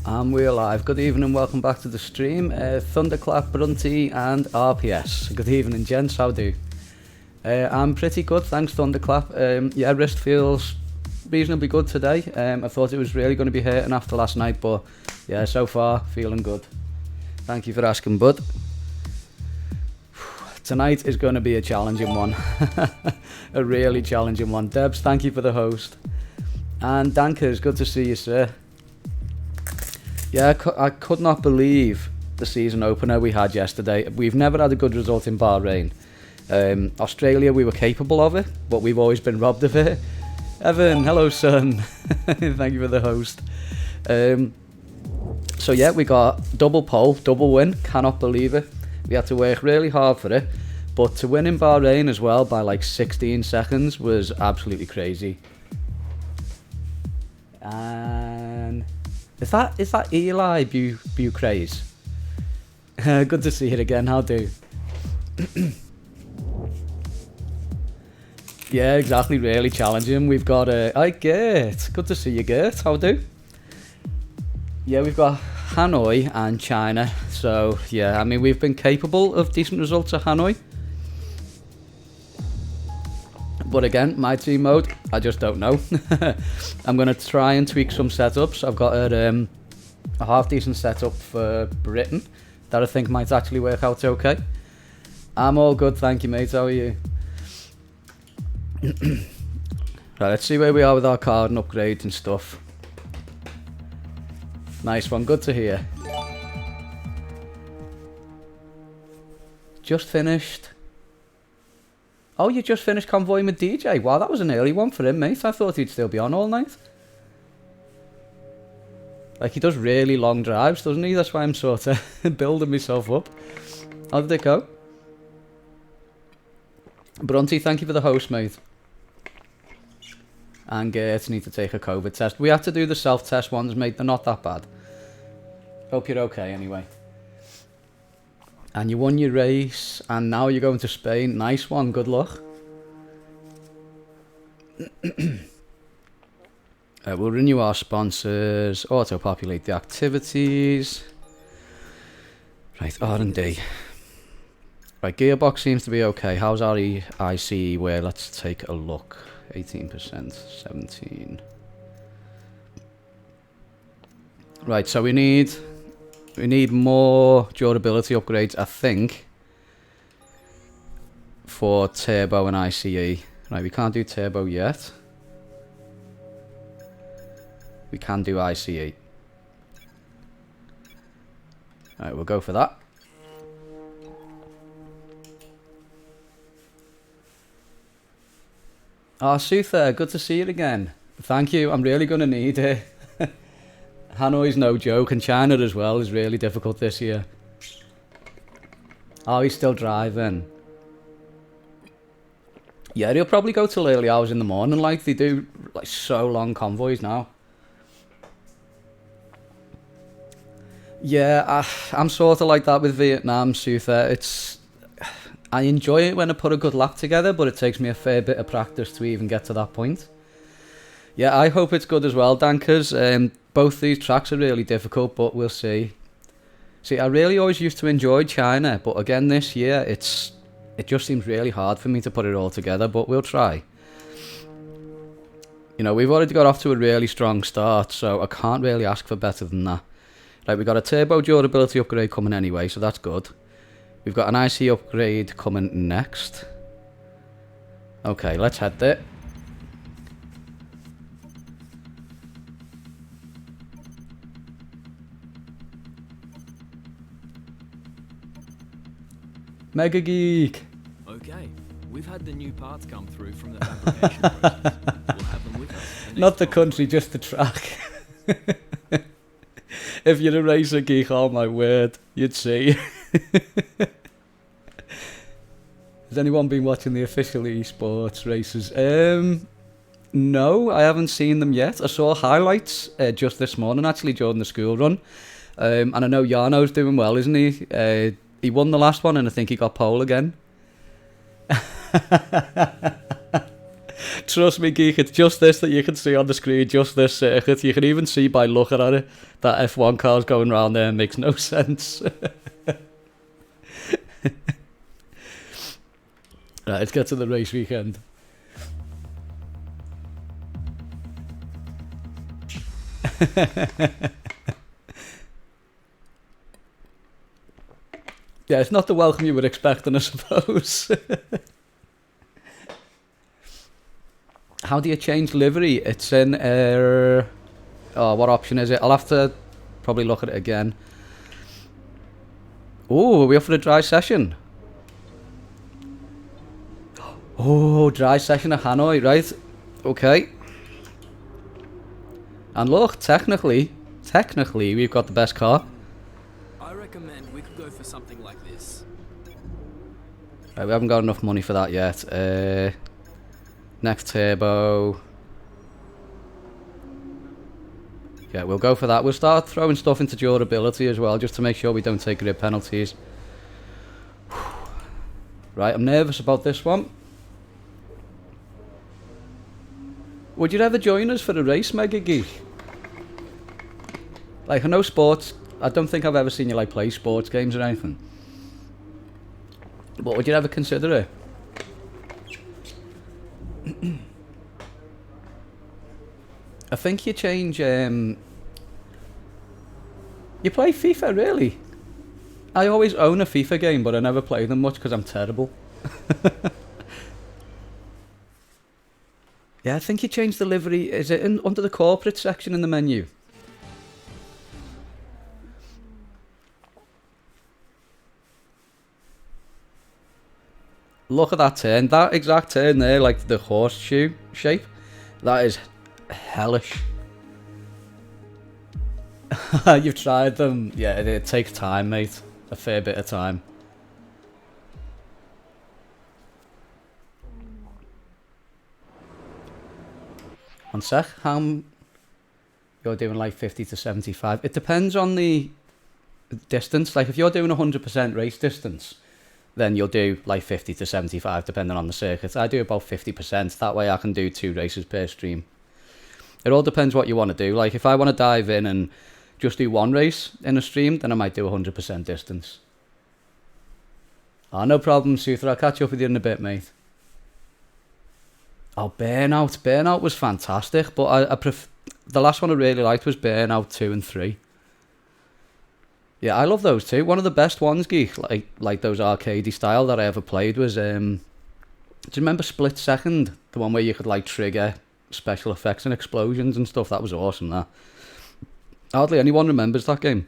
And we're live. Good evening and welcome back to the stream. Thunderclap, Brunty and RPS. Good evening, gents. How do? I'm pretty good, thanks, Thunderclap. Yeah, wrist feels reasonably good today. I thought it was really going to be hurting after last night, but yeah, so far, feeling good. Thank you for asking, bud. Tonight is going to be a challenging one. A really challenging one. Debs, thank you for the host. And Dankers, good to see you, sir. Yeah, I could not believe the season opener we had yesterday. We've never had a good result in Bahrain. Australia, we were capable of it, but we've always been robbed of it. Evan, hello son. Thank you for the host. So yeah, we got double pole, double win. Cannot believe it. We had to work really hard for it. But to win in Bahrain as well by like 16 seconds was absolutely crazy. And is that Eli Bucraze? Good to see it again. How do? Yeah, exactly. Really challenging. We've got hi Gert. Good to see you, Gert. How do? Yeah, we've got Hanoi and China. So yeah, I mean we've been capable of decent results at Hanoi. But again, my team mode, I just don't know. I'm going to try and tweak some setups. I've got a half decent setup for Britain that I think might actually work out okay. I'm all good, thank you mate, how are you? Right, let's see where we are with our card and upgrades and stuff. Nice one, good to hear. Just finished. Oh, you just finished convoying with DJ. Wow, that was an early one for him, mate. I thought he'd still be on all night. Like, he does really long drives, doesn't he? That's why I'm sort of building myself up. How did it go? Brunty, thank you for the host, mate. And Gert need to take a COVID test. We have to do the self-test ones, mate. They're not that bad. Hope you're okay, anyway. And you won your race, and now you're going to Spain. Nice one, good luck. We'll renew our sponsors, auto-populate the activities. Right, R&D. Right, gearbox seems to be okay. How's our ICE wear? Let's take a look. 18%, 17. Right, so we need more durability upgrades, I think, for turbo and ICE. Right, we can't do turbo yet. We can do ICE. Right, we'll go for that. Ah, Suther, good to see you again. Thank you, I'm really going to need it. Hanoi's no joke, and China as well is really difficult this year. Oh, he's still driving. Yeah, he'll probably go till early hours in the morning, like they do, like so long convoys now. Yeah, I'm sort of like that with Vietnam, Suther. I enjoy it when I put a good lap together, but it takes me a fair bit of practice to even get to that point. Yeah, I hope it's good as well, Dankers. Both these tracks are really difficult, but we'll see. See, I really always used to enjoy China, but again this year, it just seems really hard for me to put it all together, but we'll try. You know, we've already got off to a really strong start, so I can't really ask for better than that. Right, we've got a turbo durability upgrade coming anyway, so that's good. We've got an IC upgrade coming next. Okay, let's head there. Mega Geek. Okay, we've had the new parts come through from the fabrication process. We'll have them with us. Not the country, just the track. If you're a racer geek, oh my word, you'd see. Has anyone been watching the official esports races? No, I haven't seen them yet. I saw highlights just this morning, actually, during the school run. And I know Jarno's doing well, isn't he? He won the last one, and I think he got pole again. trust me, geek, it's just this that you can see on the screen, just this circuit. You can even see by looking at it that F1 cars going around there makes no sense. Right, let's get to the race weekend. Yeah, it's not the welcome you were expecting, I suppose. How do you change livery? It's in... oh, what option is it? I'll have to probably look at it again. Oh, are we up for a dry session? Oh, dry session at Hanoi, right? Okay. And look, technically, we've got the best car. I recommend we could go for something like this. Right, we haven't got enough money for that yet. Next turbo. Yeah, we'll go for that. We'll start throwing stuff into durability as well, just to make sure we don't take grid penalties. Right, I'm nervous about this one. Would you ever join us for a race, Mega Geek? Like, I know sports... I don't think I've ever seen you, like, play sports games or anything. But would you ever consider it? I think you change... You play FIFA, really? I always own a FIFA game, but I never play them much because I'm terrible. Yeah, I think you changed the livery. Is it under the corporate section in the menu? Look at that turn. That exact turn there, like the horseshoe shape. That is hellish. You've tried them. Yeah, it takes time, mate. A fair bit of time. One sec. You're doing like 50 to 75. It depends on the distance. Like if you're doing 100% race distance, then you'll do like 50 to 75 depending on the circuit. I do about 50%. That way I can do 2 races per stream. It all depends what you want to do. Like if I want to dive in and just do 1 race in a stream, then I might do 100% distance. Oh, no problem, Suther. I'll catch up with you in a bit, mate. Oh, Burnout. Burnout was fantastic, but the last one I really liked was Burnout 2 and 3. Yeah, I love those two. One of the best ones, Geek, like those arcadey style that I ever played was, do you remember Split Second? The one where you could like trigger special effects and explosions and stuff. That was awesome, that. Hardly anyone remembers that game.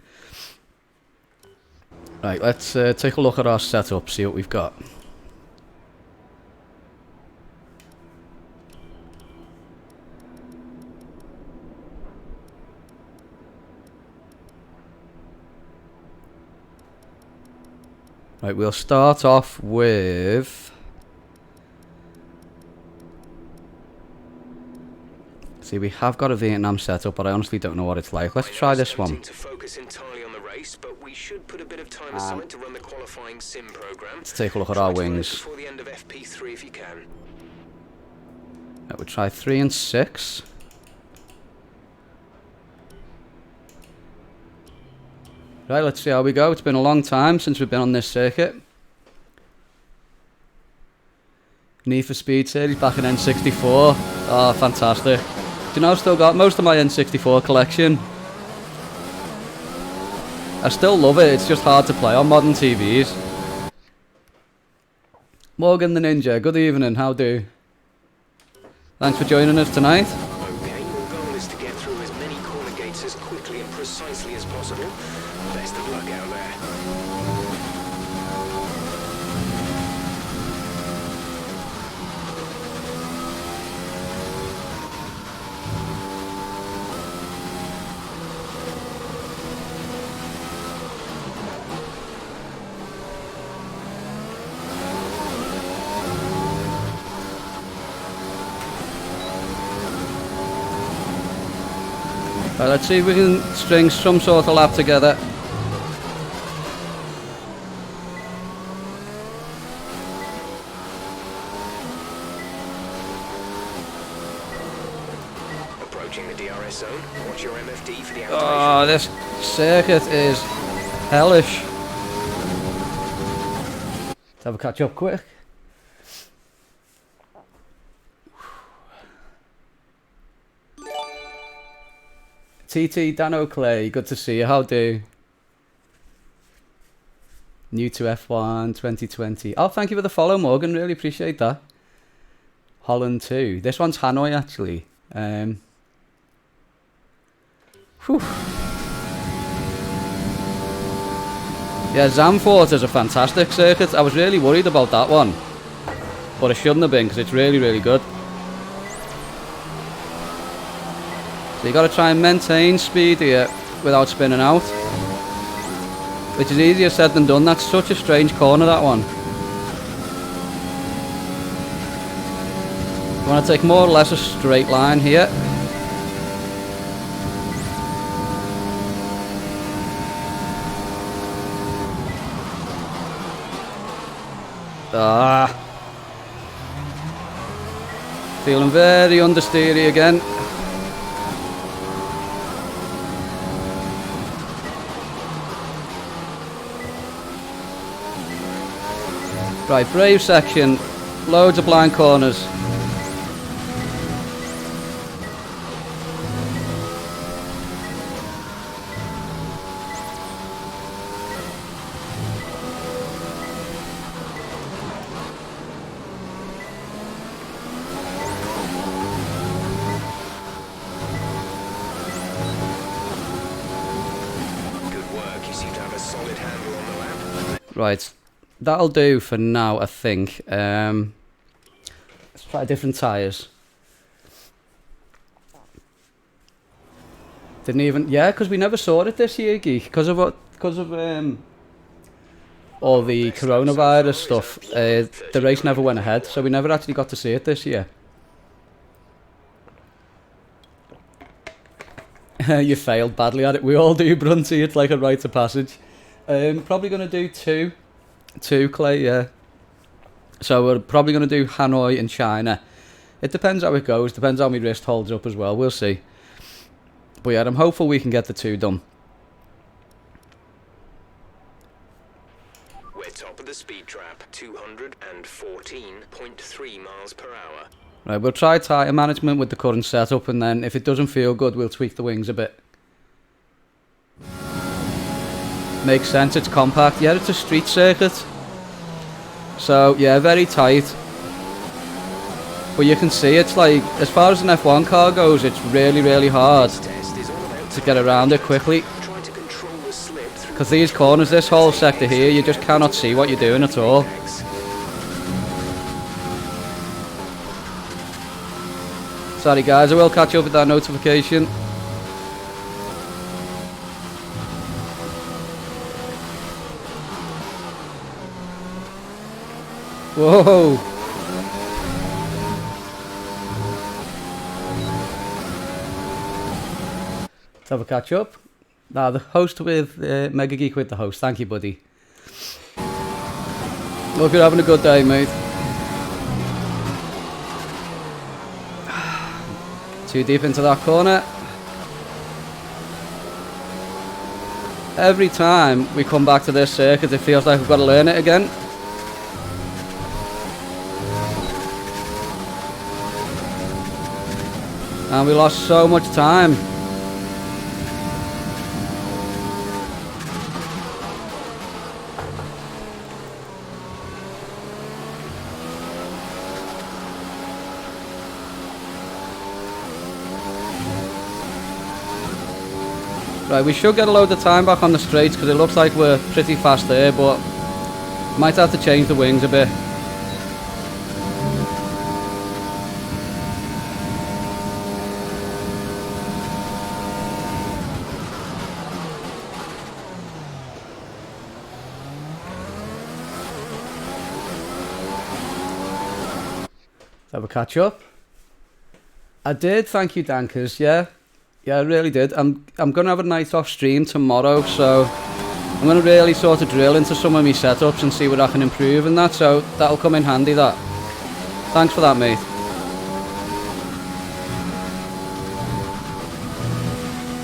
Right, let's take a look at our setup, see what we've got. Right, we'll start off with... See, we have got a Vietnam setup, but I honestly don't know what it's like. Let's try this one. To focus entirely on the race, but we should put a bit of time aside to run the qualifying sim program. Let's take a look at our wings. Before the end of FP3 if you can. Right, we'll try 3 and 6. Right, let's see how we go. It's been a long time since we've been on this circuit. Need for Speed Series back in N64. Oh, fantastic. Do you know, I've still got most of my N64 collection. I still love it, it's just hard to play on modern TVs. Morgan the Ninja, good evening, how do? Thanks for joining us tonight. Okay, your goal is to get through as many corner gates as quickly and precisely as possible. Best of luck out there. Right, let's see if we can string some sort of lap together. approaching the DRS zone. Watch your MFD for the activation. Oh, this circuit is hellish. Let's have a catch up quick. TT Dano Clay, good to see you. How do? New to F1 2020. Oh, thank you for the follow, Morgan. Really appreciate that. Holland 2. This one's Hanoi, actually. Whew. Yeah, Zandvoort is a fantastic circuit. I was really worried about that one, but it shouldn't have been because it's really, really good. So you got to try and maintain speed here without spinning out, which is easier said than done. That's such a strange corner, that one. You want to take more or less a straight line here. Feeling very understeery again. Right, brave section, loads of blind corners. Good work. You seem to have a solid handle on the lap. Right, that'll do for now, I think. Let's try different tyres. Didn't even, yeah, because we never saw it this year, Geek, because of all the coronavirus stuff. The race never went ahead, so we never actually got to see it this year. You failed badly at it. We all do, Brunty. It's like a rite of passage. Probably going to do two, Clay, yeah. So we're probably going to do Hanoi and China. It depends how it goes. Depends how my wrist holds up as well. We'll see. But yeah, I'm hopeful we can get the two done. We're top of the speed trap, 214.3 miles per hour. Right, we'll try tyre management with the current setup, and then if it doesn't feel good, we'll tweak the wings a bit. Makes sense, it's compact. Yeah, it's a street circuit. So, yeah, very tight. But you can see it's like, as far as an F1 car goes, it's really, really hard to get around it quickly. Because these corners, this whole sector here, you just cannot see what you're doing at all. Sorry guys, I will catch up with that notification. Whoa! Let's have a catch up. Now the host with Mega Geek with the host. Thank you, buddy. Hope you're having a good day, mate. Too deep into that corner. Every time we come back to this circuit, it feels like we've got to learn it again. And we lost so much time. Right, we should get a load of time back on the straights because it looks like we're pretty fast there, but might have to change the wings a bit. Let's have a catch up. I did, thank you, Dankers, yeah. Yeah, I really did. I'm going to have a night off stream tomorrow, so I'm going to really sort of drill into some of my setups and see what I can improve and that, so that'll come in handy, that. Thanks for that, mate.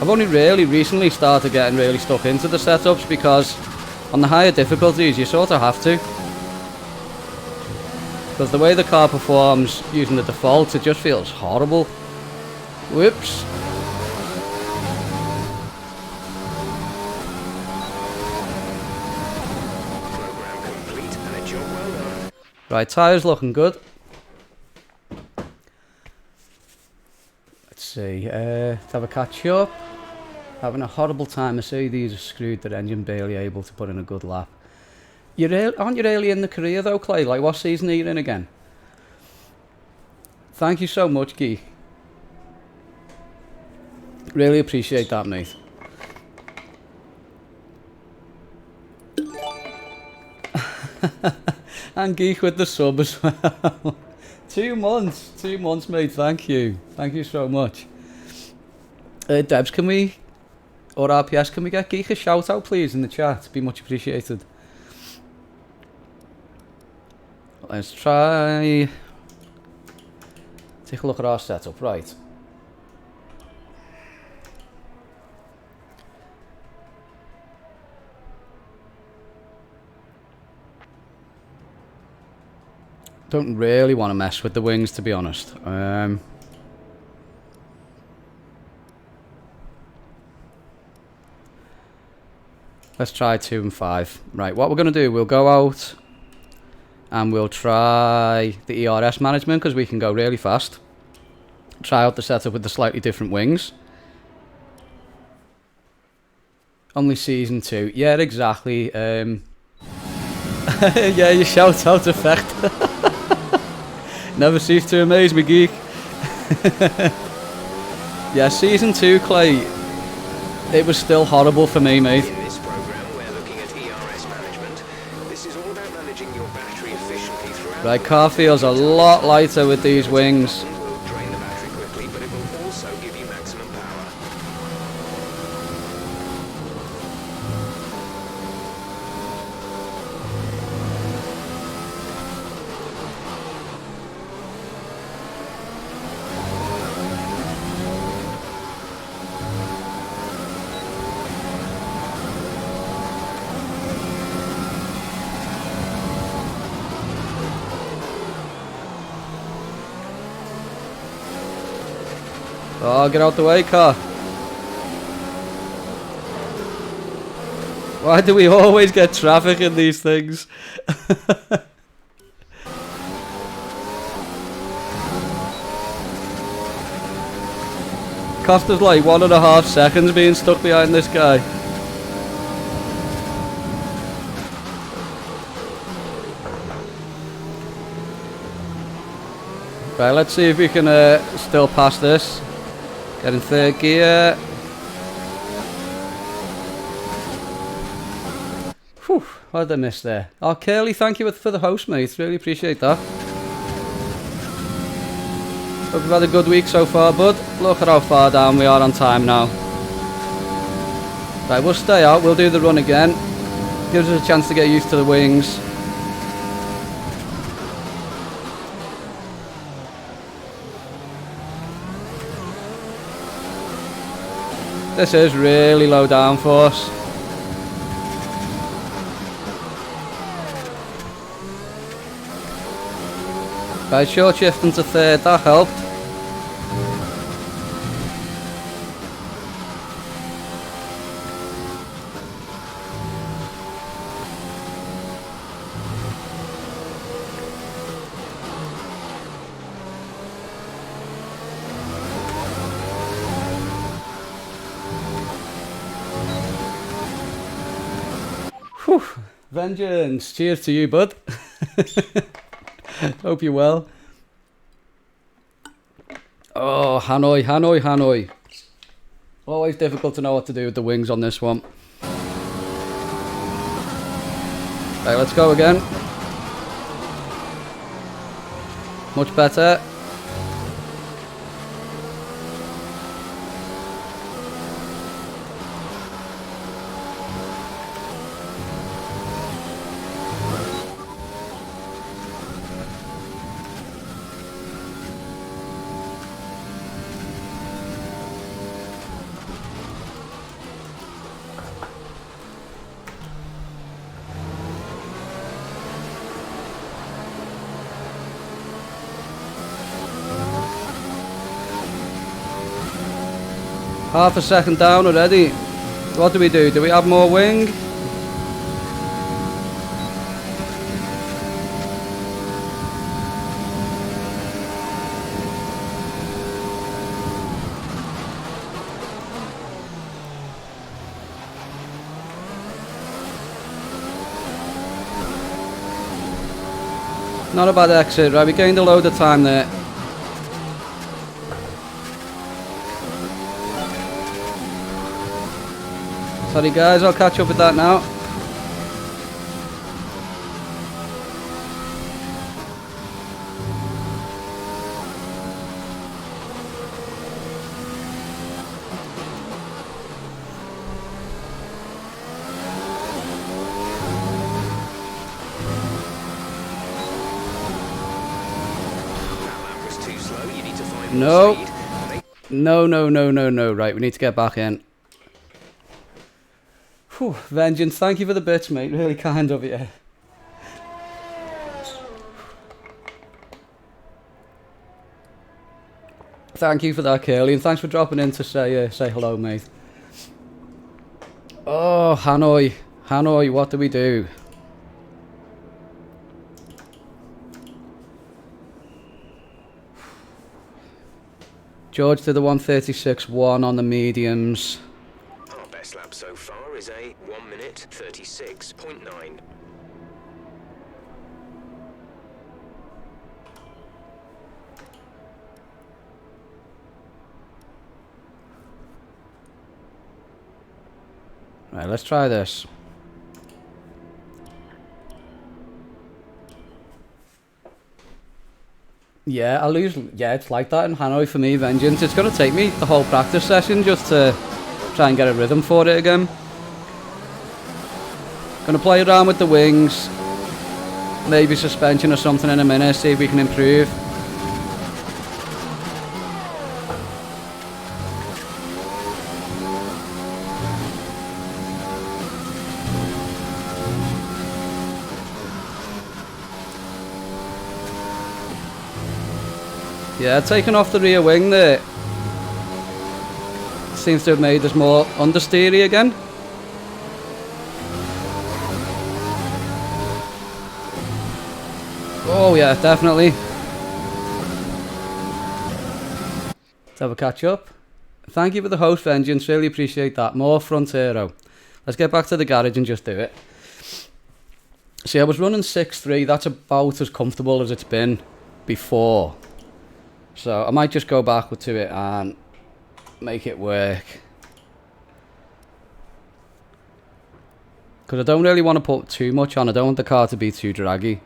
I've only really recently started getting really stuck into the setups because on the higher difficulties you sort of have to. Because the way the car performs using the default, it just feels horrible. Whoops. Program complete and a job well done. Right, tyres looking good. Let's see, let's have a catch up. Having a horrible time. Mercedes have screwed their engine, barely able to put in a good lap. Aren't you really in the career though, Clay? Like, what season are you in again? Thank you so much, Geek. Really appreciate that, mate. And Geek with the sub as well. 2 months. 2 months, mate. Thank you. Thank you so much. Debs, can we... Or RPS, can we get Geek a shout out, please, in the chat? Be much appreciated. Let's try... Take a look at our setup. Right. Don't really want to mess with the wings, to be honest. Let's try 2 and 5. Right, what we're going to do, we'll go out and we'll try the ERS management because we can go really fast. Try out the setup with the slightly different wings. Only season 2. Yeah, exactly. Yeah, your shout out effect. Never cease to amaze me, Geek. Yeah, season 2, Clay. It was still horrible for me, mate. In this program, we're looking at ERS management. This is all about managing your battery efficiently throughout. Right, car feels a lot lighter with these wings. It will drain the battery quickly, but it will also give you maximum power. Oh, get out the way, car. Why do we always get traffic in these things? Cost us like 1.5 seconds being stuck behind this guy. Right, let's see if we can still pass this. Get in 3rd gear. Whew, what did I miss there? Oh, Curly, thank you for the host, mate. Really appreciate that. Hope you've had a good week so far, bud. Look at how far down we are on time now. Right, we'll stay out. We'll do the run again. Gives us a chance to get used to the wings. This is really low down for us. Right, short shifting to 3rd, that helped. Whew. Vengeance. Cheers to you, bud. Hope you're well. Oh, Hanoi, Hanoi, Hanoi. Always difficult to know what to do with the wings on this one. Right, let's go again. Much better. Half a second down already. What do we do? Do we have more wing? Not a bad exit, right? We gained a load of time there. Sorry guys, I'll catch up with that now. No. No. Right, we need to get back in. Whew, Vengeance, thank you for the bits, mate. Really kind of you. Thank you for that, Curly, and thanks for dropping in to say hello, mate. Oh, Hanoi, what do we do? George did the 136.1 on the mediums. Our best lap so far is a 1 minute 36.9. Right, let's try this. Yeah, I lose. Yeah, it's like that in Hanoi for me, Vengeance. It's going to take me the whole practice session just to try and get a rhythm for it again. Going to play around with the wings. Maybe suspension or something in a minute, see if we can improve. Yeah, taking off the rear wing there seems to have made us more understeery again. Oh yeah, definitely. Let's have a catch up. Thank you for the host, Vengeance, really appreciate that. More Frontero. Let's get back to the garage and just do it. See, I was running 6.3, that's about as comfortable as it's been before. So I might just go back to it and make it work. Because I don't really want to put too much on. I don't want the car to be too draggy.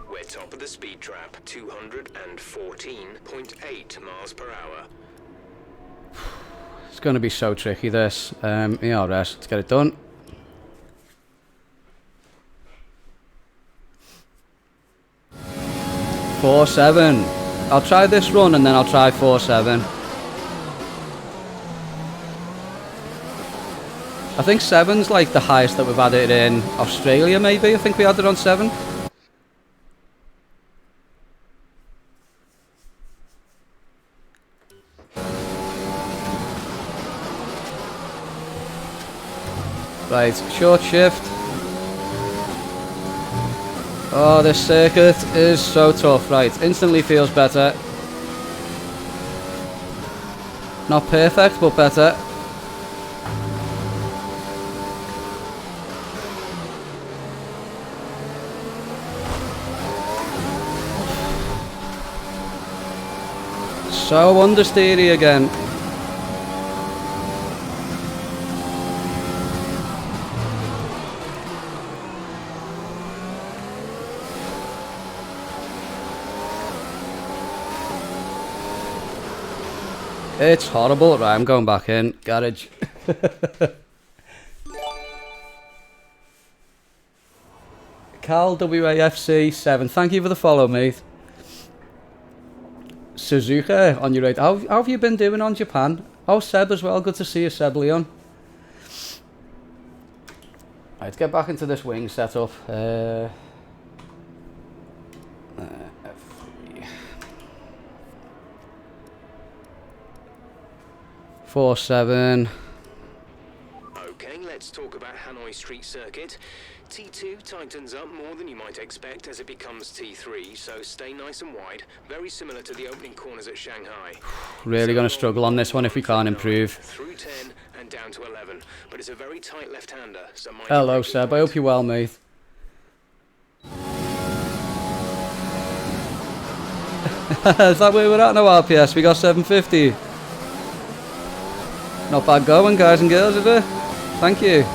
We're top of the speed trap, 214.8 miles per hour. It's going to be so tricky this. ERS, let's get it done. Four 7. I'll try this run and then I'll try 4.7. I think 7's like the highest that we've had it in Australia, maybe. I think we had it on 7. Right, short shift. Oh, this circuit is so tough. Right, instantly feels better. Not perfect, but better. So understeery again. It's horrible. Right, I'm going back in. Garage. Cal WAFC 7. Thank you for the follow, mate. Suzuki on your right. How have you been doing on Japan? Oh, Seb as well. Good to see you, Seb Leon. Right, let's get back into this wing setup. F3. 4-7. Okay, let's talk about Hanoi Street Circuit. T2 tightens up more than you might expect as it becomes T3, so stay nice and wide. Very similar to the opening corners at Shanghai. Really going to struggle on this one if we can't improve. Through 10 and down to 11, but it's a very tight left-hander, so mind Hello, your Seb. I braking hope you're well, mate. Is that where we're at now, RPS? We got 750. Not bad going, guys and girls, is it? Thank you.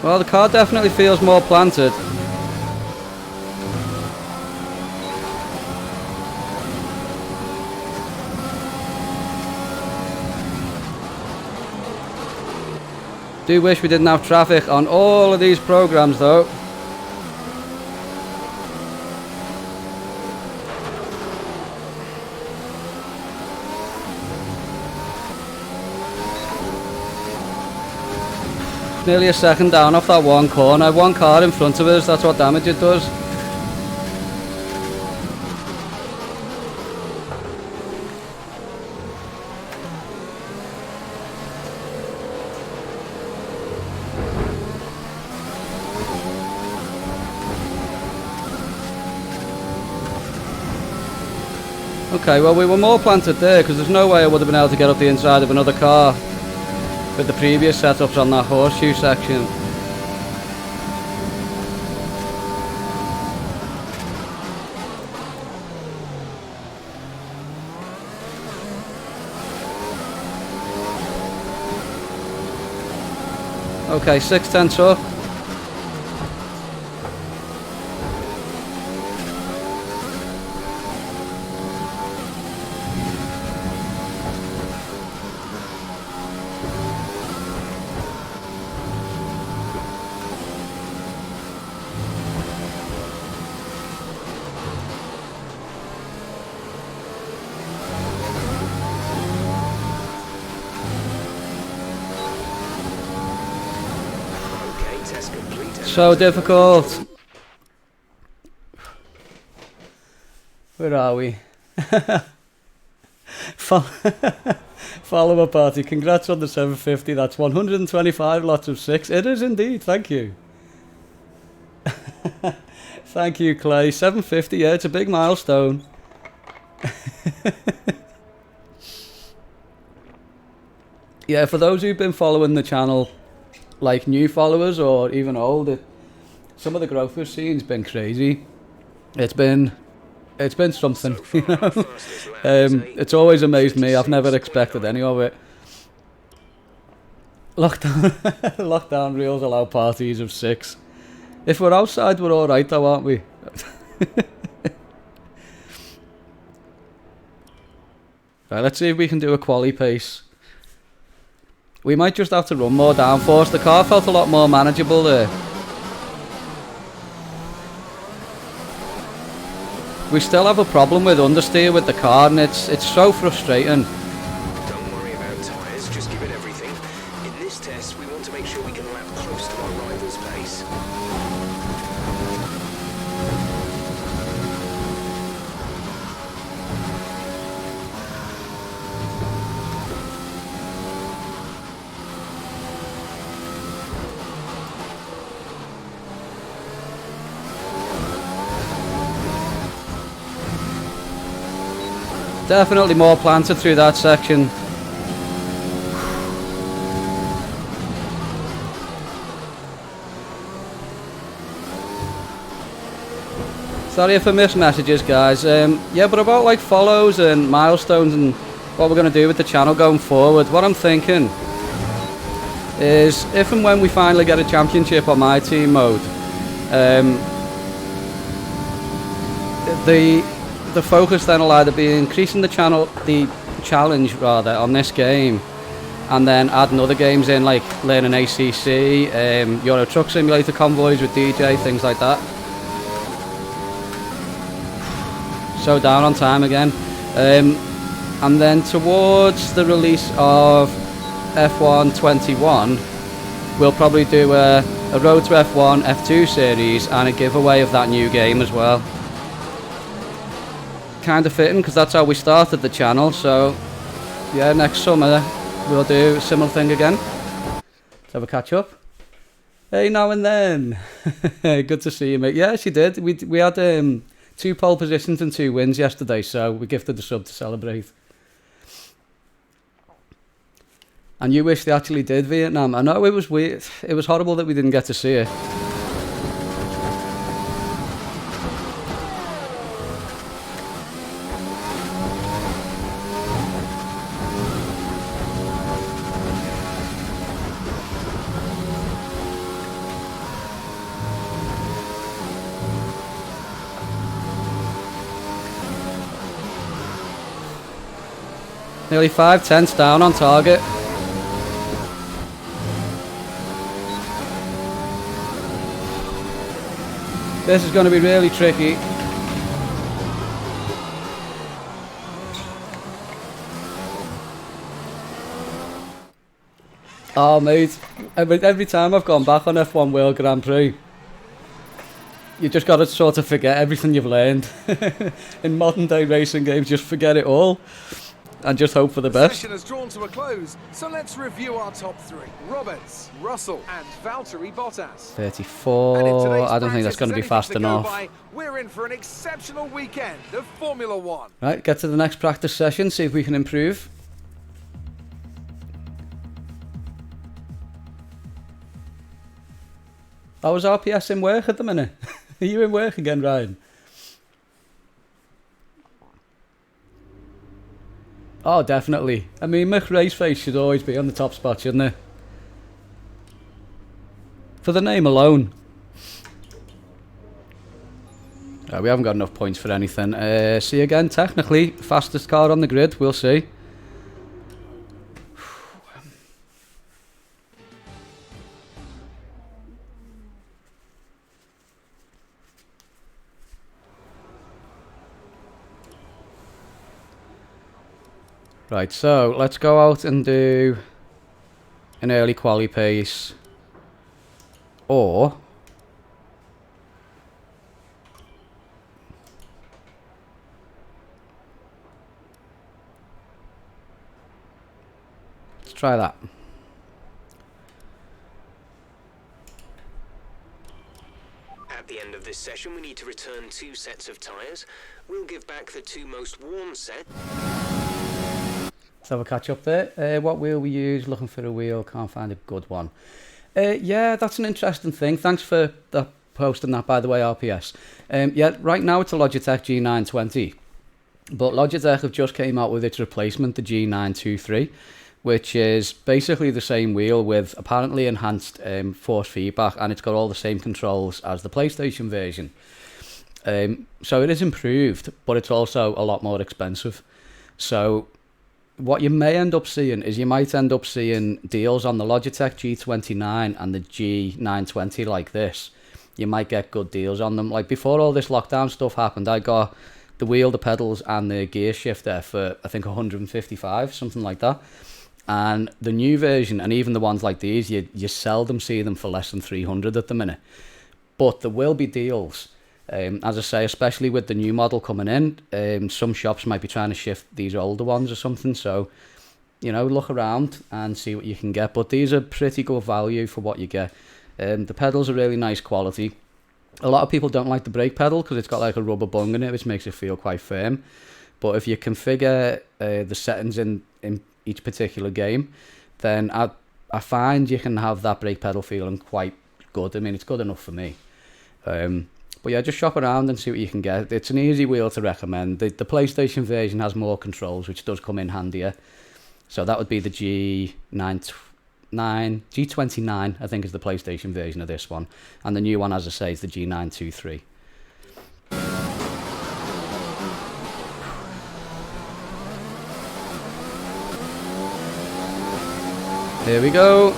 Well, the car definitely feels more planted. Do wish we didn't have traffic on all of these programs though. Nearly a second down off that one corner. One car in front of us, that's what damage it does. Okay, well we were more planted there because there's no way I would have been able to get up the inside of another car with the previous setups on that horseshoe section. Okay, 6/10 up. So difficult. Where are we? Follow-up party. Congrats on the 750. That's 125 lots of 6. It is indeed. Thank you. Thank you, Clay. 750. Yeah, it's a big milestone. Yeah, for those who've been following the channel, like new followers or even old, some of the growth we've seen's been crazy. It's been something, you know. It's always amazed me. I've never expected any of it. Lockdown rules allow parties of 6. If we're outside, we're all right, though, aren't we? Right, let's see if we can do a quali pace. We might just have to run more downforce. The car felt a lot more manageable there. We still have a problem with understeer with the car, and it's so frustrating. Don't worry about tyres, just give it everything. In this test, we want to make sure we can lap close to our rival's pace. Definitely more planted through that section. Sorry if I missed messages, guys. Yeah, but about like follows and milestones and what we're going to do with the channel going forward, what I'm thinking is if and when we finally get a championship on my team mode, the focus then will either be increasing the challenge rather on this game and then adding other games in, like learning ACC, Euro Truck Simulator convoys with DJ, things like that. So down on time again. And then towards the release of F1 21, we'll probably do a Road to F1 F2 series and a giveaway of that new game as well. Kind of fitting because that's how we started the channel, so yeah, next summer we'll do a similar thing again. Let's have a catch up. Hey, now and then. Good to see you, mate. Yeah, she did. We had 2 pole positions and 2 wins yesterday, so we gifted the sub to celebrate. And you wish they actually did Vietnam. I know it was weird. It was horrible that we didn't get to see it. Nearly 5/10 down on target. This is going to be really tricky. Oh mate, every time I've gone back on F1 World Grand Prix, you just got to sort of forget everything you've learned. In modern day racing games, just forget it all and just hope for the best. The session has drawn to a close, so let's review our top 3. Roberts, Russell and Valtteri Bottas. 34, I don't think that's going to be fast enough. We're in for an exceptional weekend of Formula 1. Right, get to the next practice session, see if we can improve. How is RPS in work at the minute? Are you in work again, Ryan? Oh, definitely. I mean, Mick Raceface should always be on the top spot, shouldn't it? For the name alone. We haven't got enough points for anything. See again, technically, fastest car on the grid, we'll see. Right, so let's go out and do an early quali pace, or let's try that. At the end of this session, we need to return 2 sets of tyres. We'll give back the 2 most worn sets. Let's have a catch up there. What wheel we use? Looking for a wheel, can't find a good one. Yeah, that's an interesting thing. Thanks for posting that, by the way, RPS. Yeah, right now it's a Logitech G920, but Logitech have just came out with its replacement, the G923, which is basically the same wheel with apparently enhanced force feedback, and it's got all the same controls as the PlayStation version. So it is improved, but it's also a lot more expensive. So what you may end up seeing is you might end up seeing deals on the Logitech G29 and the G920 like this. You might get good deals on them. Like before all this lockdown stuff happened, I got the wheel, the pedals and the gear shifter for I think 155, something like that. And the new version, and even the ones like these, you seldom see them for less than 300 at the minute. But there will be deals. As I say, especially with the new model coming in, some shops might be trying to shift these older ones or something. So, you know, look around and see what you can get. But these are pretty good value for what you get. The pedals are really nice quality. A lot of people don't like the brake pedal because it's got like a rubber bung in it, which makes it feel quite firm. But if you configure the settings in each particular game, then I find you can have that brake pedal feeling quite good. I mean, it's good enough for me. But yeah, just shop around and see what you can get. It's an easy wheel to recommend. The PlayStation version has more controls, which does come in handier. So that would be the G29, I think is the PlayStation version of this one. And the new one, as I say, is the G923. Here we go.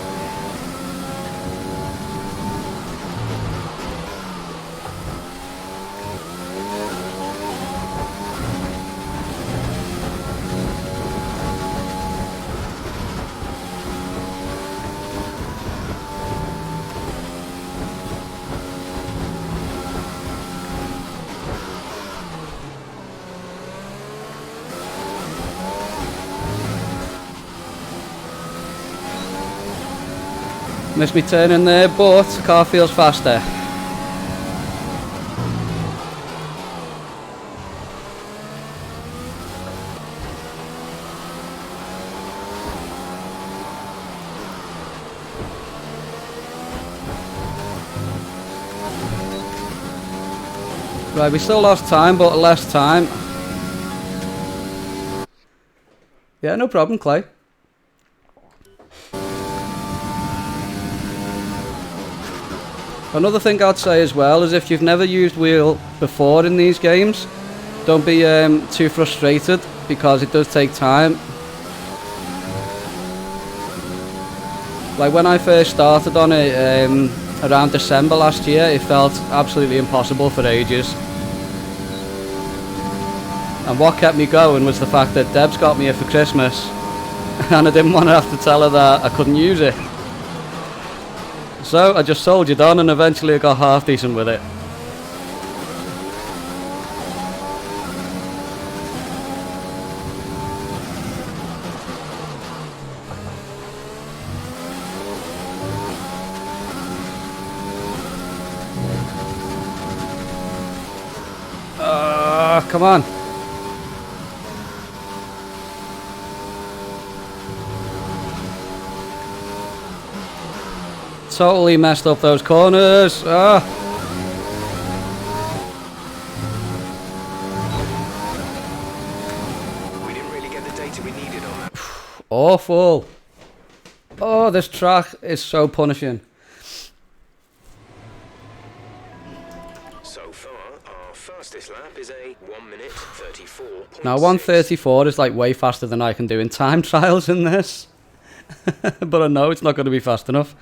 Missed me turning there, but car feels faster. Right, we still lost time, but less time. Yeah, no problem, Clay. Another thing I'd say as well is if you've never used wheel before in these games, don't be too frustrated because it does take time. Like when I first started on it around December last year, it felt absolutely impossible for ages. And what kept me going was the fact that Deb's got me it for Christmas and I didn't want to have to tell her that I couldn't use it. So I just soldiered on and eventually I got half decent with it. Come on. Totally messed up those corners. We didn't really get the data we needed on that. Awful. Oh, this track is so punishing. So far, our fastest lap is a 1 minute 34. Now 1:34 is like way faster than I can do in time trials in this. But I know it's not going to be fast enough.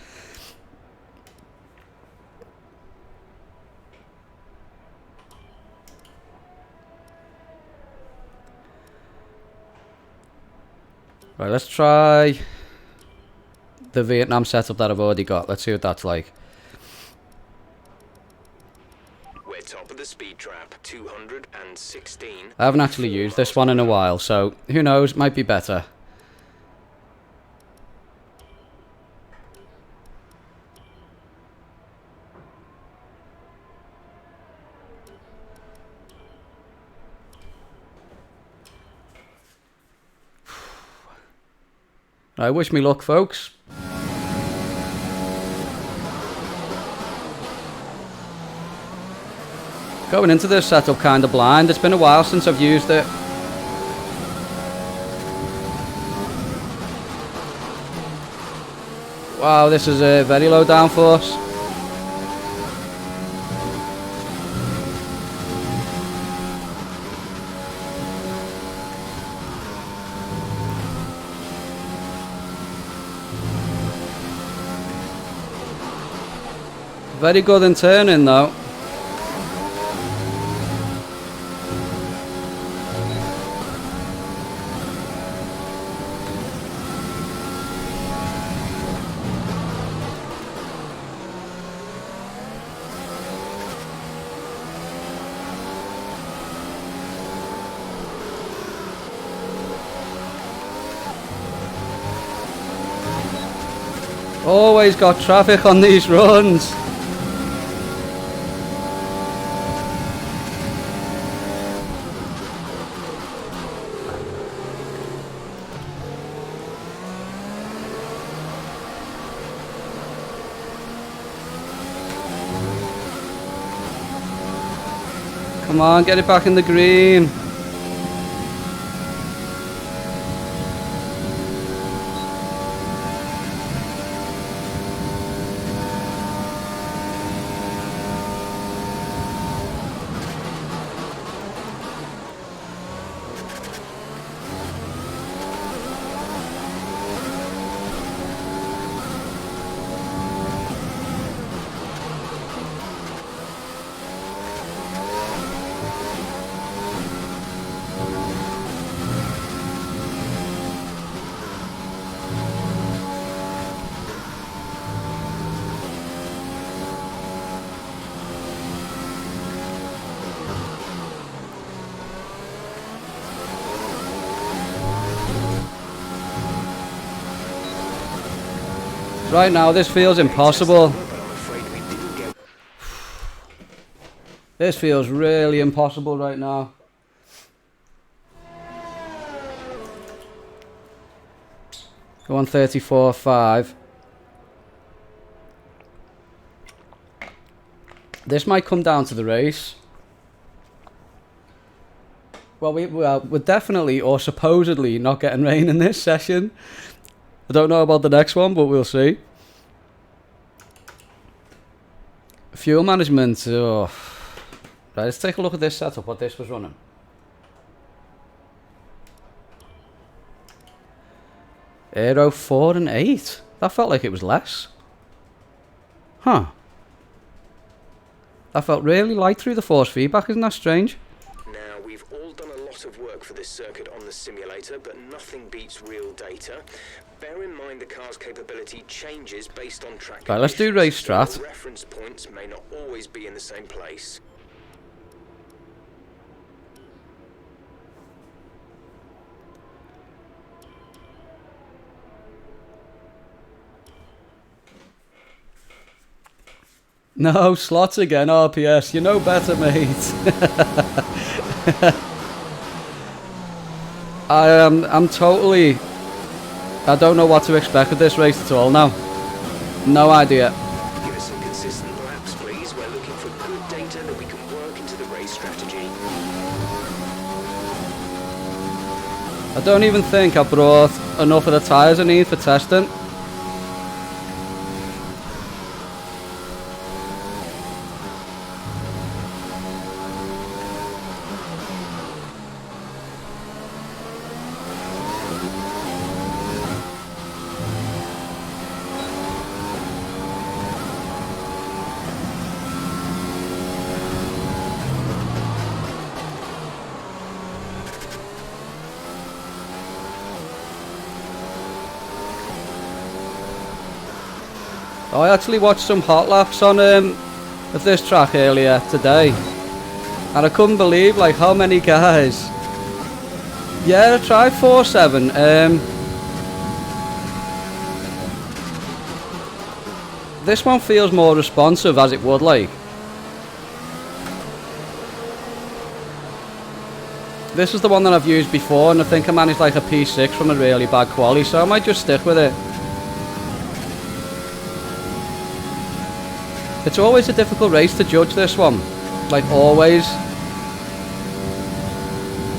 Right, let's try the Vietnam setup that I've already got. Let's see what that's like. We're top of the speed trap, 216. I haven't actually used this one in a while, so who knows, might be better. I wish me luck, folks. Going into this setup kind of blind. It's been a while since I've used it. Wow, this is a very low downforce. Very good in turning though. Always got traffic on these runs. Come on, get it back in the green. Right now, this feels impossible. But I'm afraid we didn't get. This feels really impossible right now. Go on 34.5. This might come down to the race. Well, we're definitely or supposedly not getting rain in this session. I don't know about the next one, but we'll see. Fuel management. Oh. Right, let's take a look at this setup, what this was running. Aero 4 and 8. That felt like it was less. Huh. That felt really light through the force feedback, isn't that strange? Now, we've all done a lot of work for this circuit on the simulator, but nothing beats real data. Bear in mind the car's capability changes based on track Right, let's do race conditions, so strat. your reference points may not always be in the same place. No, slots again, RPS. You know better, mate. I'm totally... I don't know what to expect with this race at all now. No idea. Give us some consistent laps, please. We're looking for good data that we can work into the race strategy. I don't even think I brought enough of the tyres I need for testing. I actually watched some hot laps on of this track earlier today, and I couldn't believe like how many guys. Yeah, I tried 4.7. This one feels more responsive as it would like. This is the one that I've used before, and I think I managed like a P6 from a really bad quali, so I might just stick with it. It's always a difficult race to judge this one, like always.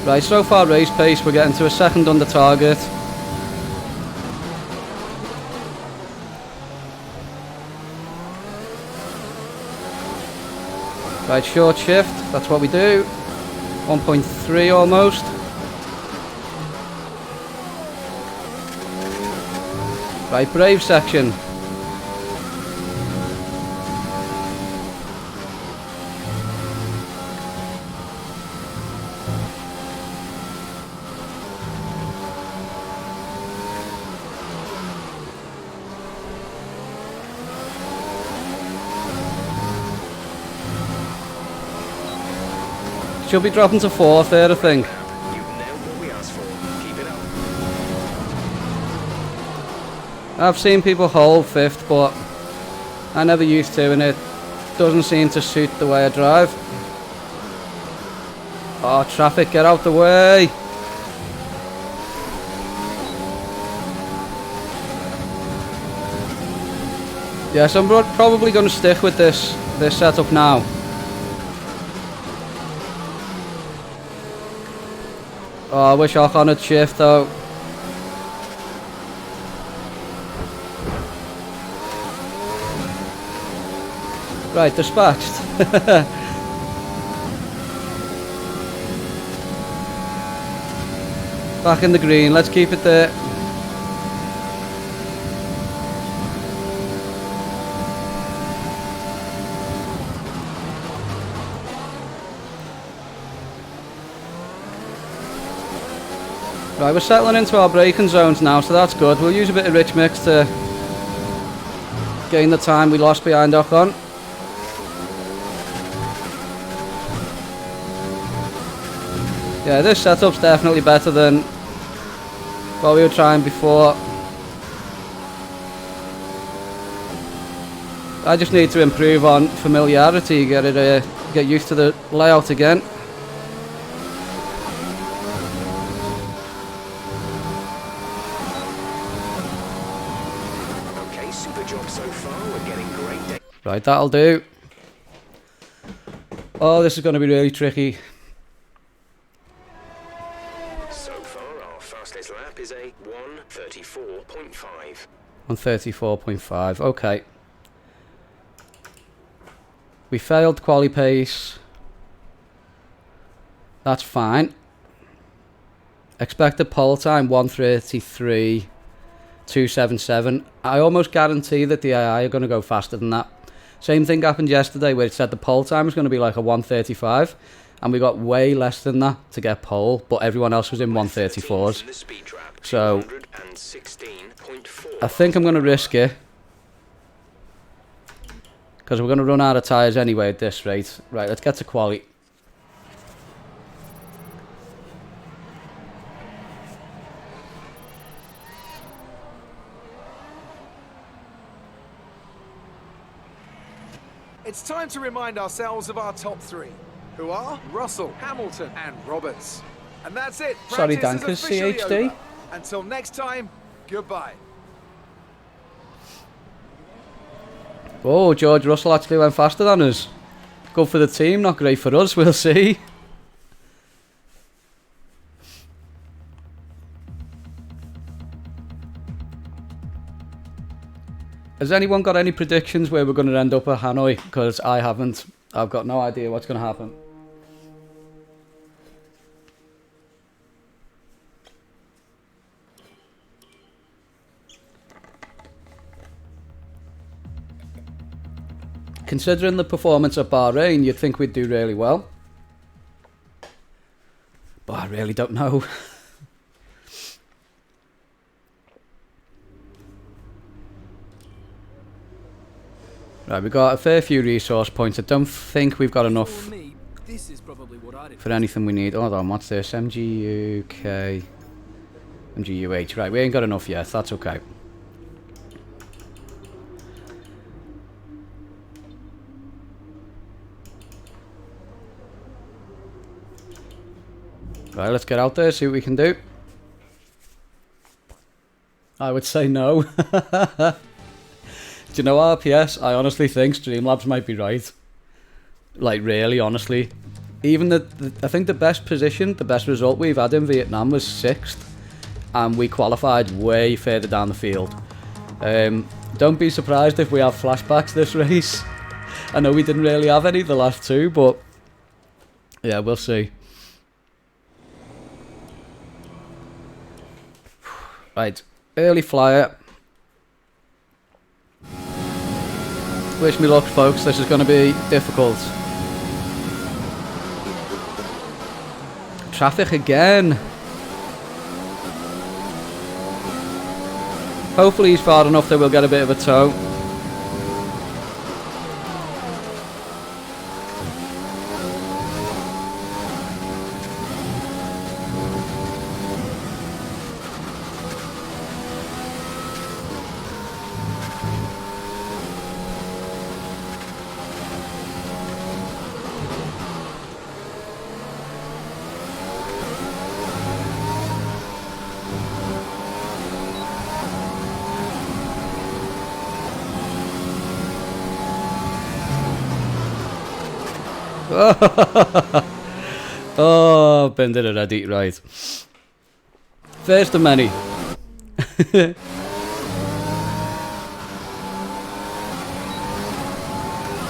Right, so far race pace, we're getting to a second under target. Right, short shift, that's what we do. 1.3 almost. Right, brave section. She'll be dropping to 4th there, I think. You've nailed what we asked for. Keep it up. I've seen people hold 5th, but I never used to, and it doesn't seem to suit the way I drive. Oh, traffic, get out the way! Yes, I'm probably going to stick with this setup now. Oh, I wish Ocon had shift though. Right, dispatched. Back in the green, let's keep it there. Right, we're settling into our braking zones now, so that's good. We'll use a bit of rich mix to gain the time we lost behind Ocon. Yeah, this setup's definitely better than what we were trying before. I just need to improve on familiarity, get used to the layout again. Okay, super job so far. We're getting great data. Right, that'll do. Oh, this is going to be really tricky. So far, our fastest lap is a 1:34.5. 1:34.5. Okay. We failed quali pace. That's fine. Expected pole time 1:33.277. I almost guarantee that the AI are going to go faster than that. Same thing happened yesterday where it said the pole time was going to be like a 1:35, and we got way less than that to get pole, but everyone else was in 1:34s. In the speed trap, So 216.4. I think I'm going to risk it, because we're going to run out of tyres anyway at this rate. Right, let's get to quali. It's time to remind ourselves of our top three, who are Russell, Hamilton, and Roberts. And that's it. Sorry, Practice Dankers, is officially CHD. over. Until next time, goodbye. Oh, George Russell actually went faster than us. Good for the team, not great for us, we'll see. Has anyone got any predictions where we're going to end up at Hanoi? Because I haven't. I've got no idea what's going to happen. Considering the performance at Bahrain, you'd think we'd do really well. But I really don't know. Right, we've got a fair few resource points. I don't think we've got enough For me, this is probably what I'd for anything we need. Hold on, what's this? MGUK, MGUH. Right, we ain't got enough yet. That's okay. Right, let's get out there, see what we can do. I would say no. Do you know RPS? I honestly think Streamlabs might be right. Like, really, honestly. Even I think the best position, the best result we've had in Vietnam was 6th. And we qualified way further down the field. Don't be surprised if we have flashbacks this race. I know we didn't really have any the last two, but yeah, we'll see. Right, early flyer. Wish me luck, folks. This is going to be difficult. Traffic again. Hopefully he's far enough that we'll get a bit of a tow. Oh, bended it ready, right. First of many.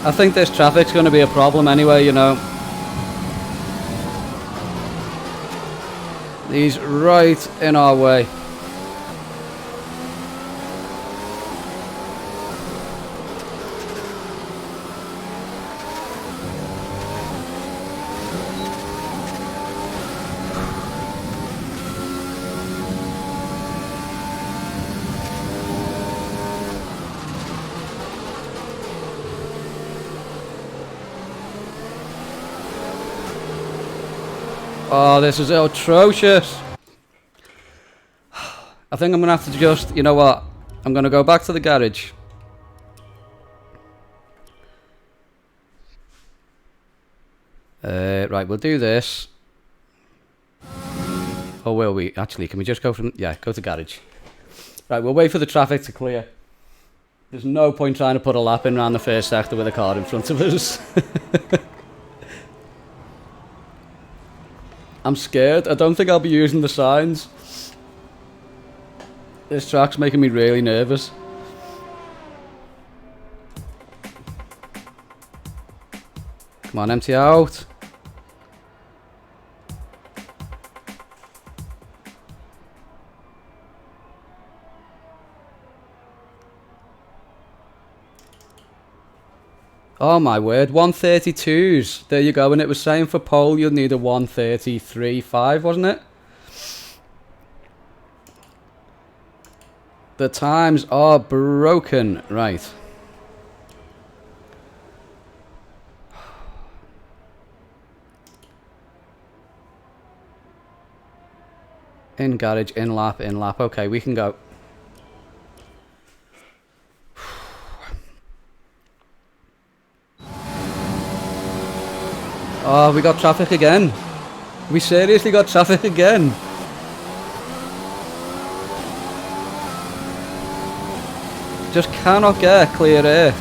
I think this traffic's going to be a problem anyway, you know. He's right in our way. Oh, this is atrocious. I think I'm going to have to just, you know what? I'm going to go back to the garage. Right, we'll do this. Or will we? Actually, can we just go from... Yeah, go to garage. Right, we'll wait for the traffic to clear. There's no point trying to put a lap in around the first sector with a car in front of us. I'm scared. I don't think I'll be using the signs. This track's making me really nervous. Come on, empty out. Oh my word, 132s. There you go. And it was saying for pole you'll need a 133.5, wasn't it? The times are broken. Right. In garage, in lap, in lap. Okay, we can go. Oh, we got traffic again. We seriously got traffic again. Just cannot get clear air.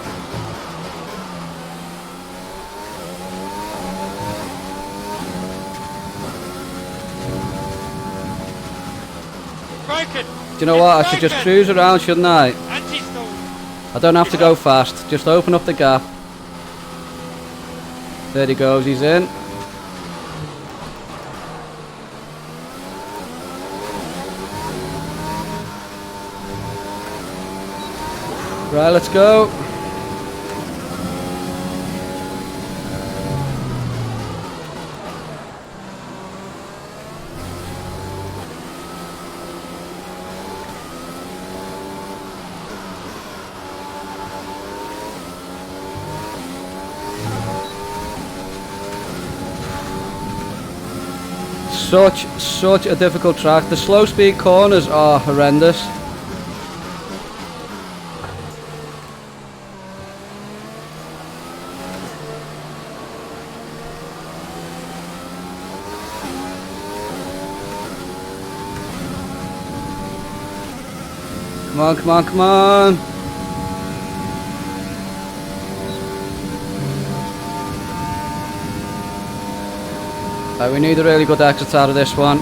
Do you know what? I should just cruise around, shouldn't I? I don't have to go fast. Just open up the gap. There he goes, he's in. Right, let's go. Such a difficult track. The slow speed corners are horrendous. Come on, come on, come on. We need a really good exit out of this one.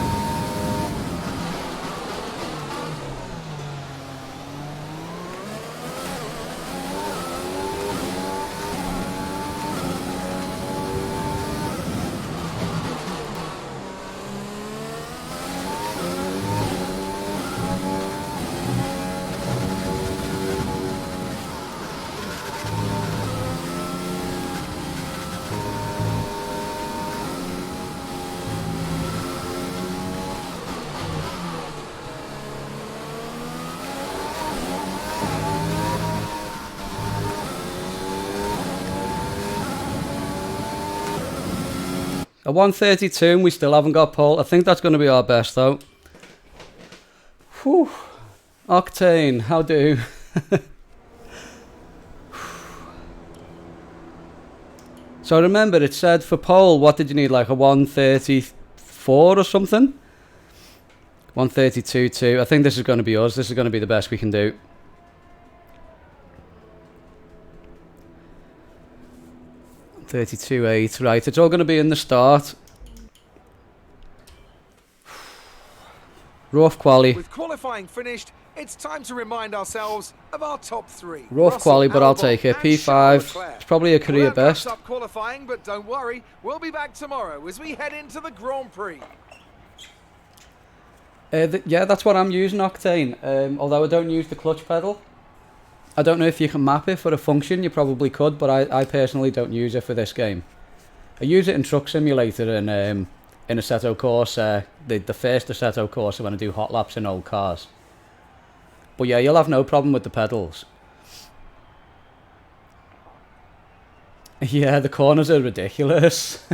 A 132 and we still haven't got pole. I think that's going to be our best though. Whew. Octane, how do? So remember it said for pole, what did you need, like a 134 or something? 132.2. I think this is going to be us. This is going to be the best we can do. .32.8, right, it's all going to be in the start. Rough quali. With qualifying finished, it's time to remind ourselves of our top three. Rough quali, but I'll take it. P5, it's probably a career best. Up qualifying, but don't worry, we'll be back tomorrow as we head into the Grand Prix. Yeah, that's what I'm using, Octane, although I don't use the clutch pedal. I don't know if you can map it for a function, you probably could, but I personally don't use it for this game. I use it in Truck Simulator and in Assetto Corsa, the first Assetto Corsa when I do hot laps in old cars. But yeah, you'll have no problem with the pedals. Yeah, the corners are ridiculous.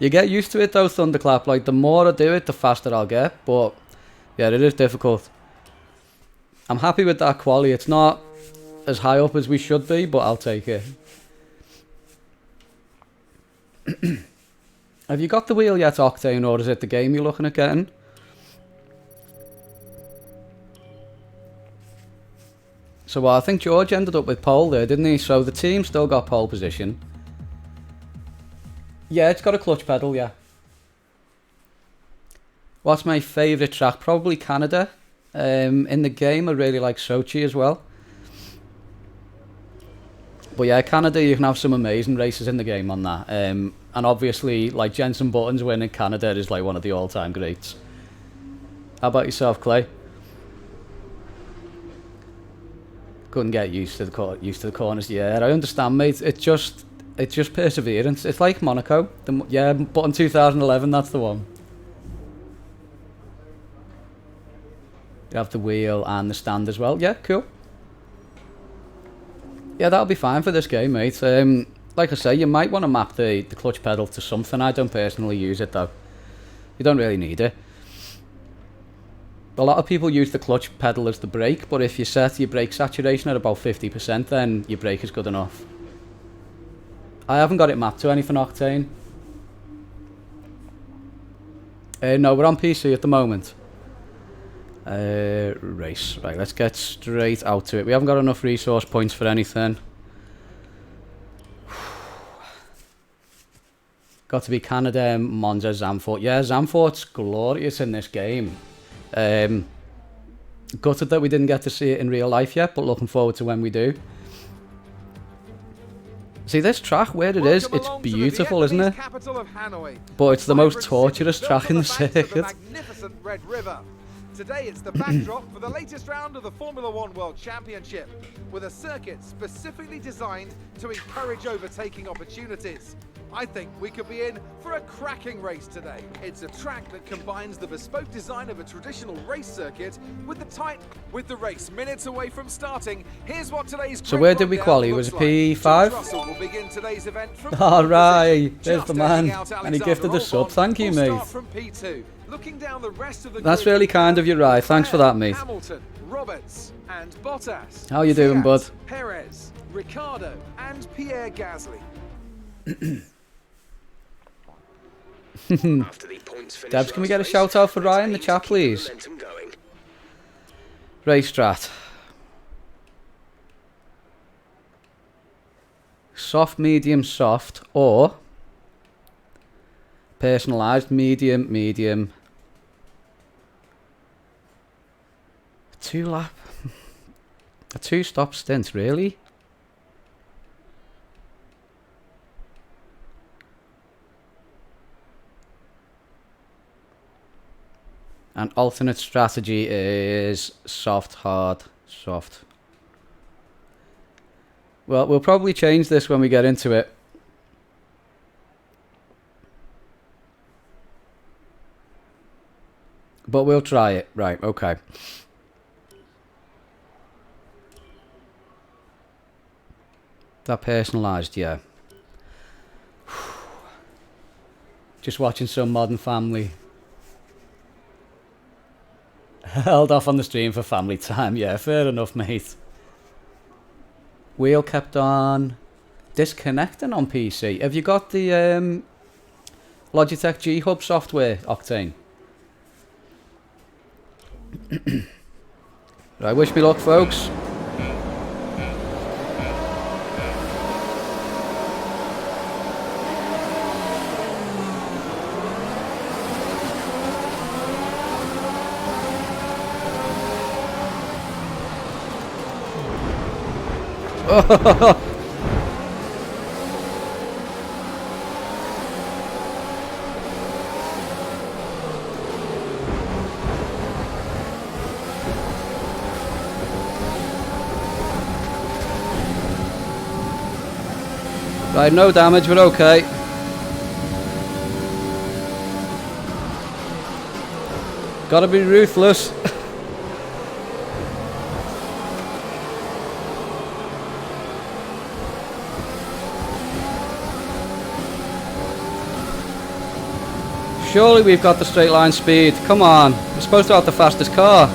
You get used to it though, Thunderclap, like the more I do it, the faster I'll get, but yeah, it is difficult. I'm happy with that quali, it's not as high up as we should be, but I'll take it. Have you got the wheel yet, Octane, or is it the game you're looking at getting? So well, I think George ended up with pole there, didn't he? So the team still got pole position. Yeah, it's got a clutch pedal, yeah. What's my favourite track? Probably Canada. In the game, I really like Sochi as well. But yeah, Canada, you can have some amazing races in the game on that. And obviously, like Jenson Button's winning Canada is like one of the all-time greats. How about yourself, Clay? Couldn't get used to the corners. Yeah, I understand, mate. It's just perseverance. It's like Monaco. Yeah, Button 2011. That's the one. You have the wheel and the stand as well. Yeah, cool. Yeah, that'll be fine for this game, mate. Like I say, you might want to map the clutch pedal to something. I don't personally use it, though. You don't really need it. A lot of people use the clutch pedal as the brake, but if you set your brake saturation at about 50%, then your brake is good enough. I haven't got it mapped to anything, Octane. No, we're on PC at the moment. Race. Right, let's get straight out to it. We haven't got enough resource points for anything. Got to be Canada, Monza, Zandvoort. Yeah, Zandvoort's glorious in this game. Gutted that we didn't get to see it in real life yet, but looking forward to when we do. See this track, where it is, it's beautiful, isn't it? But it's the most torturous track in the circuit. Today it's the backdrop for the latest round of the Formula One World Championship, with a circuit specifically designed to encourage overtaking opportunities. I think we could be in for a cracking race today. It's a track that combines the bespoke design of a traditional race circuit with the race minutes away from starting. Here's what today's So where did we qualify? Was it P5? Russell will begin today's event from Alright, there's the man. And he gifted the sub, thank you, mate. From P2. Looking down the rest of the That's really kind of you, Rye. Thanks for that, mate. Hamilton, Roberts, and Bottas. How you doing, bud? Perez, Ricciardo, and Pierre Gasly. Debs, can we get a shout out for Ryan in the chat, please? Race strat. Soft, medium, soft, or personalised, medium, medium. 2-lap. A 2-stop stint, really? And alternate strategy is soft, hard, soft. Well, we'll probably change this when we get into it. But we'll try it. Right, okay. That personalised, yeah. Just watching some Modern Family. Held off on the stream for family time. Yeah, fair enough, mate. Wheel kept on disconnecting on PC. Have you got the Logitech G Hub software, Octane? Right, wish me luck, folks. Right, no damage, we're okay. Gotta be ruthless. Surely we've got the straight line speed. Come on. We're supposed to have the fastest car.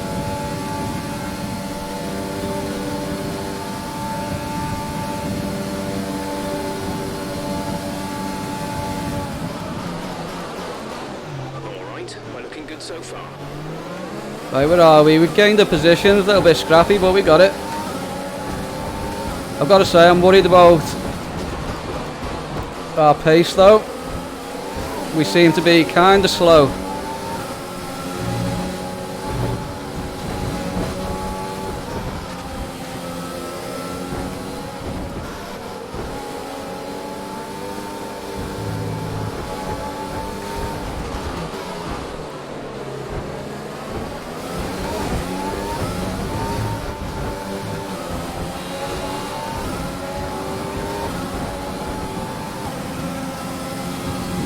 good so far. Right, where are we? We've gained the positions, a little bit scrappy, but we got it. I've got to say, I'm worried about our pace though. We seem to be kind of slow.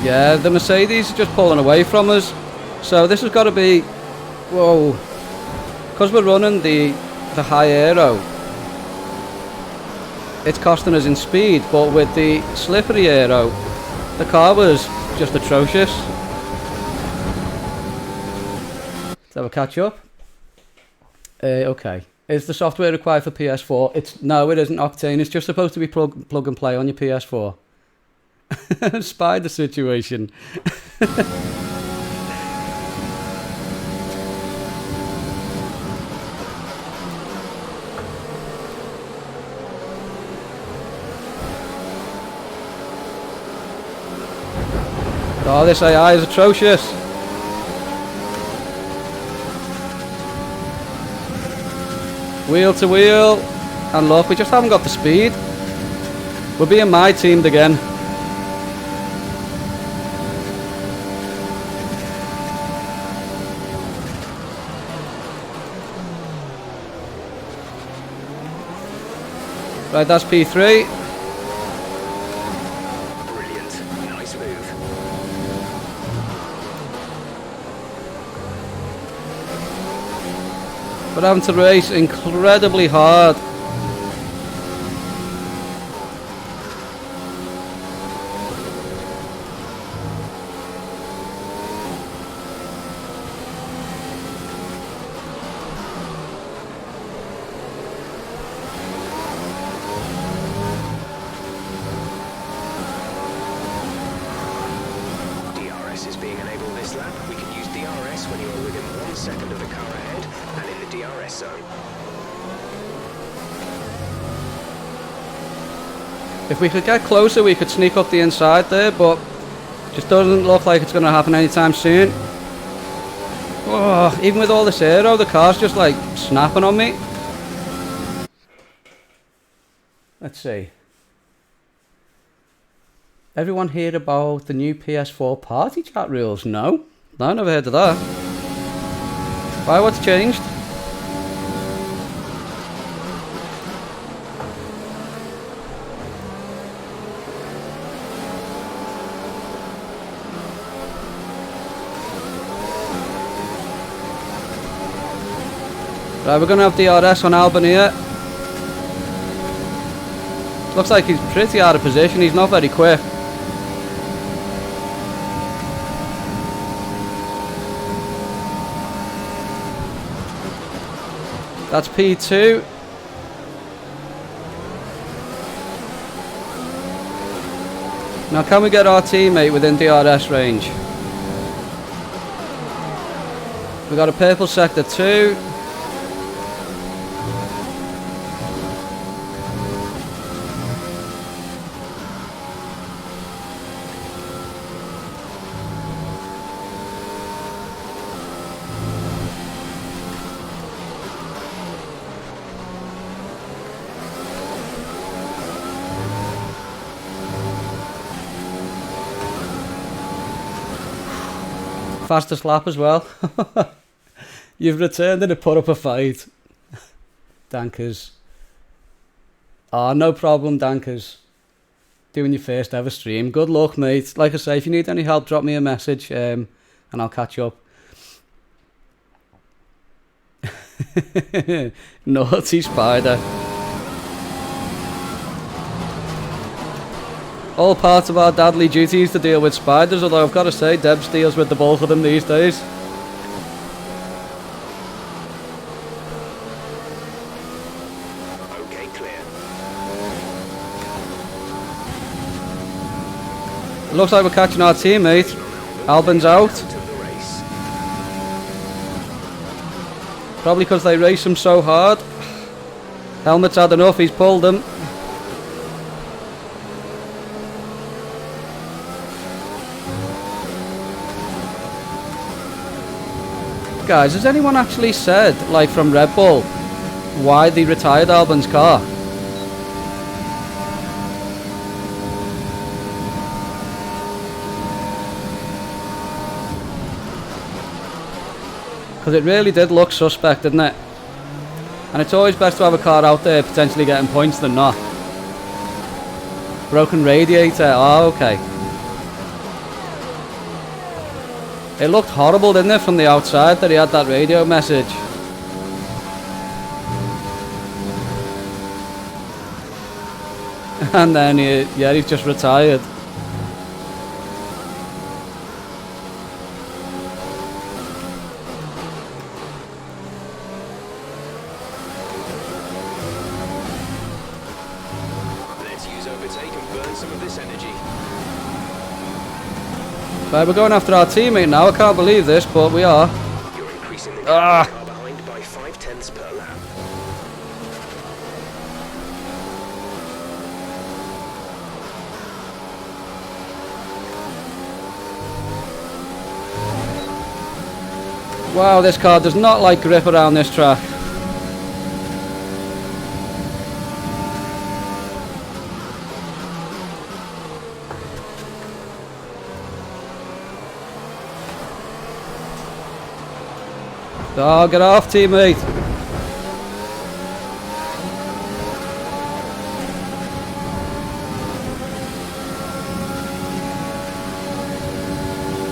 Yeah, the Mercedes is just pulling away from us. So this has got to be, whoa, because we're running the high aero, it's costing us in speed, but with the slippery aero, the car was just atrocious. Let's have a catch up. Okay, is the software required for PS4? No, it isn't, Octane. It's just supposed to be plug and play on your PS4. Spider situation. Oh, this AI is atrocious. Wheel to wheel. And look, we just haven't got the speed. We're being my teamed again. Right, that's P3. Brilliant. Nice move. We're having to race incredibly hard. DRS is being enabled this lap. We can use DRS when you are within 1 second of the car ahead and in the DRS zone. If we could get closer, we could sneak up the inside there, but just doesn't look like it's going to happen anytime soon. Oh, even with all this aero, the car's just like snapping on me. Let's see. Everyone heard about the new PS4 party chat rules? No, I never heard of that. Why, what's changed? Right, we're going to have DRS on Albon here. Looks like he's pretty out of position, he's not very quick. That's P2. Now can we get our teammate within DRS range? We got a purple sector 2. Fastest lap as well. You've returned and put up a fight. Dankers. Ah, no problem, Dankers. Doing your first ever stream. Good luck, mate. Like I say, if you need any help, drop me a message and I'll catch you up. Naughty spider. All part of our dadly duties to deal with spiders, although I've got to say, Debs deals with the bulk of them these days. Okay, clear. It looks like we're catching our teammate. Albon's out. Of the race. Probably because they race him so hard. Helmet's had enough, he's pulled them. Guys, has anyone actually said, like from Red Bull, why they retired Albon's car? Because it really did look suspect, didn't it? And it's always best to have a car out there potentially getting points than not. Broken radiator, oh okay. It looked horrible, didn't it, from the outside that he had that radio message. And then, he's just retired. Let's use overtake and burn some of this energy. Right, we're going after our teammate now. I can't believe this, but we are. You're increasing the car behind by 0.5 per lap. Wow, this car does not like grip around this track. Oh, get off, teammate.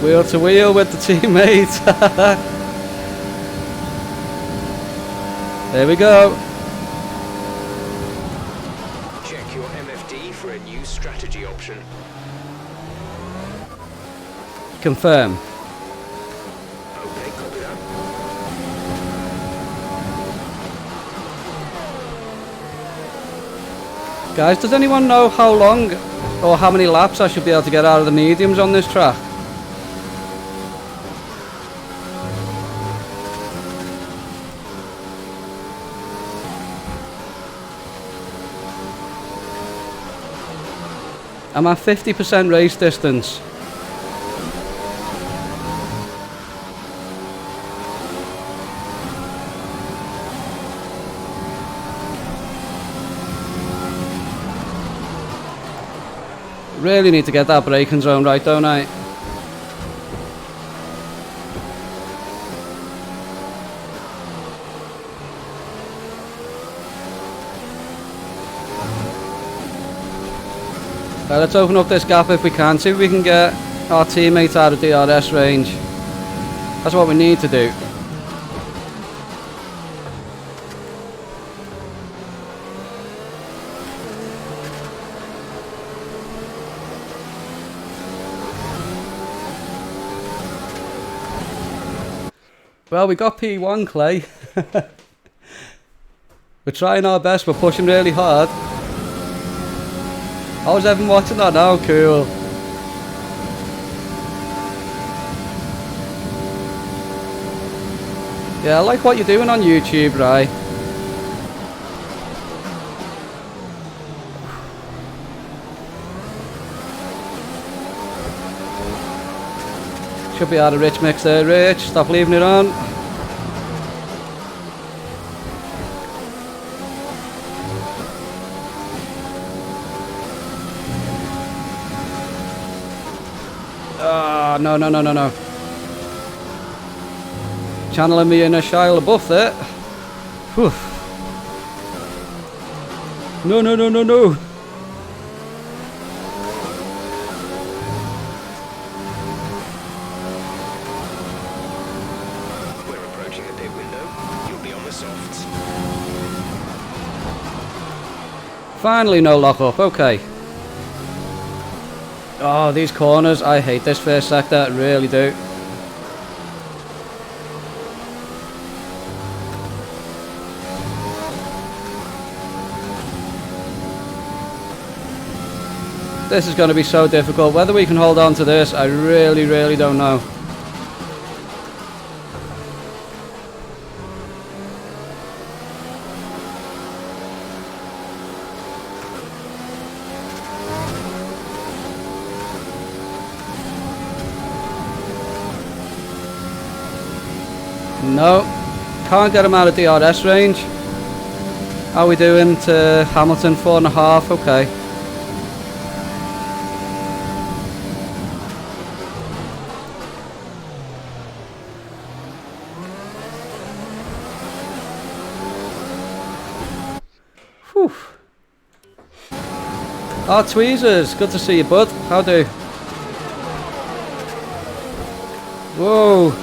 Wheel to wheel with the teammate. There we go. Check your MFD for a new strategy option. Confirm. Okay, copy that. Guys, does anyone know how long or how many laps I should be able to get out of the mediums on this track? I'm at 50% race distance. Really need to get that braking zone right, don't I? Let's open up this gap if we can, see if we can get our teammates out of DRS range. That's what we need to do. Well, we got P1, Clay. We're trying our best, we're pushing really hard. How's everyone watching that now? Cool. Yeah, I like what you're doing on YouTube, right? Should be out of Rich mix there, Rich. Stop leaving it on. Ah, no. Channeling me in a Shia LaBeouf there. Whew. No. We're approaching the pit window. You'll be on the softs. Finally, no lock up. Okay. Oh, these corners. I hate this first sector. I really do. This is going to be so difficult. Whether we can hold on to this, I really don't know. No, can't get him out of DRS range. How are we doing to Hamilton? 4.5, okay. Whew. Oh, Tweezers, good to see you, bud. How do? Whoa.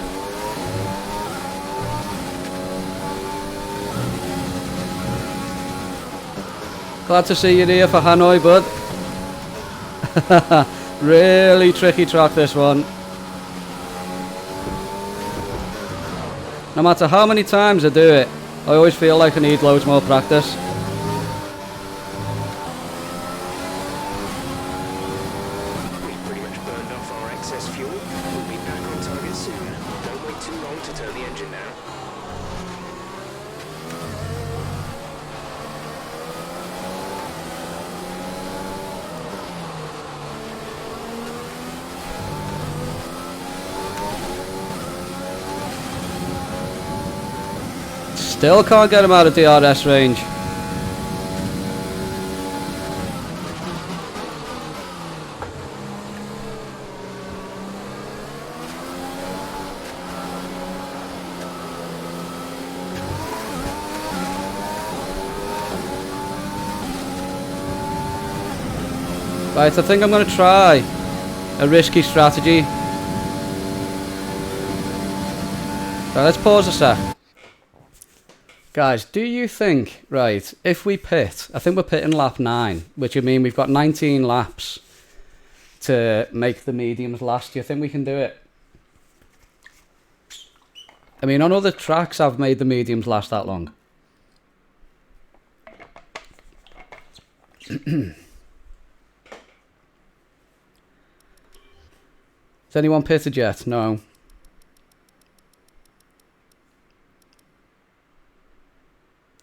Glad to see you here for Hanoi, bud. Really tricky track, this one. No matter how many times I do it, I always feel like I need loads more practice. We've pretty much burned off our excess fuel. We'll be back on target soon. Don't wait too long to turn the engine now. Still can't get him out of DRS range. Right, I think I'm going to try a risky strategy. Right, let's pause a sec. Guys, do you think, right, if we pit, I think we're pitting lap 9, which would mean we've got 19 laps to make the mediums last. Do you think we can do it? I mean, on other tracks, I've made the mediums last that long. Has anyone pitted yet? No.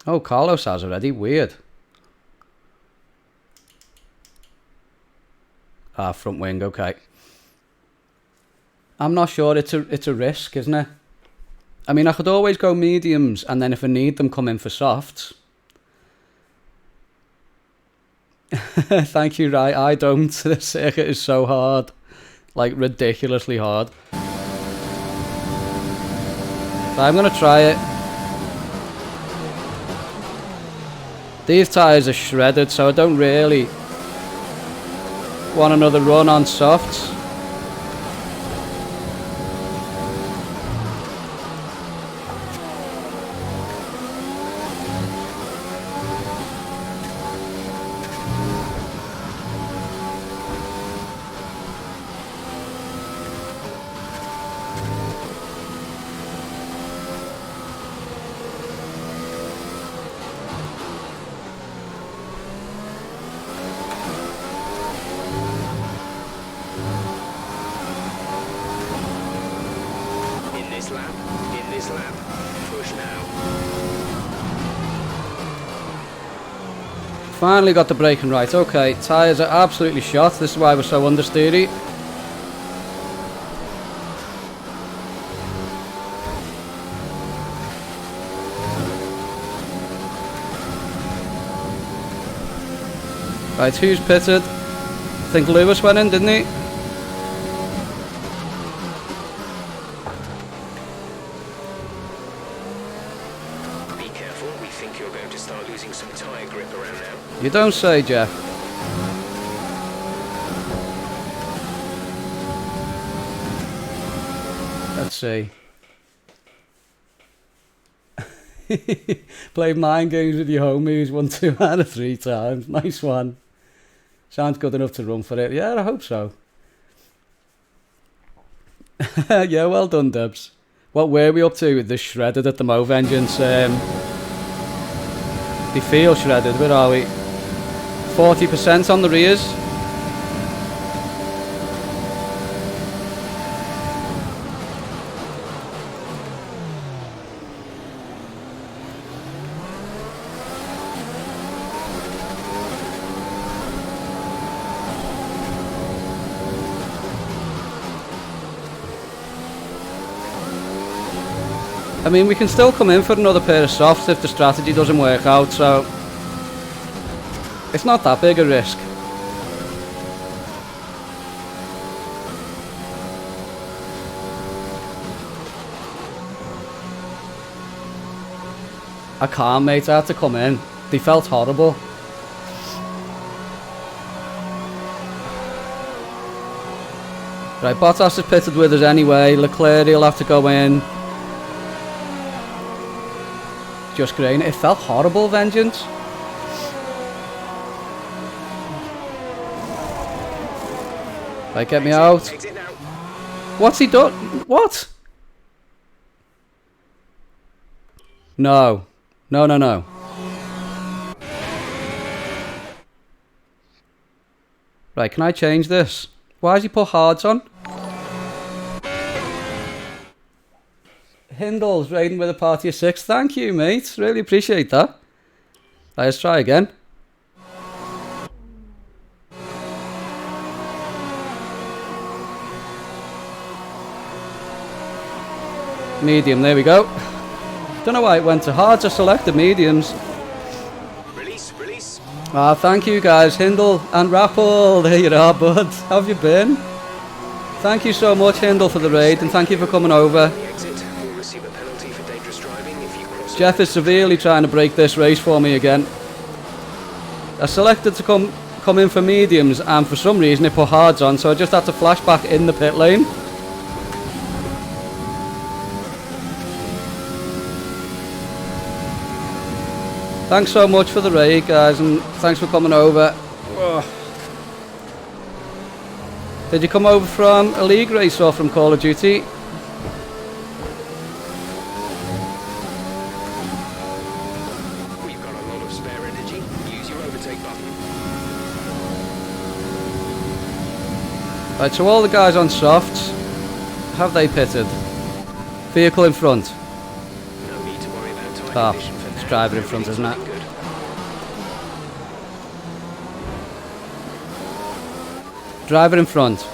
Oh, Carlos has already. Weird. Ah, front wing. Okay. I'm not sure. It's a risk, isn't it? I mean, I could always go mediums, and then if I need them, come in for softs. Thank you. Right, I don't. The circuit is so hard, like ridiculously hard. But I'm gonna try it. These tyres are shredded, so I don't really want another run on softs. In this lap, push now. Finally got the braking right. Okay, tyres are absolutely shot. This is why we're so understeery. Right, who's pitted? I think Lewis went in, didn't he? Be careful, we think you're going to start losing some tyre grip around now. You don't say, Jeff. Let's see. Played mind games with your homies 1, 2 out of 3 times. Nice one. Sounds good enough to run for it. Yeah, I hope so. Yeah, well done, Debs. What were we up to with the shredded at the Move engines? They feel shredded. Where are we? 40% on the rears. I mean, we can still come in for another pair of softs if the strategy doesn't work out, so it's not that big a risk. I can't, mate. I had to come in. They felt horrible. Right, Bottas is pitted with us anyway. Leclerc, he'll have to go in. Just great. It felt horrible, Vengeance. Right, get me out. Exit now. What's he done? What? No. No, no, no. Right, can I change this? Why has he put hards on? Hindle's raiding with a party of 6. Thank you, mate. Really appreciate that. Right, let's try again. Medium, there we go. Don't know why it went to hards. I selected mediums. Release, release. Ah, thank you guys, Hindle and Rappel. There you are, bud. How have you been? Thank you so much, Hindle, for the raid, and thank you for coming over. The exit will receive a penalty for dangerous driving if you cross. Jeff is severely trying to break this race for me again. I selected to come in for mediums, and for some reason it put hards on, so I just had to flash back in the pit lane. Thanks so much for the raid, guys, and thanks for coming over. Ugh. Did you come over from a league race or from Call of Duty? We've got a lot of spare energy. Use your overtake button. Right, so all the guys on softs, have they pitted? Vehicle in front. No need to worry about tyre Ah, condition for it's now. driver in front, isn't it? Good. Driver in front.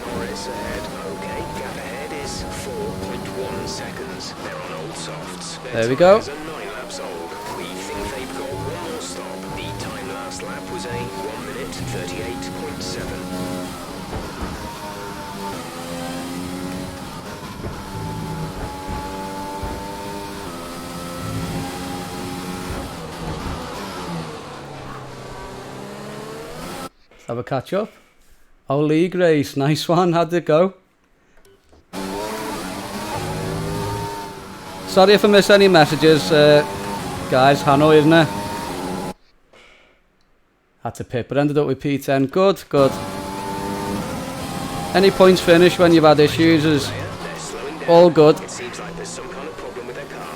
Norris ahead. Okay, gap ahead is 4.1 seconds. They're on old softs. Their There we go. tyres are 9 laps old. We think they've got one more stop. The time last lap was a 1 minute 38.7. Let's have a catch up. Oh, league race, nice one. How'd it go? Sorry if I missed any messages, guys. Hanoi, isn't it? Had to pit, but ended up with P10. Good, good. Any points finish when you've had issues is They're slowing down. all good. It seems like there's some kind of problem with their car.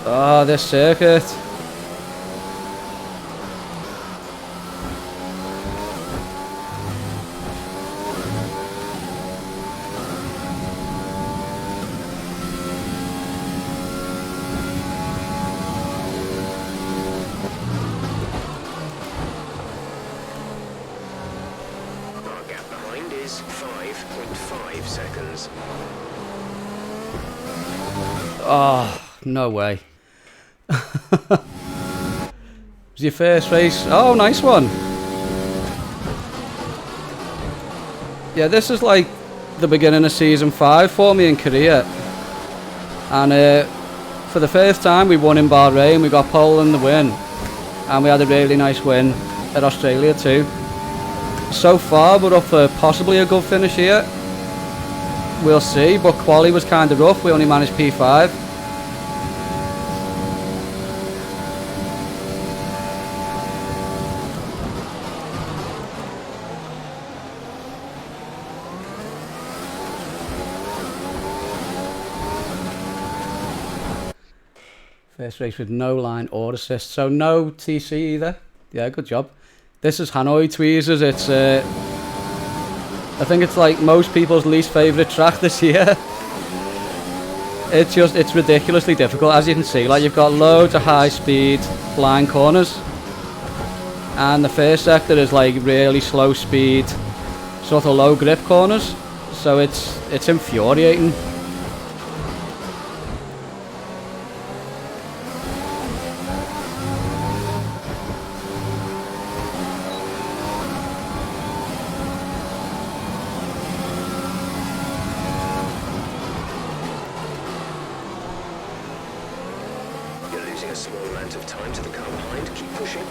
Oh, this circuit. Our gap behind is 5.5 seconds. Oh, no way. Was your first race? Oh, nice one. Yeah, this is like the beginning of season 5 for me in Korea. And for the first time we won in Bahrain. We got pole in the win. And we had a really nice win at Australia too. So far we're up for possibly a good finish here. We'll see, but quali was kind of rough. We only managed P5. First race with no line or assist, so no TC either. Yeah, good job. This is Hanoi Tweezers. It's I think it's like most people's least favourite track this year. It's ridiculously difficult, as you can see. Like, you've got loads of high speed blind corners, and the first sector is like really slow speed, sort of low grip corners. So it's infuriating. a small amount of time to the car behind. Keep pushing.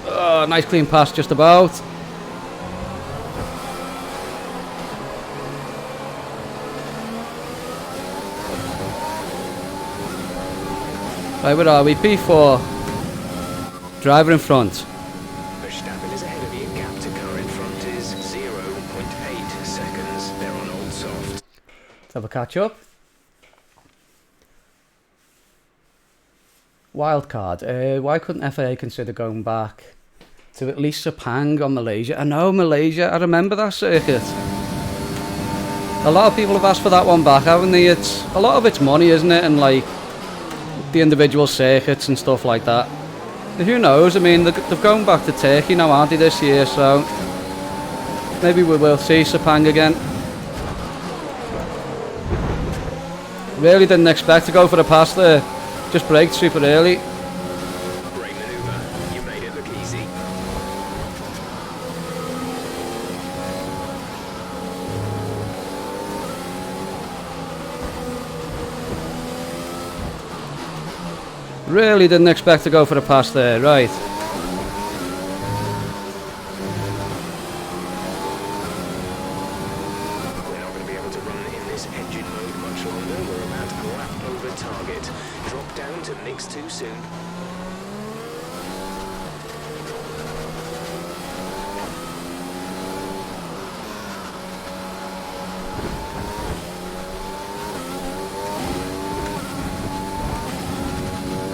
Oh, nice clean pass just about. Right, where are we? P4. Driver in front. Verstappen is ahead of you. Gap to car in front is 0.8 seconds. They're on old soft. Let's have a catch up. Wildcard. Why couldn't FAA consider going back to at least Sepang on Malaysia? I know Malaysia. I remember that circuit. A lot of people have asked for that one back, haven't they? It's a lot of it's money, isn't it? And like the individual circuits and stuff like that. Who knows? I mean, they've gone back to Turkey now, aren't they, this year? So maybe we will see Sepang again. Really didn't expect to go for the pass there. Just braked super early. Great maneuver. You made it look easy. Really didn't expect to go for the pass there, right. We're not going to be able to run in this engine mode much longer. We're about a lap over target. Drop down to mix too soon.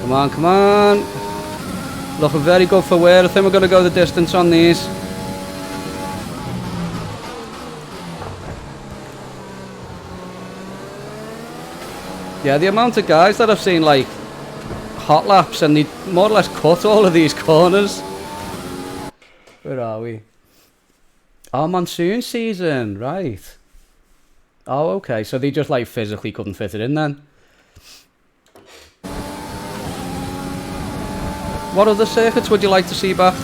Come on, come on. Looking very good for wear. I think we're going to go the distance on these. Yeah, the amount of guys that I've seen like hot laps and they more or less cut all of these corners. Where are we? Oh, monsoon season, right. Oh, okay, so they just like physically couldn't fit it in then. What other circuits would you like to see back?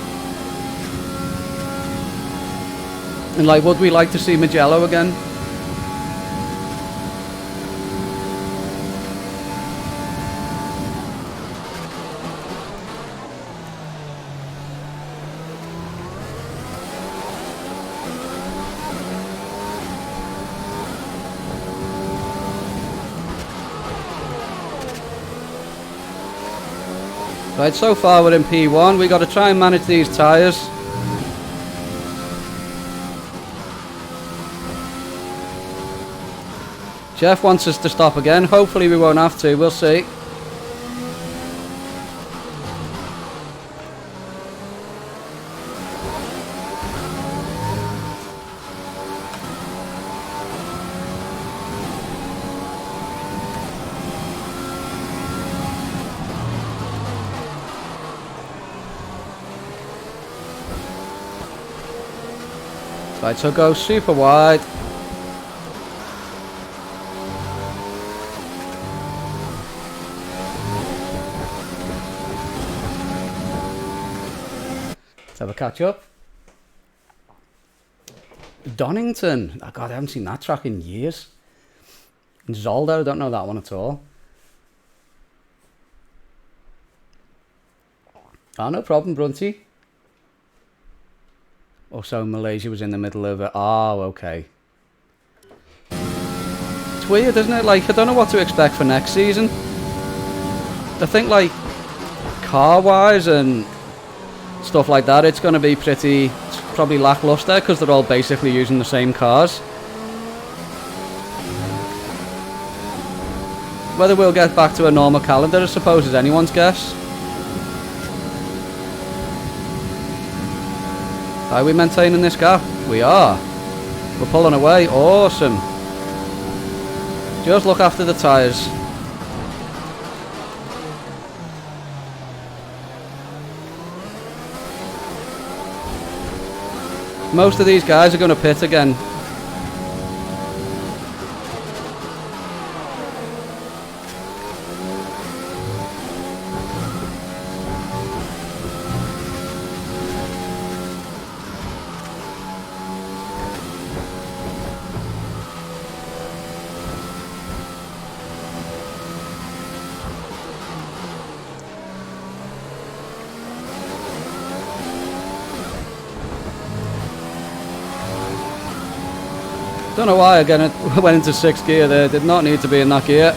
And like, would we like to see Mugello again? Right, so far we're in P1. We got to try and manage these tyres. Jeff wants us to stop again. Hopefully we won't have to. We'll see. Right, so go super wide. Let's have a catch up. Donington. Oh God, I haven't seen that track in years. And Zolder, I don't know that one at all. Ah, no problem, Brunty. Oh, so Malaysia was in the middle of it. Oh, okay. It's weird, isn't it? Like, I don't know what to expect for next season. I think, like, car-wise and stuff like that, it's going to be it's probably lackluster because they're all basically using the same cars. Whether we'll get back to a normal calendar, I suppose, is anyone's guess. Are we maintaining this gap? We are. We're pulling away. Awesome. Just look after the tyres. Most of these guys are going to pit again. Don't know why again it went into 6th gear there. Did not need to be in that gear.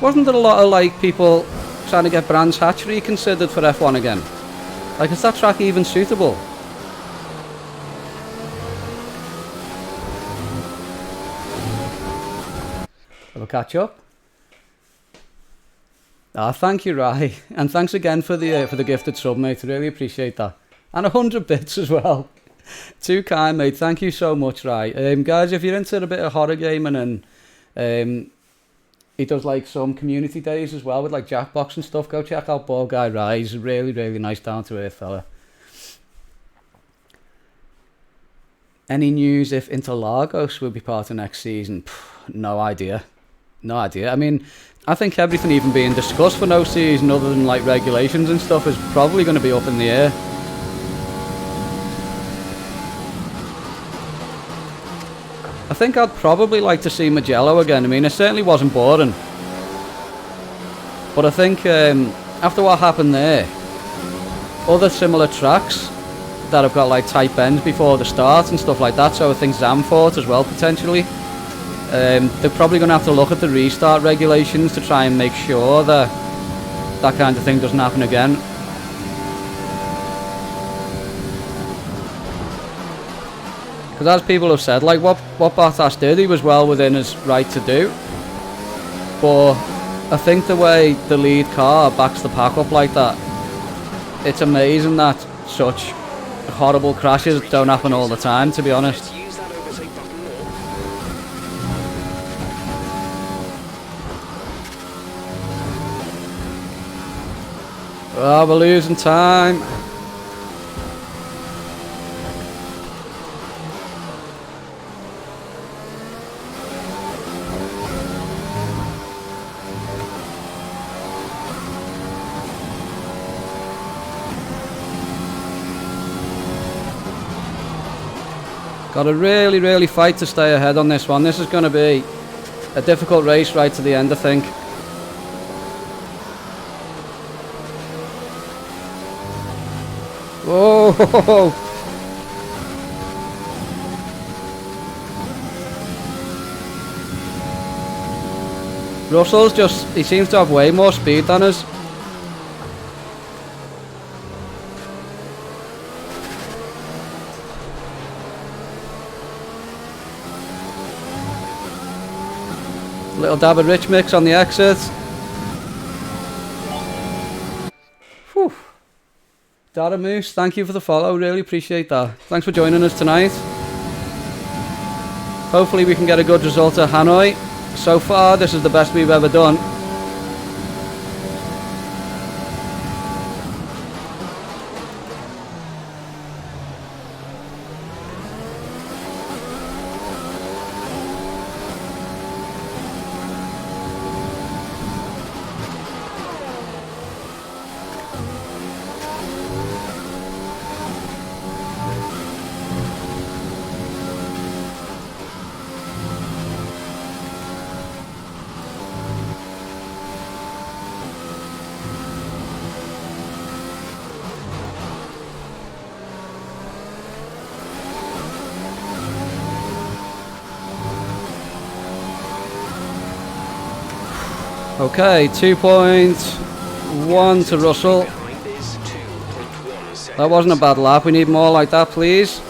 Wasn't there a lot of like people trying to get Brands Hatch reconsidered for F1 again? Like, is that track even suitable? We'll catch up. Ah, thank you, Rai, and thanks again for the gifted sub, mate. Really appreciate that, and 100 bits as well. Too kind, mate. Thank you so much, Rai. Guys, if you're into a bit of horror gaming and he does like some community days as well with like Jackbox and stuff, go check out Ball Guy Rai. He's a really, really nice, down to earth fella. Any news if Interlagos will be part of next season? No idea. No idea. I mean, I think everything even being discussed for no season other than like regulations and stuff is probably going to be up in the air. I think I'd probably like to see Mugello again. I mean, it certainly wasn't boring. But I think after what happened there, other similar tracks that have got like tight bends before the start and stuff like that, so I think Zandvoort as well potentially. They're probably going to have to look at the restart regulations to try and make sure that that kind of thing doesn't happen again. Because as people have said, like what Bottas did, he was well within his right to do. But I think the way the lead car backs the pack up like that, it's amazing that such horrible crashes don't happen all the time, to be honest. Use that overtake button more. Oh, we're losing time. Got to really, really fight to stay ahead on this one. This is going to be a difficult race right to the end, I think. Whoa! Russell's just, he seems to have way more speed than us. Little dab of Rich Mix on the exit. Whew. Dara Moose, thank you for the follow, really appreciate that. Thanks for joining us tonight. Hopefully we can get a good result at Hanoi. So far, this is the best we've ever done. Okay, 2.1 to Russell. Behind is 2.1 seconds. That wasn't a bad lap. We need more like that, please.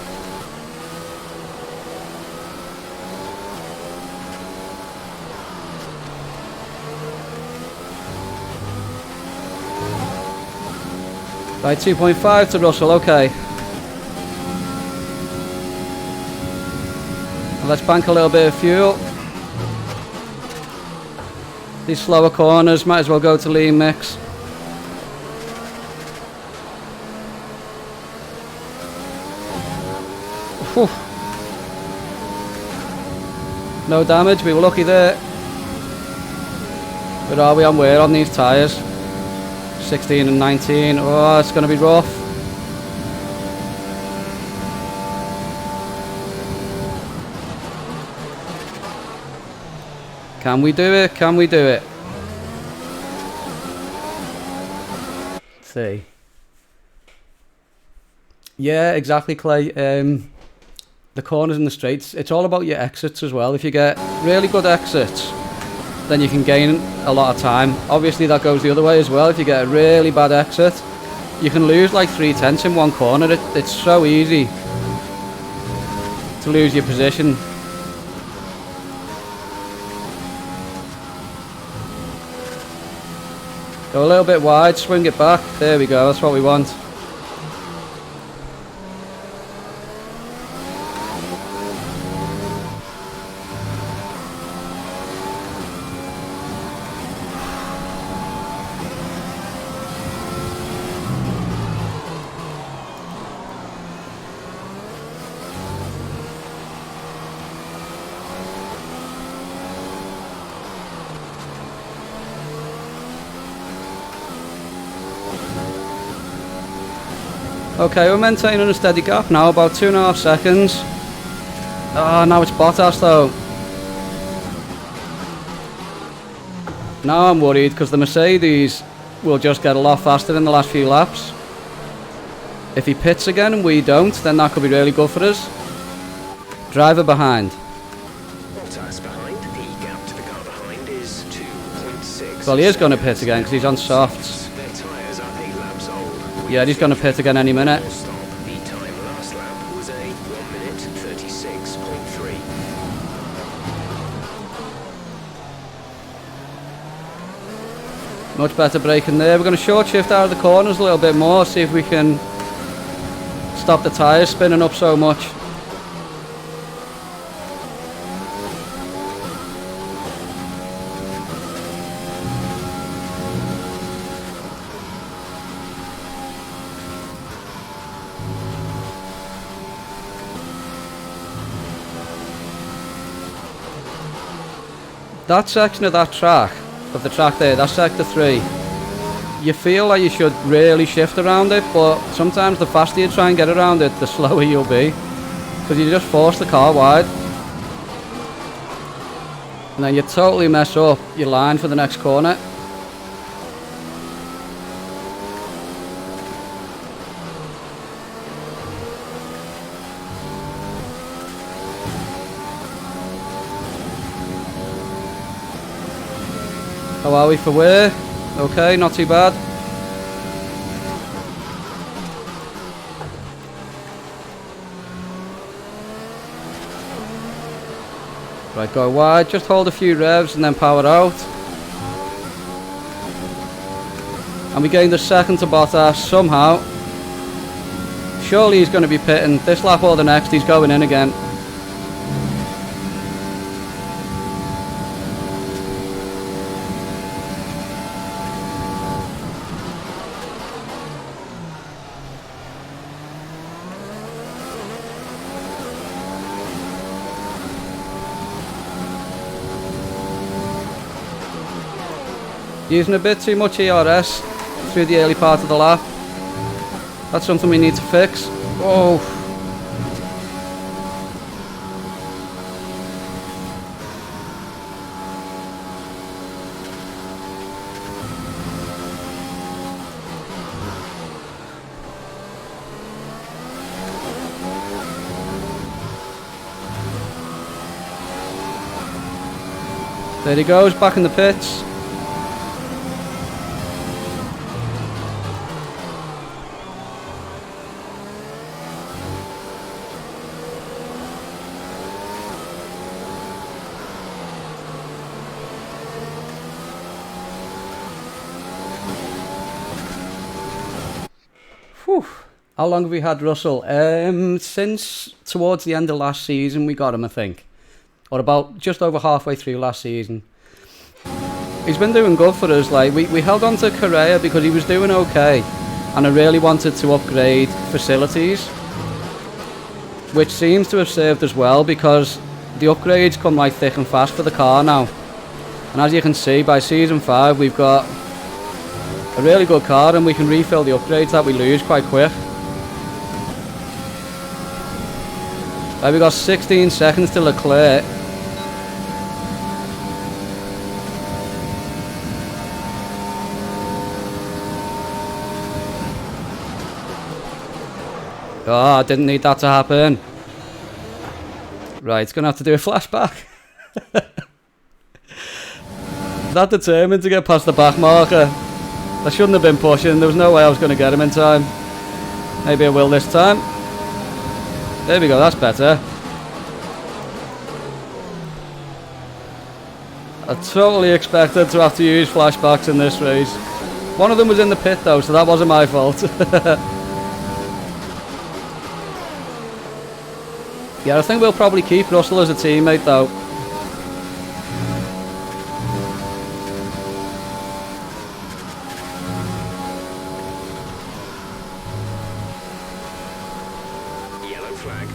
Right, 2.5 to Russell, okay. Let's bank a little bit of fuel. These slower corners might as well go to lean mix. Whew. No damage, we were lucky there. Where are we on wear on these tyres? 16 and 19. Oh, it's going to be rough. Can we do it? Can we do it? Let's see. Yeah, exactly, Clay. the corners and the straights, it's all about your exits as well. If you get really good exits, then you can gain a lot of time. Obviously that goes the other way as well. If you get a really bad exit, you can lose like 3/10 in one corner. It's so easy to lose your position. Go a little bit wide, swing it back. There we go, that's what we want. Okay, we're maintaining a steady gap now, about 2.5 seconds. Ah, now it's Bottas though. Now I'm worried because the Mercedes will just get a lot faster in the last few laps. If he pits again and we don't, then that could be really good for us. Driver behind. Bottas behind. The gap to the car behind is 2.6. Well, he is going to pit again because he's on softs. Their tyres are 8 laps old. Yeah, he's going to pit again any minute. Full stop. The time last lap was a 1 minute 36.3. Much better braking there. We're going to short shift out of the corners a little bit more, see if we can stop the tyres spinning up so much. That section of that track, of the track there, that's sector 3. You feel like you should really shift around it, but sometimes the faster you try and get around it, the slower you'll be. Because you just force the car wide. And then you totally mess up your line for the next corner. How are we for wear? Okay, not too bad. Right, go wide, just hold a few revs and then power out. And we gained a second to Bottas somehow. Surely he's going to be pitting this lap or the next, he's going in again. Using a bit too much ERS through the early part of the lap. That's something we need to fix. Oh. There he goes, back in the pits. Whew. How long have we had Russell? Since towards the end of last season we got him, I think. Or about just over halfway through last season. He's been doing good for us. Like we held on to Correa because he was doing okay. And I really wanted to upgrade facilities. Which seems to have served us well because the upgrades come like thick and fast for the car now. And as you can see, by season 5 we've got a really good car and we can refill the upgrades that we lose quite quick. We've got 16 seconds to Leclerc. Oh, I didn't need that to happen. Right, it's going to have to do a flashback. That determined to get past the back marker. I shouldn't have been pushing. There was no way I was going to get him in time. Maybe I will this time. There we go, that's better. I totally expected to have to use flashbacks in this race. One of them was in the pit though, so that wasn't my fault. Yeah, I think we'll probably keep Russell as a teammate though. Yellow flag.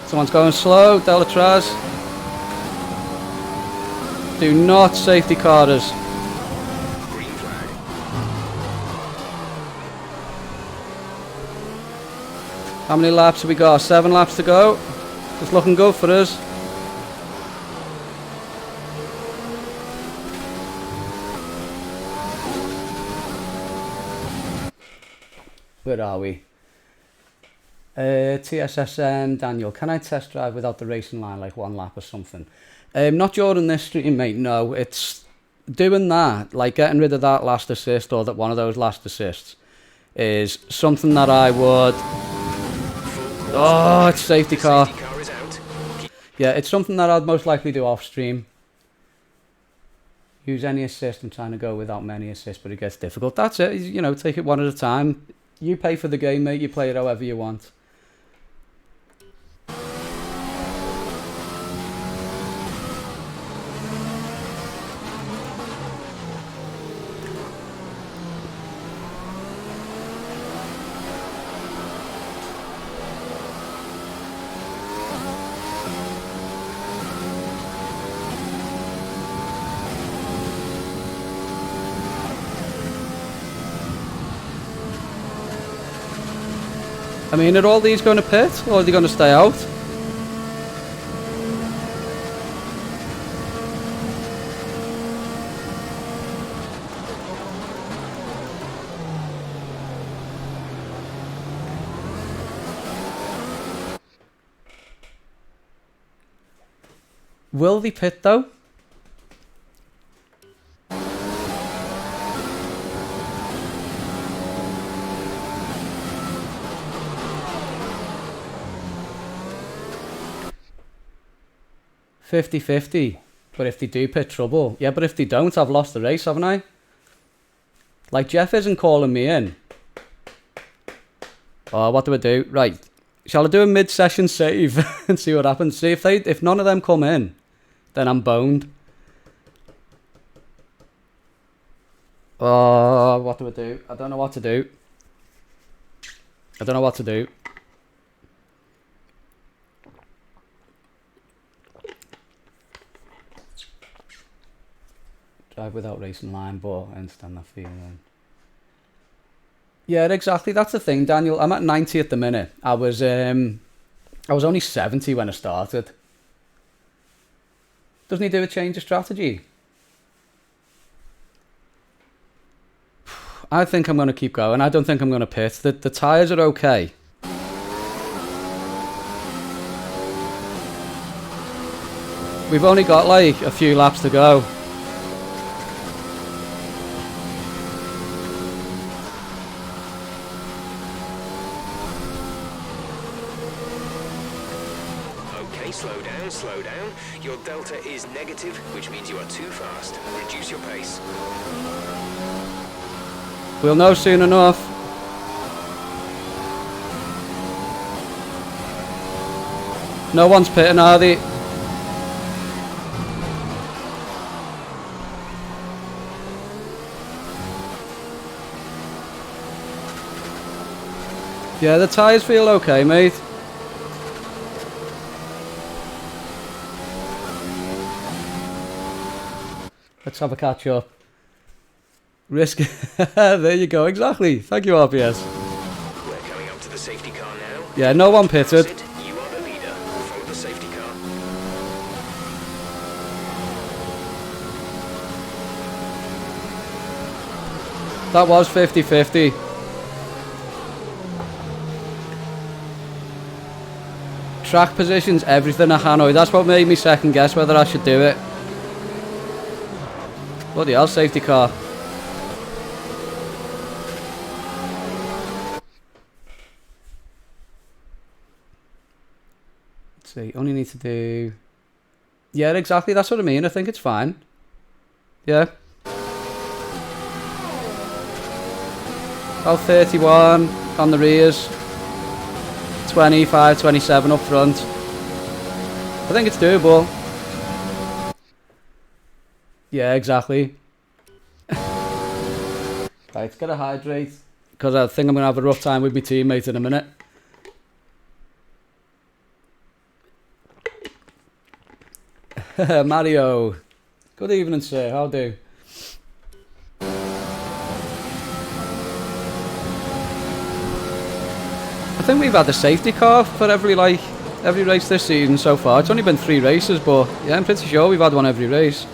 Someone's going slow, Delatraz. Do not safety car us. Green flag. How many laps have we got? 7 laps to go. It's looking good for us. Where are we? TSSN, Daniel, can I test drive without the racing line, like 1 lap or something? Not during this stream, mate, no. It's doing that, like getting rid of that last assist or that one of those last assists is something that I would... Oh, it's safety car. Safety car is out. Yeah, it's something that I'd most likely do off stream. Use any assist. I'm trying to go without many assists, but it gets difficult. That's it, you know, take it one at a time. You pay for the game, mate, you play it however you want. I mean, are all these going to pit, or are they going to stay out? Will they pit, though? $50-50, but if they do pit, trouble. Yeah, but if they don't, I've lost the race, haven't I? Like, Jeff isn't calling me in. Oh, what do I do? Right, shall I do a mid-session save and see what happens? See, if none of them come in, then I'm boned. Oh, what do I do? I don't know what to do. I don't know what to do. Drive without racing line, but I understand that feeling. Yeah, exactly. That's the thing, Daniel. I'm at 90 at the minute. I was only 70 when I started. Doesn't he do a change of strategy? I think I'm going to keep going. I don't think I'm going to pit. The tyres are okay. We've only got like a few laps to go. Slow down. Your delta is negative, which means you are too fast. Reduce your pace. We'll know soon enough. No one's pitting, are they? Yeah, the tyres feel okay, mate. Let's have a catch up. Risk. There you go, exactly. Thank you, RPS. We're coming up to the safety car now. Yeah, no one pitted. That's it. You are the leader. Follow the safety car. That was 50-50. Track positions, everything at Hanoi. That's what made me second guess whether I should do it. Bloody hell, safety car. Let's see, only need to do... Yeah, exactly, that's what I mean. I think it's fine. Yeah. About 31 on the rears. 25, 27 up front. I think it's doable. Yeah, exactly. Right, gotta hydrate. Because I think I'm gonna have a rough time with my teammate in a minute. Mario. Good evening, sir. How do? I think we've had a safety car for every race this season so far. It's only been 3 races, but yeah, I'm pretty sure we've had one every race.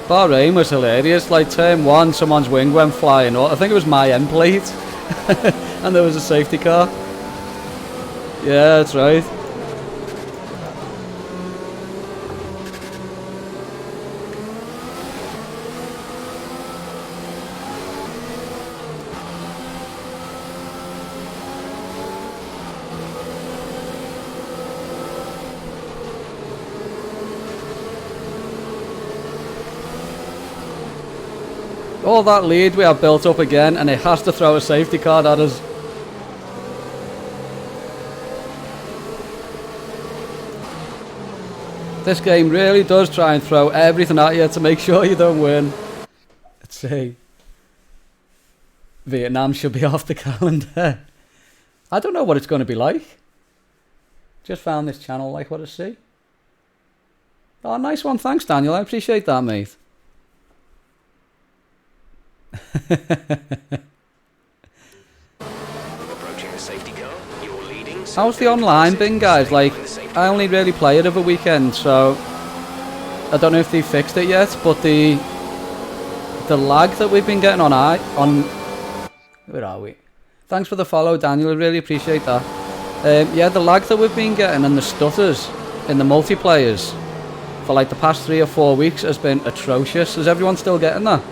Bahrain was hilarious. Like turn 1, someone's wing went flying up. I think it was my end plate, and there was a safety car. Yeah, that's right. All that lead we have built up again, and it has to throw a safety car at us. This game really does try and throw everything at you to make sure you don't win. Let's see. Vietnam should be off the calendar. I don't know what it's going to be like. Just found this channel, like what I see. Oh, nice one. Thanks, Daniel. I appreciate that, mate. Approaching the safety car, you're leading. How's the online thing, guys? Like, I only really play it over weekend, so I don't know if they fixed it yet. But the lag that we've been getting on where are we? Thanks for the follow, Daniel. I really appreciate that. Yeah, the lag that we've been getting and the stutters in the multiplayers for like the past 3 or 4 weeks has been atrocious. Is everyone still getting that?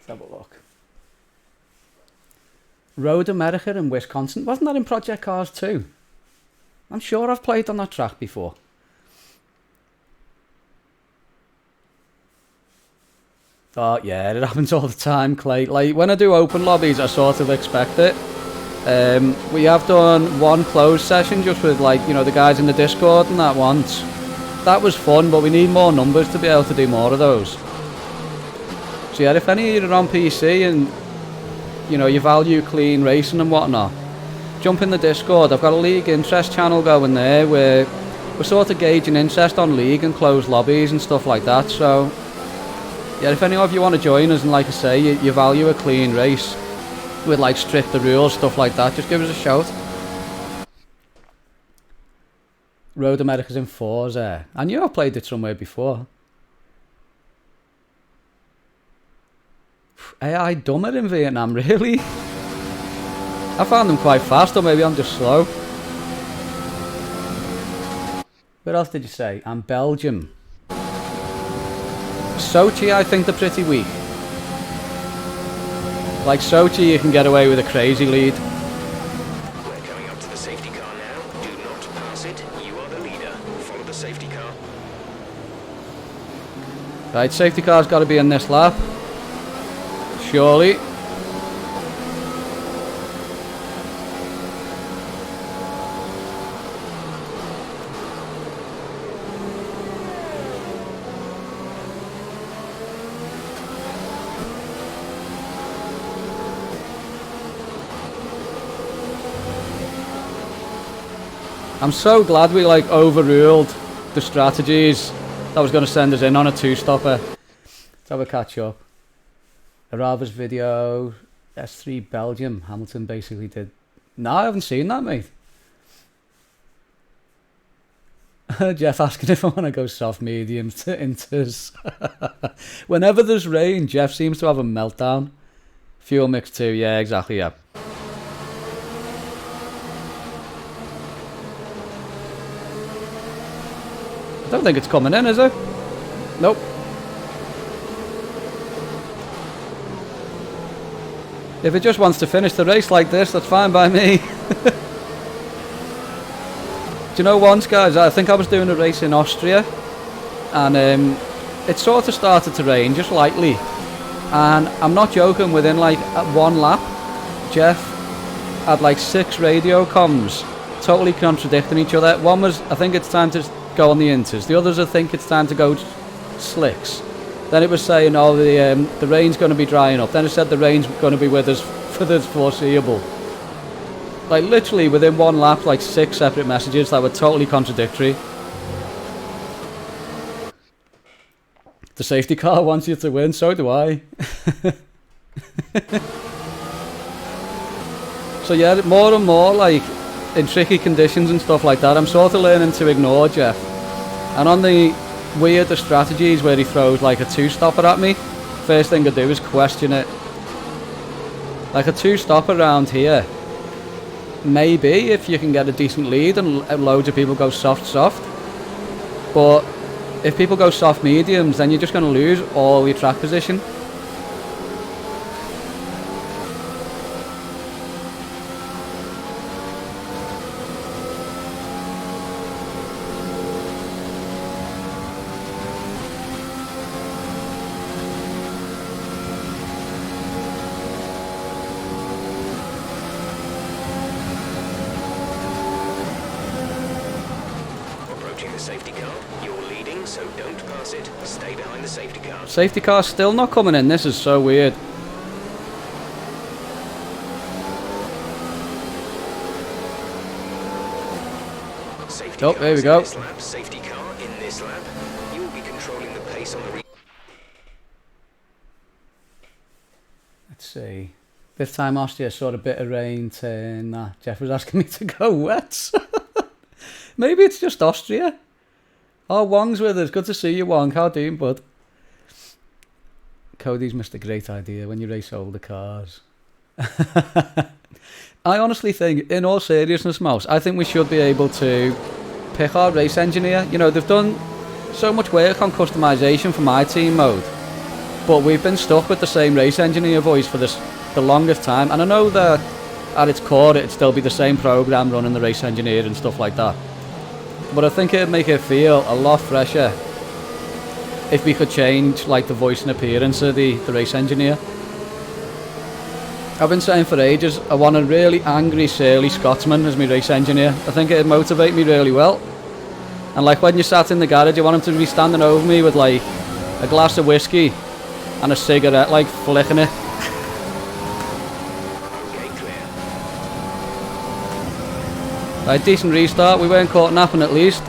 Have a look. Road America in Wisconsin. Wasn't that in Project Cars 2? I'm sure I've played on that track before. Oh yeah, it happens all the time, Clay. Like when I do open lobbies, I sort of expect it. We have done one closed session just with like, you know, the guys in the Discord and that once. That was fun, but we need more numbers to be able to do more of those. So yeah, if any of you are on PC and, you know, you value clean racing and whatnot, jump in the Discord. I've got a league interest channel going there where we're sort of gauging interest on league and closed lobbies and stuff like that. So yeah, if any of you want to join us and like I say, you value a clean race with like stricter rules, stuff like that, just give us a shout. Road America's in Forza. I knew I played it somewhere before. AI dumber in Vietnam, really? I found them quite fast, or maybe I'm just slow. Where else did you say? And Belgium. Sochi, I think they're pretty weak. Like Sochi, you can get away with a crazy lead. We're coming up to the safety car now. Do not pass it. You are the leader. Follow the safety car. Right, safety car's got to be in this lap. Surely. I'm so glad we like overruled the strategies that was going to send us in on a 2-stopper. Let's have a catch up. Arava's video, S3 Belgium, Hamilton basically did. No, I haven't seen that, mate. Jeff asking if I want to go soft mediums to inters. Whenever there's rain, Jeff seems to have a meltdown. Fuel mix too, yeah, exactly, yeah. I don't think it's coming in, is it? Nope. If it just wants to finish the race like this, that's fine by me. Do you know once, guys, I think I was doing a race in Austria, and it sort of started to rain, just lightly. And I'm not joking, within like one lap, Jeff had like 6 radio comms, totally contradicting each other. One was, I think it's time to go on the inters. The others, I think it's time to go slicks. Then it was saying, oh, the rain's going to be drying up. Then it said the rain's going to be with us for the foreseeable. Like literally within one lap, like 6 separate messages that were totally contradictory. The safety car wants you to win, so do I. So yeah, more and more, like in tricky conditions and stuff like that, I'm sort of learning to ignore Jeff. And on the weirder strategies where he throws like a 2-stopper at me, first thing I do is question it. Like a 2-stopper around here, maybe if you can get a decent lead and loads of people go soft, but if people go soft mediums, then you're just going to lose all your track position. Safety car's still not coming in. This is so weird. Oh, there we go. Safety car in this lap. You will be controlling the pace on the Let's see. This time Austria saw a bit of rain turn. Jeff was asking me to go wet. Maybe it's just Austria. Oh, Wong's with us. Good to see you, Wong. How doing, bud? Cody's missed a great idea when you race older cars. I honestly think, in all seriousness, Mouse, I think we should be able to pick our race engineer. You know, they've done so much work on customization for my team mode, but we've been stuck with the same race engineer voice for the longest time. And I know that at its core it'd still be the same program running the race engineer and stuff like that, but I think it'd make it feel a lot fresher if we could change like the voice and appearance of the race engineer. I've been saying for ages I want a really angry, surly Scotsman as my race engineer. I think it'd motivate me really well. And like when you sat in the garage, you want him to be standing over me with like a glass of whiskey and a cigarette, like flicking it. Right, decent restart. We weren't caught napping at least.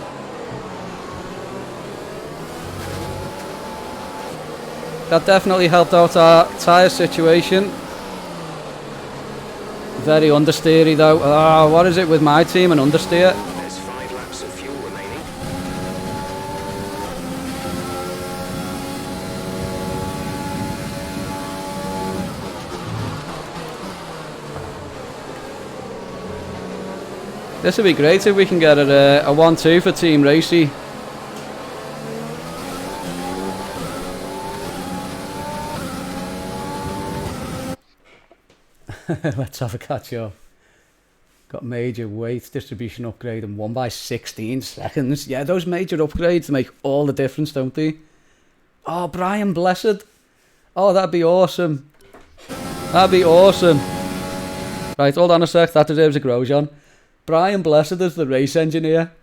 That definitely helped out our tyre situation. Very understeery though. What is it with my team and understeer? There's 5 laps of fuel remaining. This would be great if we can get a 1-2 for Team Racy. Let's have a catch up. Got major weight distribution upgrade and won by 16 seconds. Yeah, those major upgrades make all the difference, don't they? Oh, Brian Blessed. Oh, that'd be awesome. That'd be awesome. Right, hold on a sec. That deserves a Grosjean. Brian Blessed is the race engineer.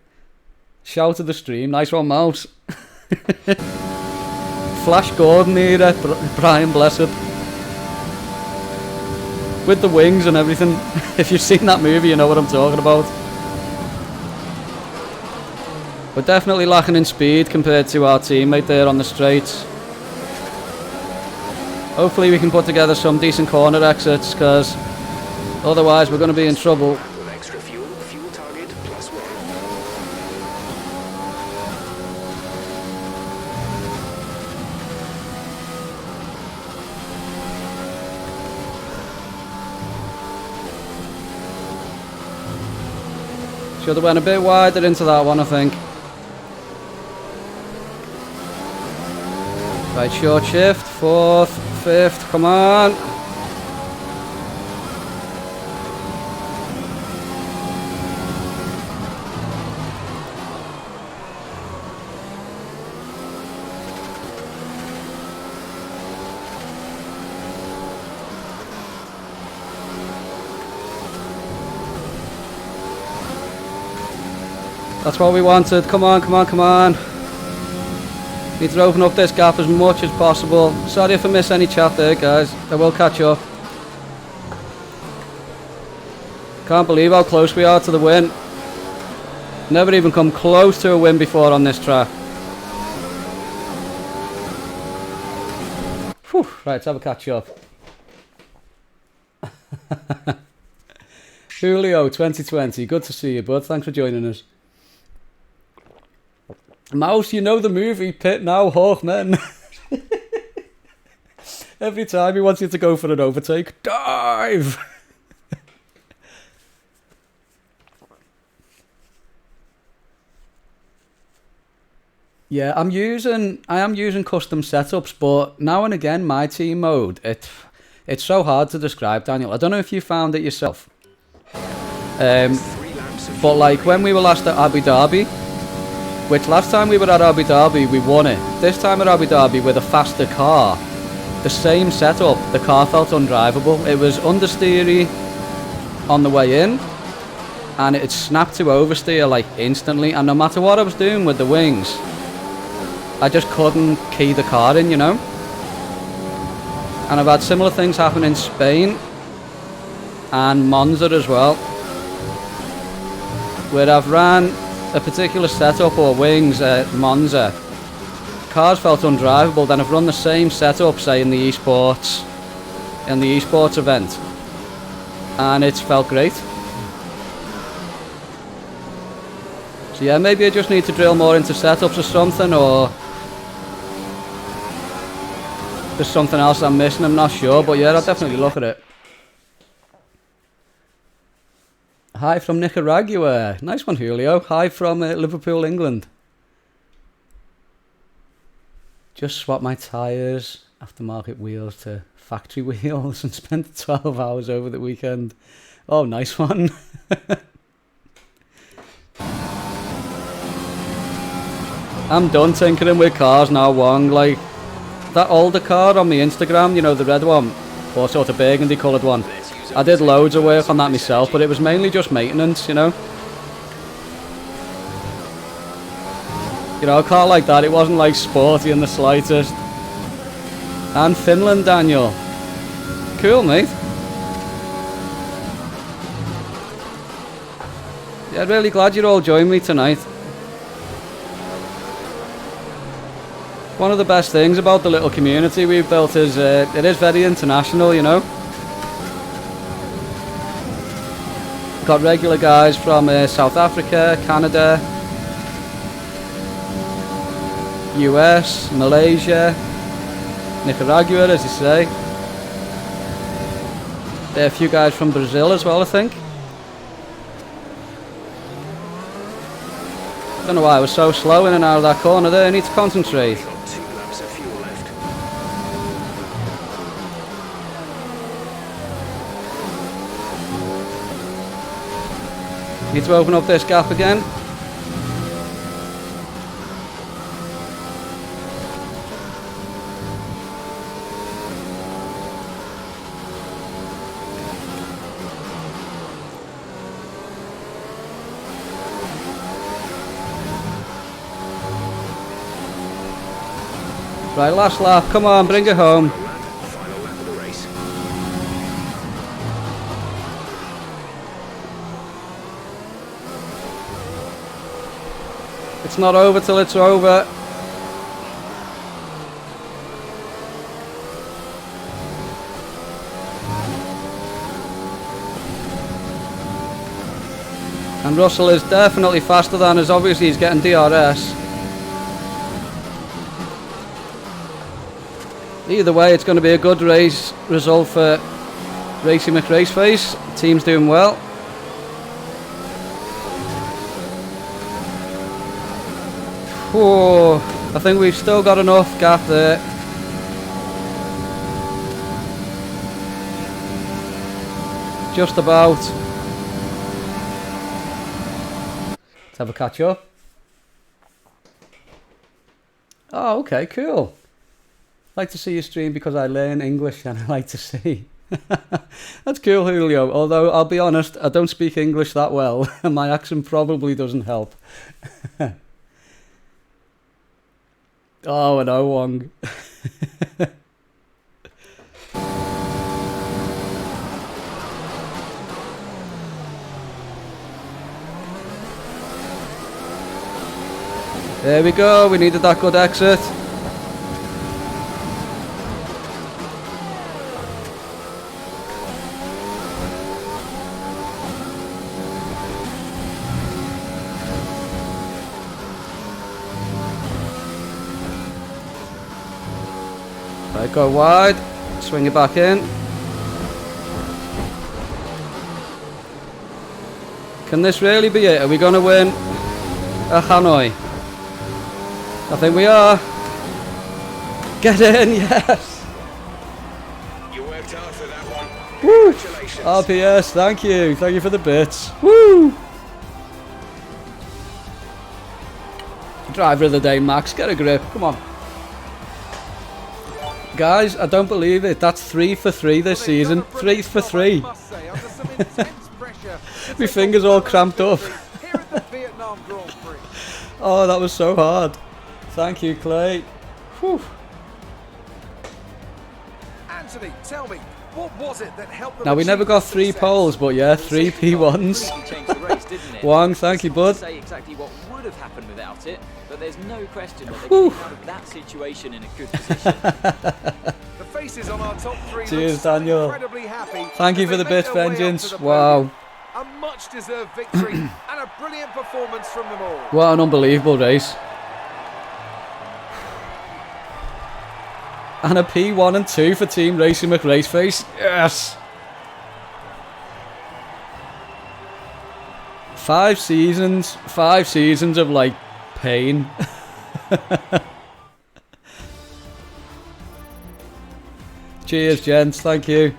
Shout to the stream. Nice one, Mouse. Flash Gordon era. Brian Blessed. With the wings and everything. If you've seen that movie, you know what I'm talking about. We're definitely lacking in speed compared to our teammate there on the straights. Hopefully we can put together some decent corner exits, because otherwise we're going to be in trouble. With extra fuel, fuel target +1. Should have went a bit wider into that one, I think. Right, short shift, 4th, 5th, come on. That's what we wanted. Come on, come on, come on. Need to open up this gap as much as possible. Sorry if I miss any chat there, guys. I will catch up. Can't believe how close we are to the win. Never even come close to a win before on this track. Whew. Right, let's have a catch up. Julio 2020, good to see you, bud. Thanks for joining us. Mouse, you know the movie Pit Now, Hawk Men. Every time he wants you to go for an overtake, dive. Yeah, I am using custom setups, but now and again my team mode, it's so hard to describe, Daniel. I don't know if you found it yourself. But like when we were last at Abu Dhabi, which last time we were at Abu Dhabi we won it. This time at Abu Dhabi with a faster car, the same setup, the car felt undrivable. It was understeery on the way in, and it snapped to oversteer like instantly, and no matter what I was doing with the wings, I just couldn't key the car in, you know. And I've had similar things happen in Spain and Monza as well, where I've ran a particular setup or wings at Monza. Cars felt undrivable, then I've run the same setup, say in the esports event, and it's felt great. So yeah, maybe I just need to drill more into setups or something, or there's something else I'm missing, I'm not sure, but yeah, I'll definitely look at it. Hi from Nicaragua. Nice one, Julio. Hi from Liverpool, England. Just swapped my tyres, aftermarket wheels to factory wheels, and spent 12 hours over the weekend. Oh, nice one. I'm done tinkering with cars now, Wong. Like, that older car on my Instagram, you know, the red one, or sort of burgundy coloured one. I did loads of work on that myself, but it was mainly just maintenance, you know. You know, a car like that, it wasn't like sporty in the slightest. And Finland, Daniel. Cool, mate. Yeah, really glad you're all joining me tonight. One of the best things about the little community we've built is it is very international, you know. Got regular guys from South Africa, Canada, US, Malaysia, Nicaragua, as you say. There are a few guys from Brazil as well, I think. Don't know why I was so slow in and out of that corner there. I need to concentrate. Got 2 laps of fuel left. Need to open up this gap again. Right, last lap. Come on, bring it home. Final lap of the race. It's not over till it's over. And Russell is definitely faster than us. Obviously, he's getting DRS. Either way, it's going to be a good race result for Racing McRaceface. Team's doing well. Whoa, I think we've still got enough gap there. Just about. Let's have a catch up. Oh, okay, cool. Like to see you stream because I learn English and I like to see. That's cool, Julio. Although, I'll be honest, I don't speak English that well. And my accent probably doesn't help. Oh, I know, Wong. There we go, we needed that good exit. Right, go wide, swing it back in. Can this really be it? Are we going to win a Hanoi? I think we are. Get in, yes. You worked hard for that one. Woo. Congratulations. RPS, thank you. Thank you for the bits. Woo! Driver of the day, Max. Get a grip. Come on. Guys, I don't believe it. That's 3 for 3 this season. 3 for 3. My fingers all cramped up. Oh, that was so hard. Thank you, Clay. Whew. Anthony, tell me, what was it that helped them Now, we achieve never got this 3 success? poles, but yeah, 3 P1s. Completely changed the race, didn't it? Wang, thank you, bud. It's hard to say exactly what would have happened without it, but there's no question that they Whew. came out of that situation in a good position. The faces on our top 3 Cheers, look so Daniel. incredibly happy Thank you as for they the make bits, their way up to Vengeance. the Wow. podium. A much-deserved victory and a brilliant performance from them all. What an unbelievable race. And a P1 and 2 for Team Racing McRaceface. Yes! 5 seasons of like pain. Cheers, gents. Thank you.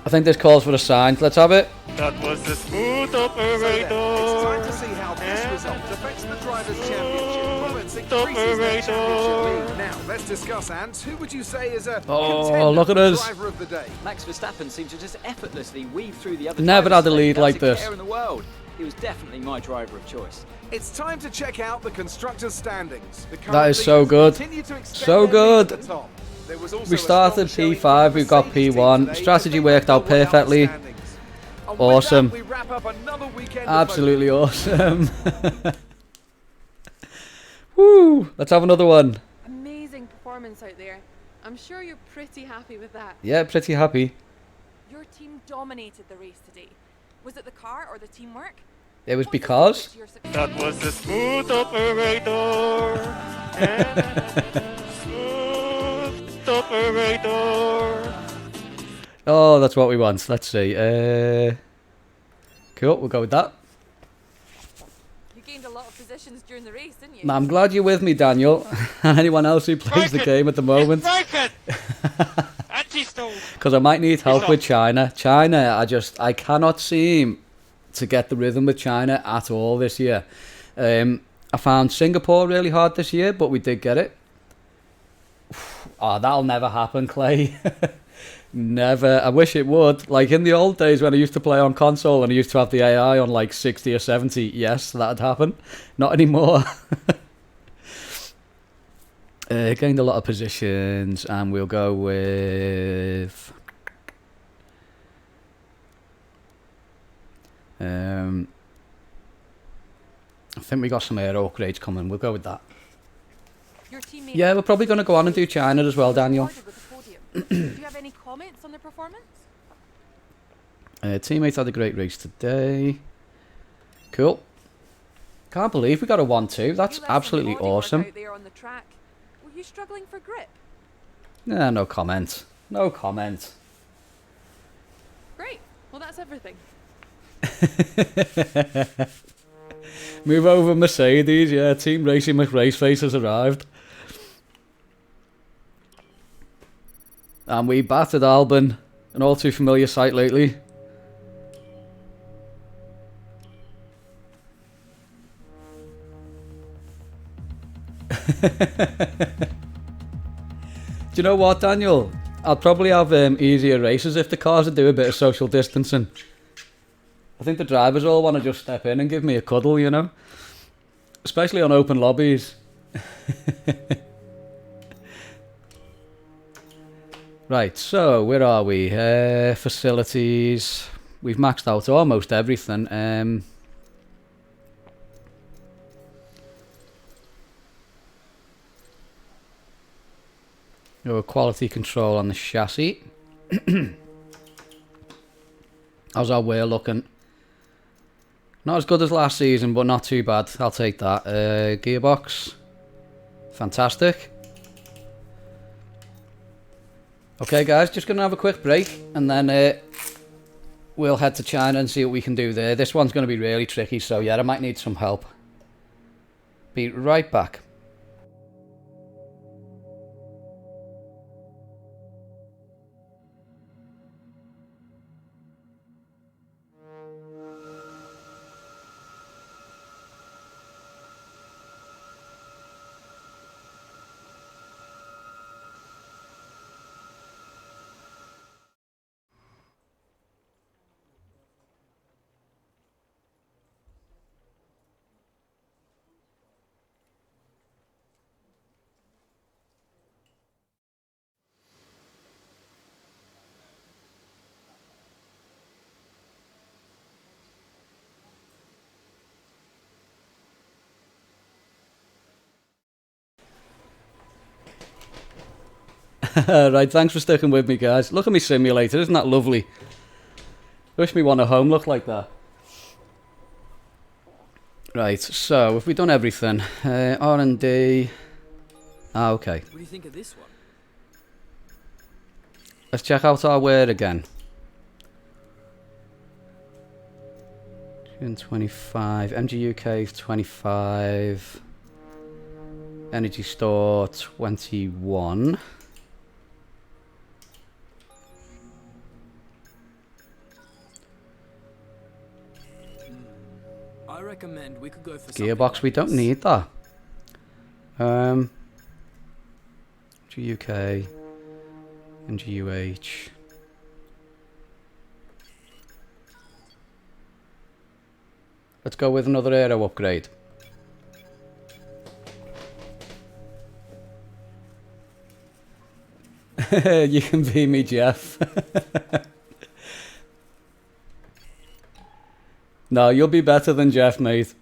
I think this calls for a sign. Let's have it. That was the smooth So then, it's time operator. to see how this result affects the Drivers' Championship while it increases Operator. their championship lead. Now, let's discuss, Ant. Who would you say is a Oh, contender look at for us. Driver of the Day? Max Verstappen seemed to just effortlessly weave through the other Never drivers had a lead without like a this. care in the world. He was definitely my driver of choice. It's time to check out the constructors' standings. The current That is so leaders good. continue to extend So their lead good. at the top. There was also We a started strong showing P5, from the we've got Mercedes P1. team today Strategy to worked out make their way up the perfectly. standings. And with Awesome. that, we wrap up another weekend of Absolutely awesome. Woo! Let's have another one. Amazing performance out there. I'm sure you're pretty happy with that. Yeah, pretty happy. Your team dominated the race today. Was it the car or the teamwork? It was What's the because. secret to your success? That was the smooth operator. Smooth operator. Oh, that's what we want. Let's see. Cool, we'll go with that. You gained a lot of positions during the race, didn't you? I'm glad you're with me, Daniel, and anyone else who plays the game at the moment, Anti-stone. because I might need help with China. China, I cannot seem to get the rhythm with China at all this year. I found Singapore really hard this year, but we did get it. Oh, that'll never happen, Clay. Never. I wish it would. Like in the old days when I used to play on console and I used to have the AI on like 60 or 70, yes, that'd happen. Not anymore. Gained a lot of positions, and we'll go with I think we got some air upgrades coming. We'll go with that. Your teammate Yeah, we're probably going to go on and do China as well, Daniel. rewarded with the podium. Do you have any comments on the performance? Teammates had a great race today. Cool. Can't believe we got a 1-2. That's You let some absolutely body work awesome. out there on the track. Were you struggling for grip? Yeah, no comment. No comment. Great. Well, that's everything. Move over Mercedes. Yeah, Team Racing McRaceface has arrived. And we battered Albon, an all too familiar sight lately. Do you know what, Daniel? I'll probably have easier races if the cars would do a bit of social distancing. I think the drivers all want to just step in and give me a cuddle, you know? Especially on open lobbies. Right, so where are we? Facilities. We've maxed out almost everything. Quality control on the chassis. How's our wheel looking? Not as good as last season, but not too bad. I'll take that. Gearbox. Fantastic. Okay, guys, just going to have a quick break, and then we'll head to China and see what we can do there. This one's going to be really tricky, so yeah, I might need some help. Be right back. Right, thanks for sticking with me, guys. Look at me simulator, isn't that lovely? Wish me one at home looked like that. Right, so have we done everything? R&D. Ah, okay. What do you think of this one? Let's check out our word again. 25. MG UK 25. Energy store 21. I recommend we could go for Gearbox, something we like don't this. need that. GUK and GUH. Let's go with another aero upgrade. You can be me, Jeff. No, you'll be better than Jeff, mate.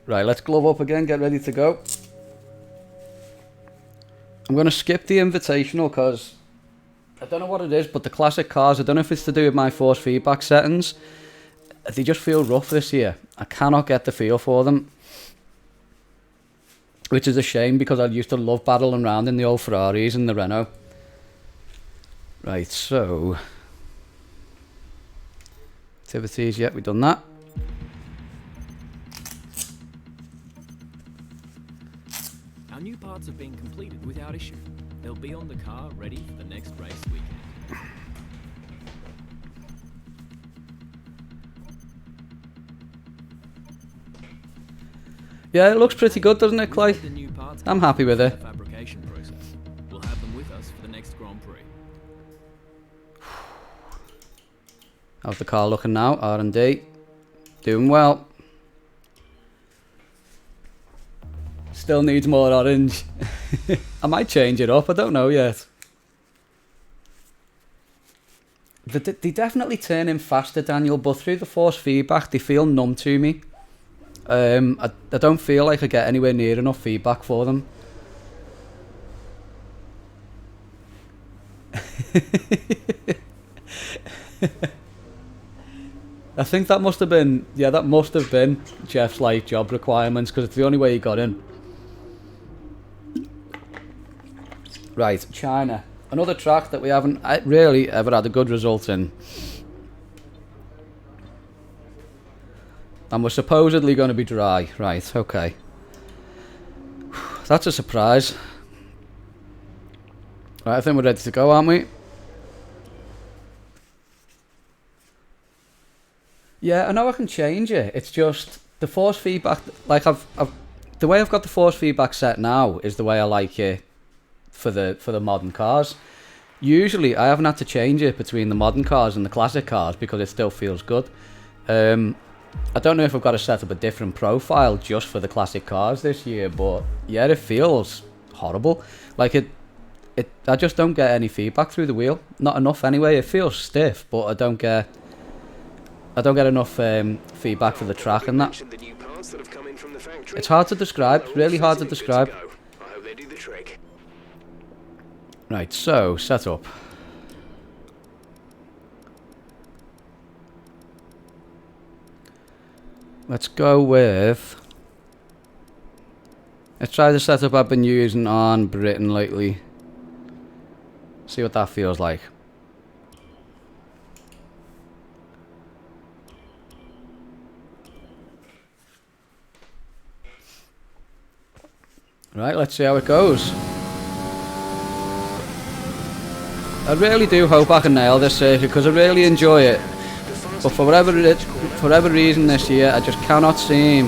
Right, let's glove up again, get ready to go. I'm going to skip the invitational because I don't know what it is, but the classic cars, I don't know if it's to do with my force feedback settings. They just feel rough this year. I cannot get the feel for them. Which is a shame because I used to love battling around in the old Ferraris and the Renault. Right, so... activities, yeah, we've done that. Our new parts have been completed without issue. They'll be on the car ready for the next race weekend. Yeah, it looks pretty good, doesn't it, We've Clay? had the new parts I'm come happy with through it. the fabrication process. We'll have them with us for the next Grand Prix. How's the car looking now? R&D. Doing well. Still needs more orange. I might change it up, I don't know yet. They definitely turn in faster, Daniel, but through the force feedback they feel numb to me. I don't feel like I get anywhere near enough feedback for them. I think that must have been, yeah, that must have been Jeff's like job requirements, because it's the only way he got in. Right, China. Another track that we haven't really ever had a good result in. And we're supposedly going to be dry. Right, okay. That's a surprise. Right, I think we're ready to go, aren't we? Yeah, I know I can change it. It's just the force feedback. Like the way I've got the force feedback set now is the way I like it for the modern cars. Usually, I haven't had to change it between the modern cars and the classic cars because it still feels good. I don't know if I've got to set up a different profile just for the classic cars this year, but yeah, it feels horrible. Like I just don't get any feedback through the wheel. Not enough anyway. It feels stiff, but I don't get enough feedback for the track and that. It's hard to describe. Really hard to describe. I hope they do the trick. Right, so set up. Let's go with... Let's try the setup I've been using on Britain lately. See what that feels like. Right, let's see how it goes. I really do hope I can nail this circuit because I really enjoy it. But for whatever reason this year, I just cannot seem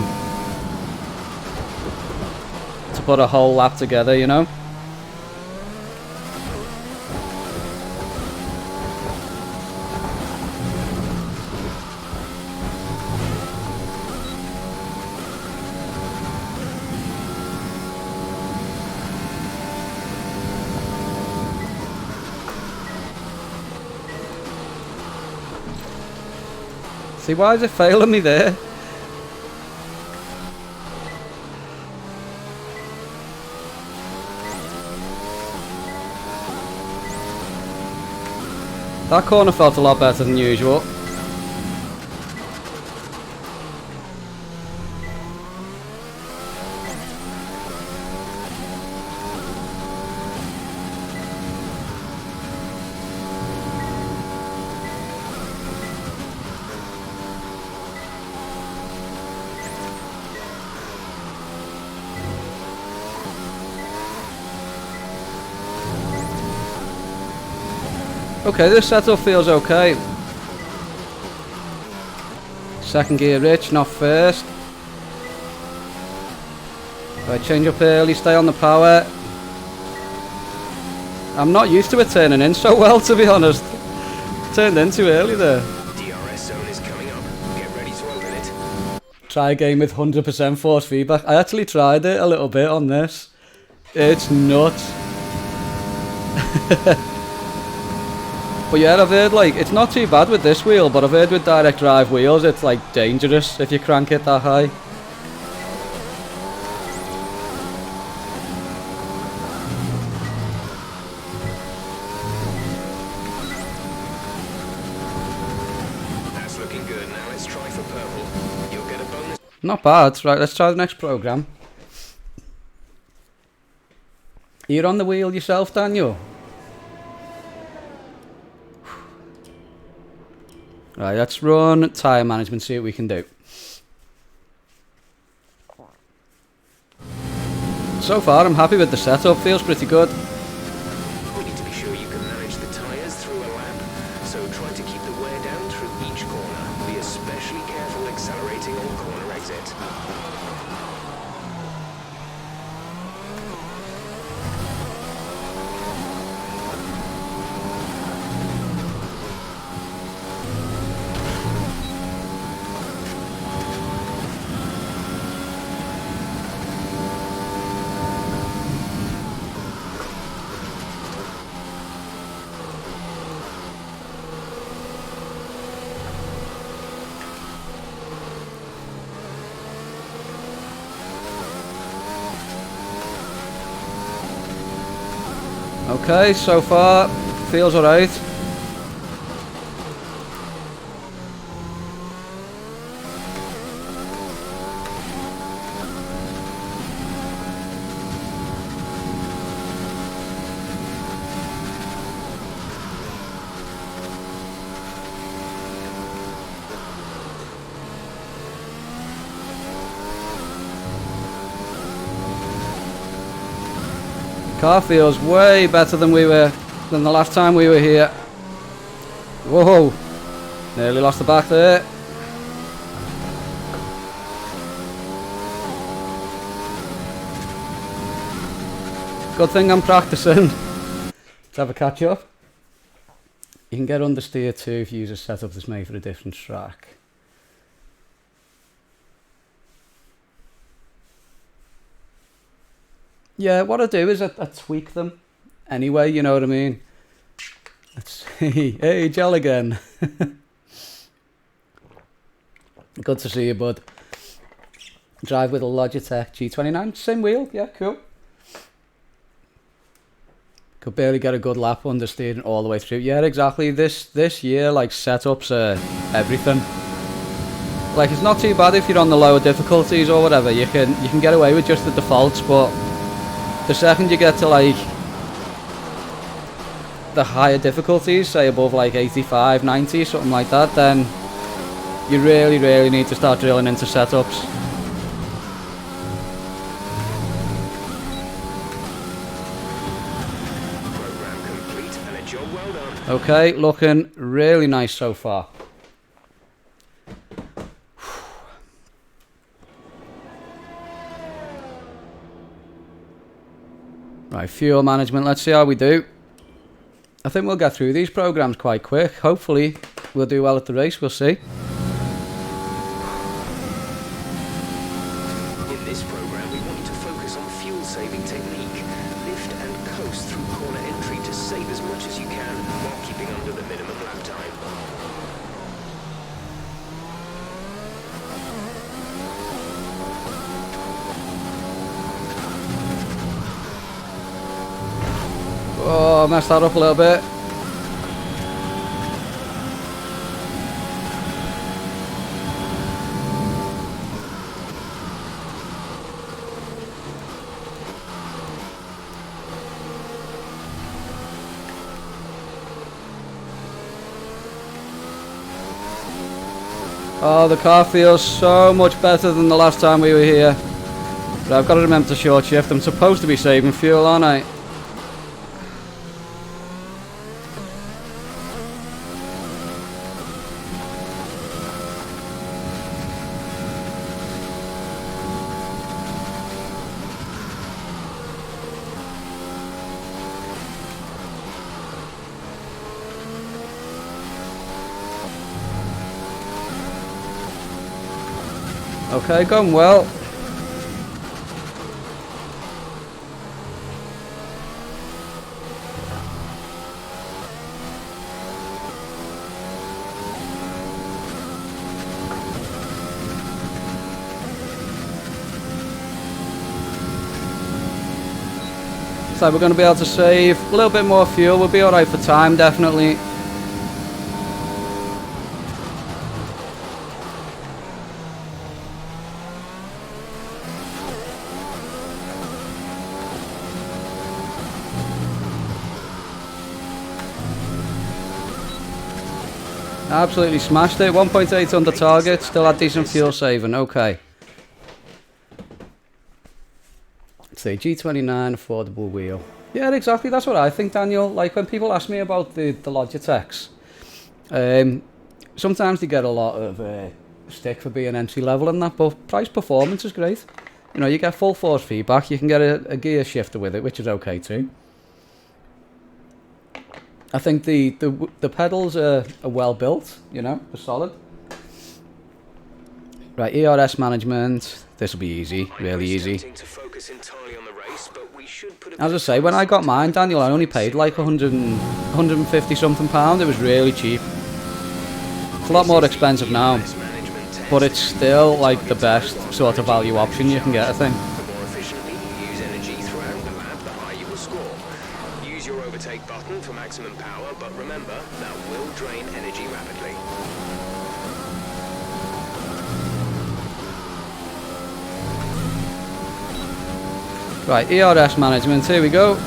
to put a whole lap together, you know? See, why is it failing me there? That corner felt a lot better than usual. Okay, this setup feels okay. Second gear rich, not first. Right, change up early, stay on the power. I'm not used to it turning in so well, to be honest. Turned in too early there. DRS zone is coming up. Get ready to open it. Try a game with 100% force feedback. I actually tried it a little bit on this. It's nuts. But yeah, I've heard like it's not too bad with this wheel, but I've heard with direct drive wheels it's like dangerous if you crank it that high. That's looking good. Now let's try for purple. You'll get a bonus. Not bad. Right, let's try the next program. You're on the wheel yourself, Daniel? Right, let's run tyre management, see what we can do. So far, I'm happy with the setup, feels pretty good. We need to be sure you can manage the tyres through a lap, so try to keep the wear down through each corner. Be especially careful accelerating on corner exit. Okay, so far, feels alright. Car feels way better than the last time we were here. Whoa! Nearly lost the back there. Good thing I'm practicing. Let's have a catch up. You can get understeer too if you use a setup that's made for a different track. Yeah, what I do is I tweak them anyway, you know what I mean? Let's see. Hey, Gel again. Good to see you, bud. Drive with a Logitech G29, same wheel, yeah, cool. Could barely get a good lap understeering all the way through. Yeah, exactly. This year, like, setups are everything. Like, it's not too bad if you're on the lower difficulties or whatever. You can get away with just the defaults, but the second you get to, like, the higher difficulties, say above like 85, 90, something like that, then you really need to start drilling into setups. Okay, looking really nice so far. Right, fuel management, let's see how we do. I think we'll get through these programs quite quick. Hopefully we'll do well at the race, we'll see. In this program, we want you to focus on fuel-saving technique. Lift and coast through corner entry to save as much as you can while keeping under the minimum lap time. Oh, I messed that up a little bit. Oh, the car feels so much better than the last time we were here. But I've got to remember to short shift. I'm supposed to be saving fuel, aren't I? Okay, going well. So we're going to be able to save a little bit more fuel. We'll be alright for time, definitely. Absolutely smashed it. 1.8 under target. Still had decent fuel saving. Okay. Let's see. G29 affordable wheel. Yeah, exactly. That's what I think, Daniel. Like when people ask me about the Logitechs, sometimes they get a lot of stick for being entry level and that, but price performance is great. You know, you get full force feedback. You can get a gear shifter with it, which is okay too. I think the pedals are well built, you know, they're solid. Right, ERS management. This will be easy, really easy. As I say, when I got mine, Daniel, I only paid like 150 something pound. It was really cheap. It's a lot more expensive now, but it's still like the best sort of value option you can get, I think. The more efficiently you use energy throughout the lap, the higher you will score. Use your overtake button for maximum power, but remember, that will drain energy rapidly. Right, ERS management, here we go.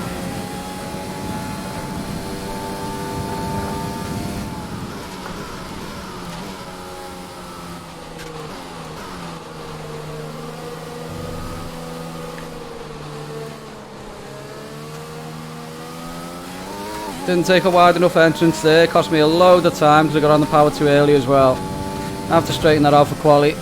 Didn't take a wide enough entrance there. Cost me a load of time because I got on the power too early as well. I have to straighten that out for quali.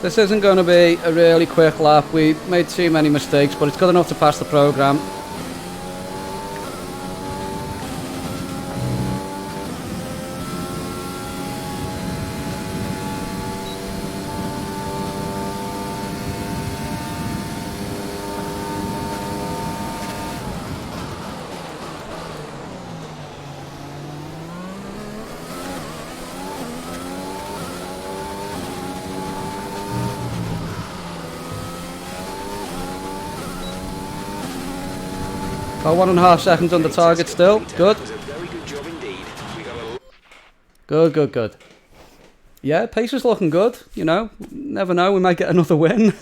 This isn't going to be a really quick lap. We made too many mistakes, but it's good enough to pass the program. Got 1.5 seconds on the target still. Good. That was a very good job indeed. We got a Good, good, good. Yeah, pace is looking good. You know, never know, we might get another win.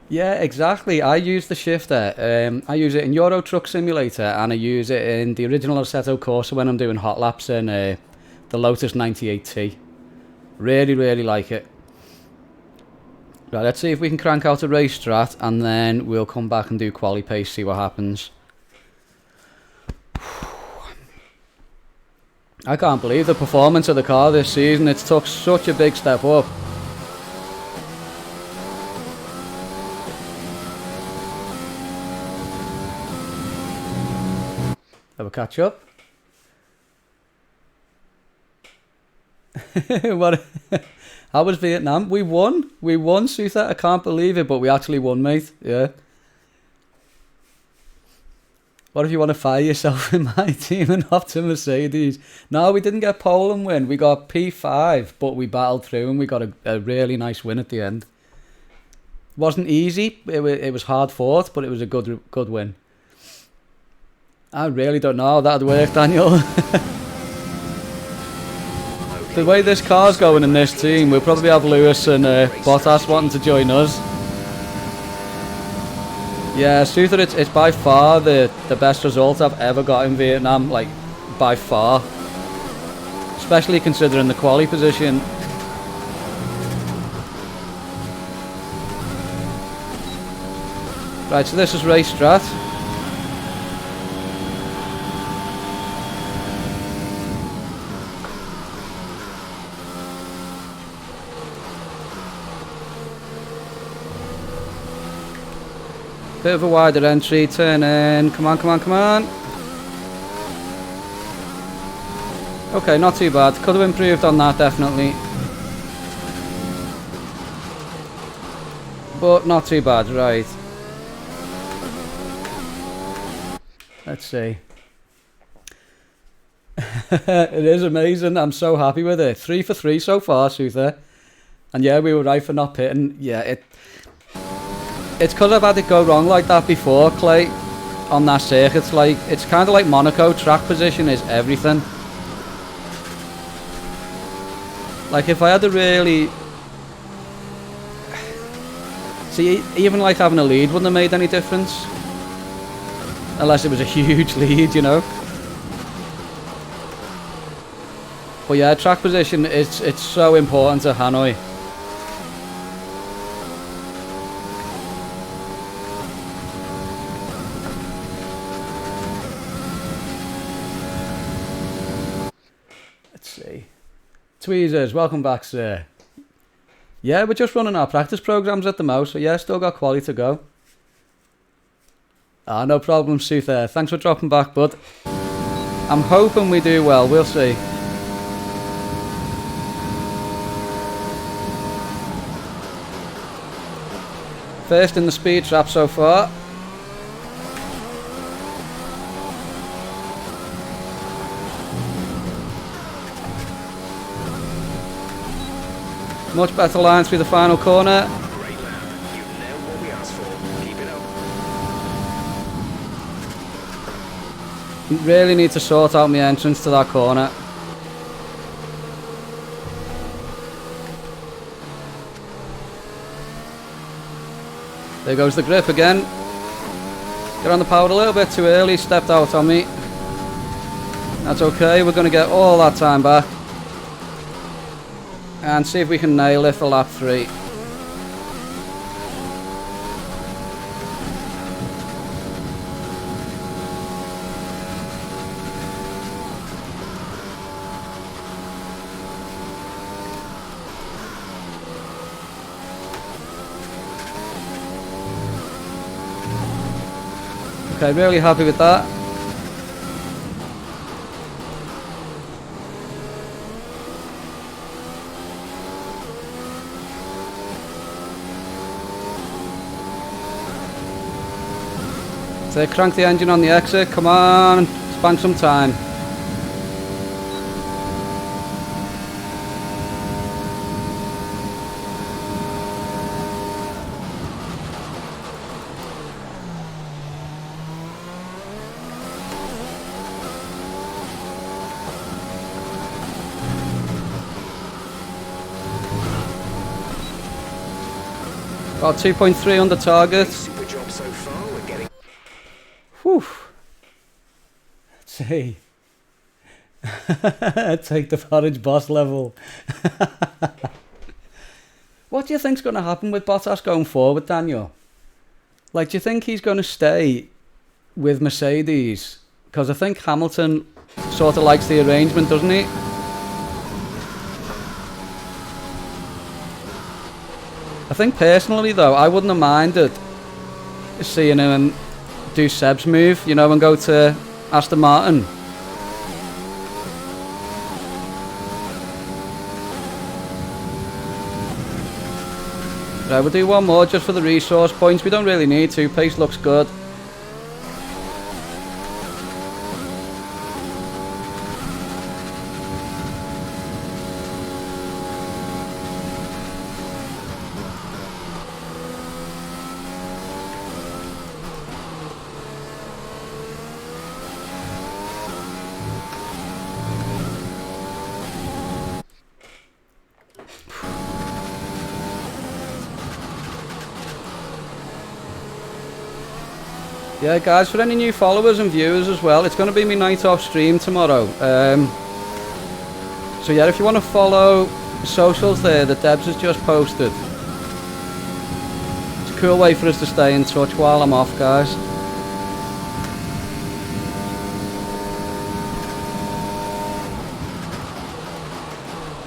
Yeah, exactly. I use the shifter. I use it in Euro Truck Simulator, and I use it in the original Assetto Corsa when I'm doing hot laps in the Lotus 98T. Really, really like it. Right, let's see if we can crank out a race strat, and then we'll come back and do quali pace, see what happens. I can't believe the performance of the car this season. It's took such a big step up. Have a catch up. What? How was Vietnam? We won. We won, Sutha. I can't believe it, but we actually won, mate. Yeah. What if you want to fire yourself in my team and off to Mercedes? No, we didn't get pole and win. We got P5, but we battled through and we got a really nice win at the end. Wasn't easy. It was hard fought, but it was a good win. I really don't know how that'd work, Daniel. The way this car's going in this team, we'll probably have Lewis and Bottas wanting to join us. Yeah, Sutha, it's by far the best result I've ever got in Vietnam, like, by far. Especially considering the quali position. Right, so this is race strat. Bit of a wider entry, turn in, come on, come on, come on. Okay, not too bad, could have improved on that definitely. But not too bad, right. Let's see. It is amazing, I'm so happy with it. 3 for 3 so far, Sutha. And yeah, we were right for not pitting. Yeah, it's because I've had it go wrong like that before, Clay, on that circuit. It's kind of like Monaco. Track position is everything. Like, if I had a really... See, even like having a lead wouldn't have made any difference. Unless it was a huge lead, you know. But yeah, track position, it's so important to Hanoi. Tweezers, welcome back, sir. Yeah, we're just running our practice programs at the moment, so yeah, still got quali to go. Ah, no problem, Sutha. Thanks for dropping back, bud. I'm hoping we do well, we'll see. First in the speed trap so far. Much better line through the final corner. great lap. You've nailed what we asked for. Keep it up. Really need to sort out my entrance to that corner. There goes the grip again. Get on the power a little bit too early, stepped out on me. That's okay, we're going to get all that time back. And see if we can nail it for lap 3. Okay, really happy with that. So crank the engine on the exit, come on, spank some time. About 2.3 under target. Super job so far. We're getting. Whew. Let's see. Take the Forage boss level. What do you think's going to happen with Bottas going forward, Daniel? Like, do you think he's going to stay with Mercedes? Because I think Hamilton sort of likes the arrangement, doesn't he? I think personally though, I wouldn't have minded seeing him do Seb's move, you know, and go to Aston Martin. Right, we'll do one more just for the resource points. We don't really need to. Pace looks good. Yeah, guys, for any new followers and viewers as well, it's going to be my night off stream tomorrow. So yeah, if you want to follow the socials there that Debs has just posted. It's a cool way for us to stay in touch while I'm off, guys.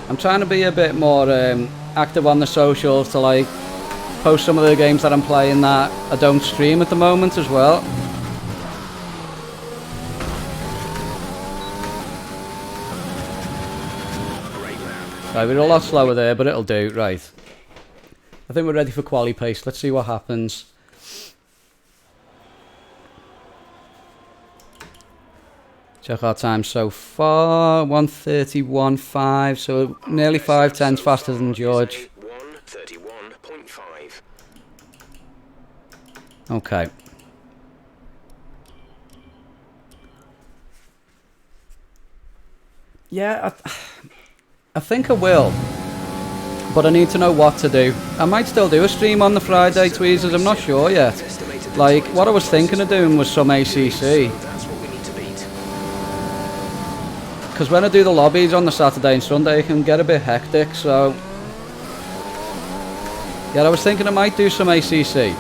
I'm trying to be a bit more active on the socials to like post some of the games that I'm playing that I don't stream at the moment as well. Right, we're a lot slower there, but it'll do. Right, I think we're ready for quali pace. Let's see what happens. Check our time so far, 1:31.5, so nearly 5/10 faster than George. 1:31.5. Okay. Yeah, I think I will, but I need to know what to do. I might still do a stream on the Friday, Tweezers, I'm not sure yet. Like, what I was thinking of doing was some ACC. Because when I do the lobbies on the Saturday and Sunday, it can get a bit hectic, so... yeah, I was thinking I might do some ACC.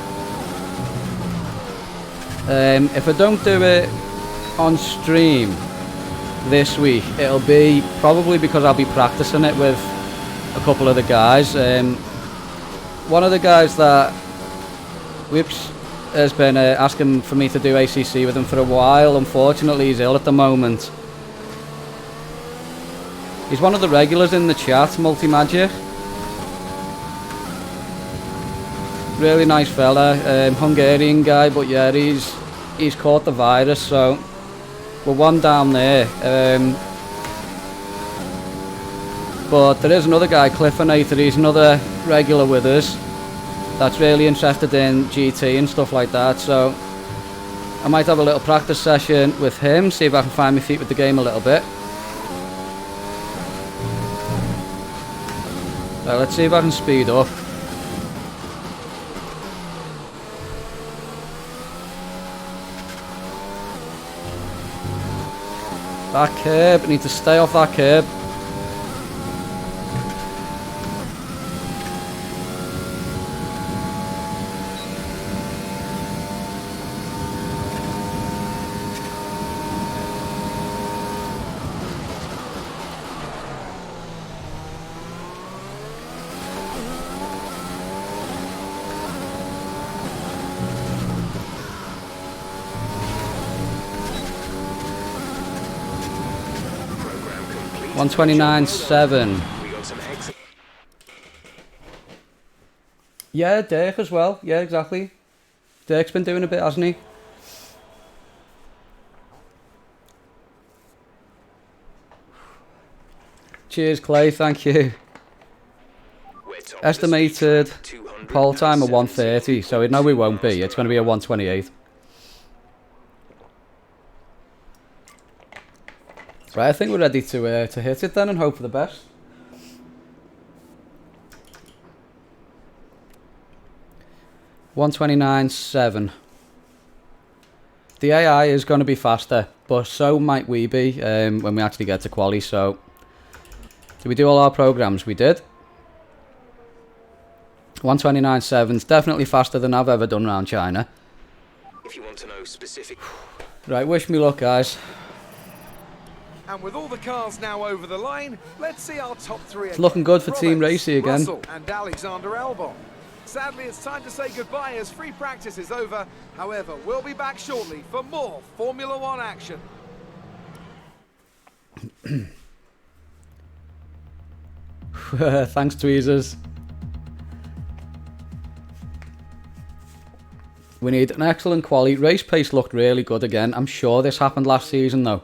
If I don't do it on stream this week, it'll be probably because I'll be practicing it with a couple of the guys. One of the guys that Whips has been asking for me to do ACC with him for a while. Unfortunately, he's ill at the moment. He's one of the regulars in the chat, Multi-Magic. Really nice fella, Hungarian guy, but yeah, he's caught the virus, so we're one down there. But there is another guy, Cliffinator, he's another regular with us that's really interested in GT and stuff like that, so I might have a little practice session with him, see if I can find my feet with the game a little bit. Let's see if I can speed up. That curb, I need to stay off that curb. Program complete. 129.7. We got some excellent. Yeah, Dirk as well. Yeah, exactly. Dirk's been doing a bit, hasn't he? Cheers, Clay. Thank you. We're top of the speed Estimated track, 200 pole time of and 130, so no, we won't be. It's going to be a 128. Right, I think we're ready to hit it then and hope for the best. $129.7. The AI is going to be faster, but so might we be when we actually get to quali. So, did we do all our programs? We did. 129.7 is definitely faster than I've ever done around China. If you want to know specific. Right, wish me luck, guys. And with all the cars now over the line, let's see our top three. It's looking good for Team Racy again. Russell and Alexander Albon. Sadly, it's time to say goodbye as free practice is over. However, we'll be back shortly for more Formula One action. Thanks, Tweezers. We need an excellent quality. Race pace looked really good again. I'm sure this happened last season, though.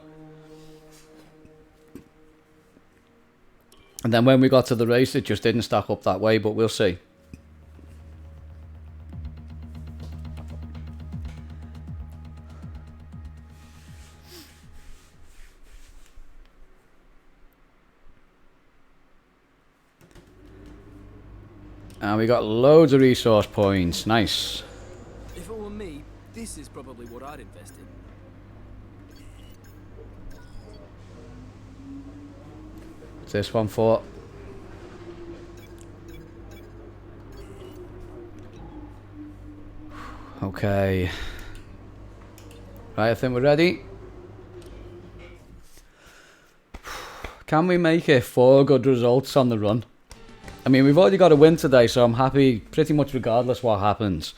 And then when we got to the race, it just didn't stack up that way, but we'll see. And we got loads of resource points. Nice. If it were me, this is probably what I'd invest in. What's this one for? Okay. Right, I think we're ready. Can we make it 4 good results on the run? I mean, we've already got a win today, so I'm happy pretty much regardless what happens.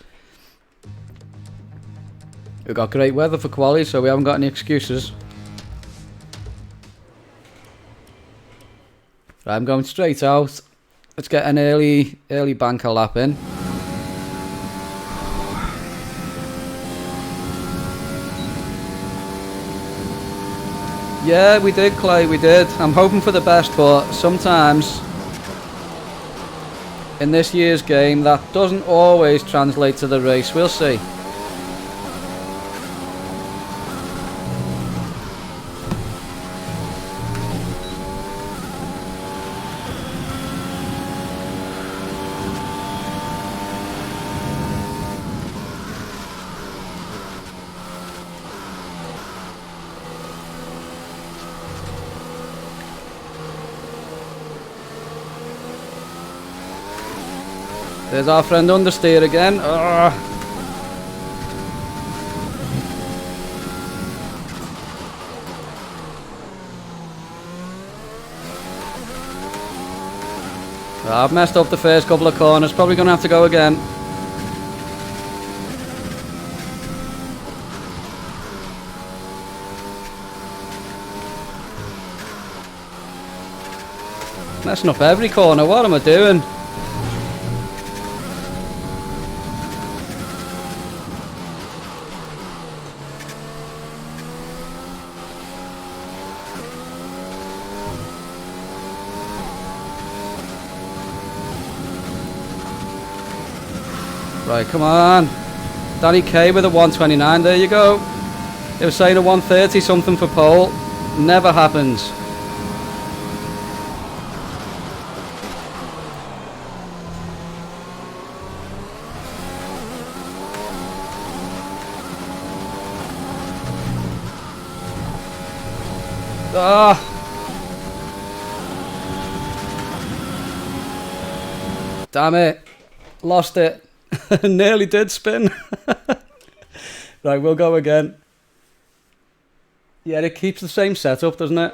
We've got great weather for quali, so we haven't got any excuses. Right, I'm going straight out. Let's get an early banker lap in. Yeah, we did, Clay, we did. I'm hoping for the best, but sometimes in this year's game that doesn't always translate to the race. We'll see. There's our friend Understeer again. Ugh. I've messed up the first couple of corners. Probably going to have to go again. Messing up every corner. What am I doing? Right, come on. Danny K with a 129, there you go. They were saying a 130 something for pole. Never happens. Ah! Damn it. Lost it. Nearly did spin. Right, we'll go again. Yeah, it keeps the same setup, doesn't it?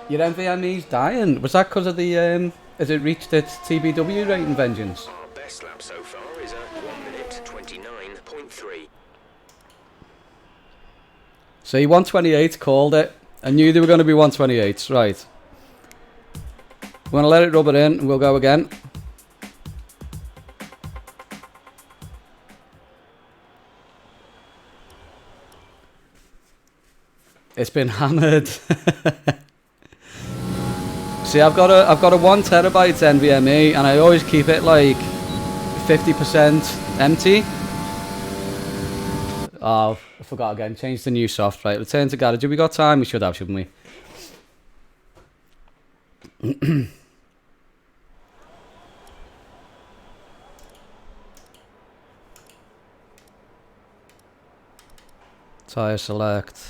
Your NVMe's dying. Was that because of the, has it reached its TBW rating, Vengeance? Our best lap so far is at 1 minute 29.3. See, 128 called it. I knew they were going to be 128s. Right. We're going to let it rub it in and we'll go again. It's been hammered. See, I've got a 1 terabyte NVMe and I always keep it like 50% empty. Oh, I forgot again. Change the new soft. Right, return to garage. Have we got time? We should have, shouldn't we? Tire select.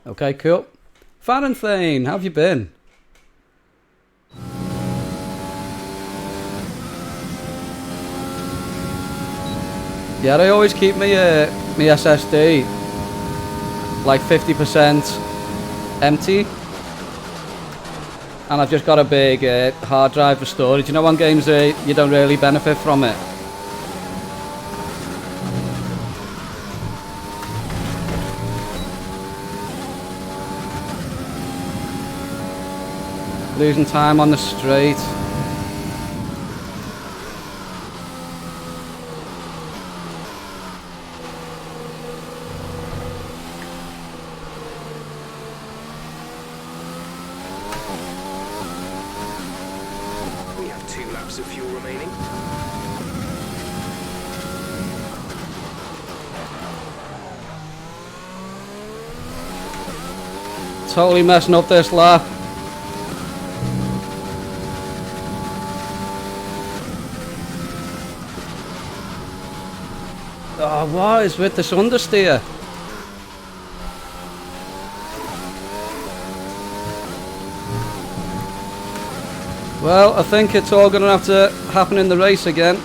Okay, cool. Farenthane, how have you been? Yeah, I always keep my SSD like 50% empty, and I've just got a big hard drive for storage. You know, on games you don't really benefit from it. Losing time on the straight. We have 2 laps of fuel remaining. Totally messing up this lap. Oh, what is with this understeer? Well, I think it's all going to have to happen in the race again.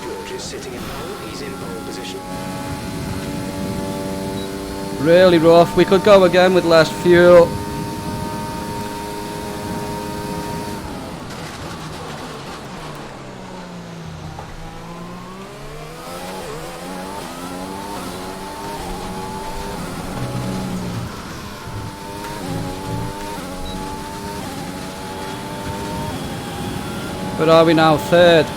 George is sitting in pole. He's in pole position. Really rough. We could go again with less fuel. Where are we now? 3rd.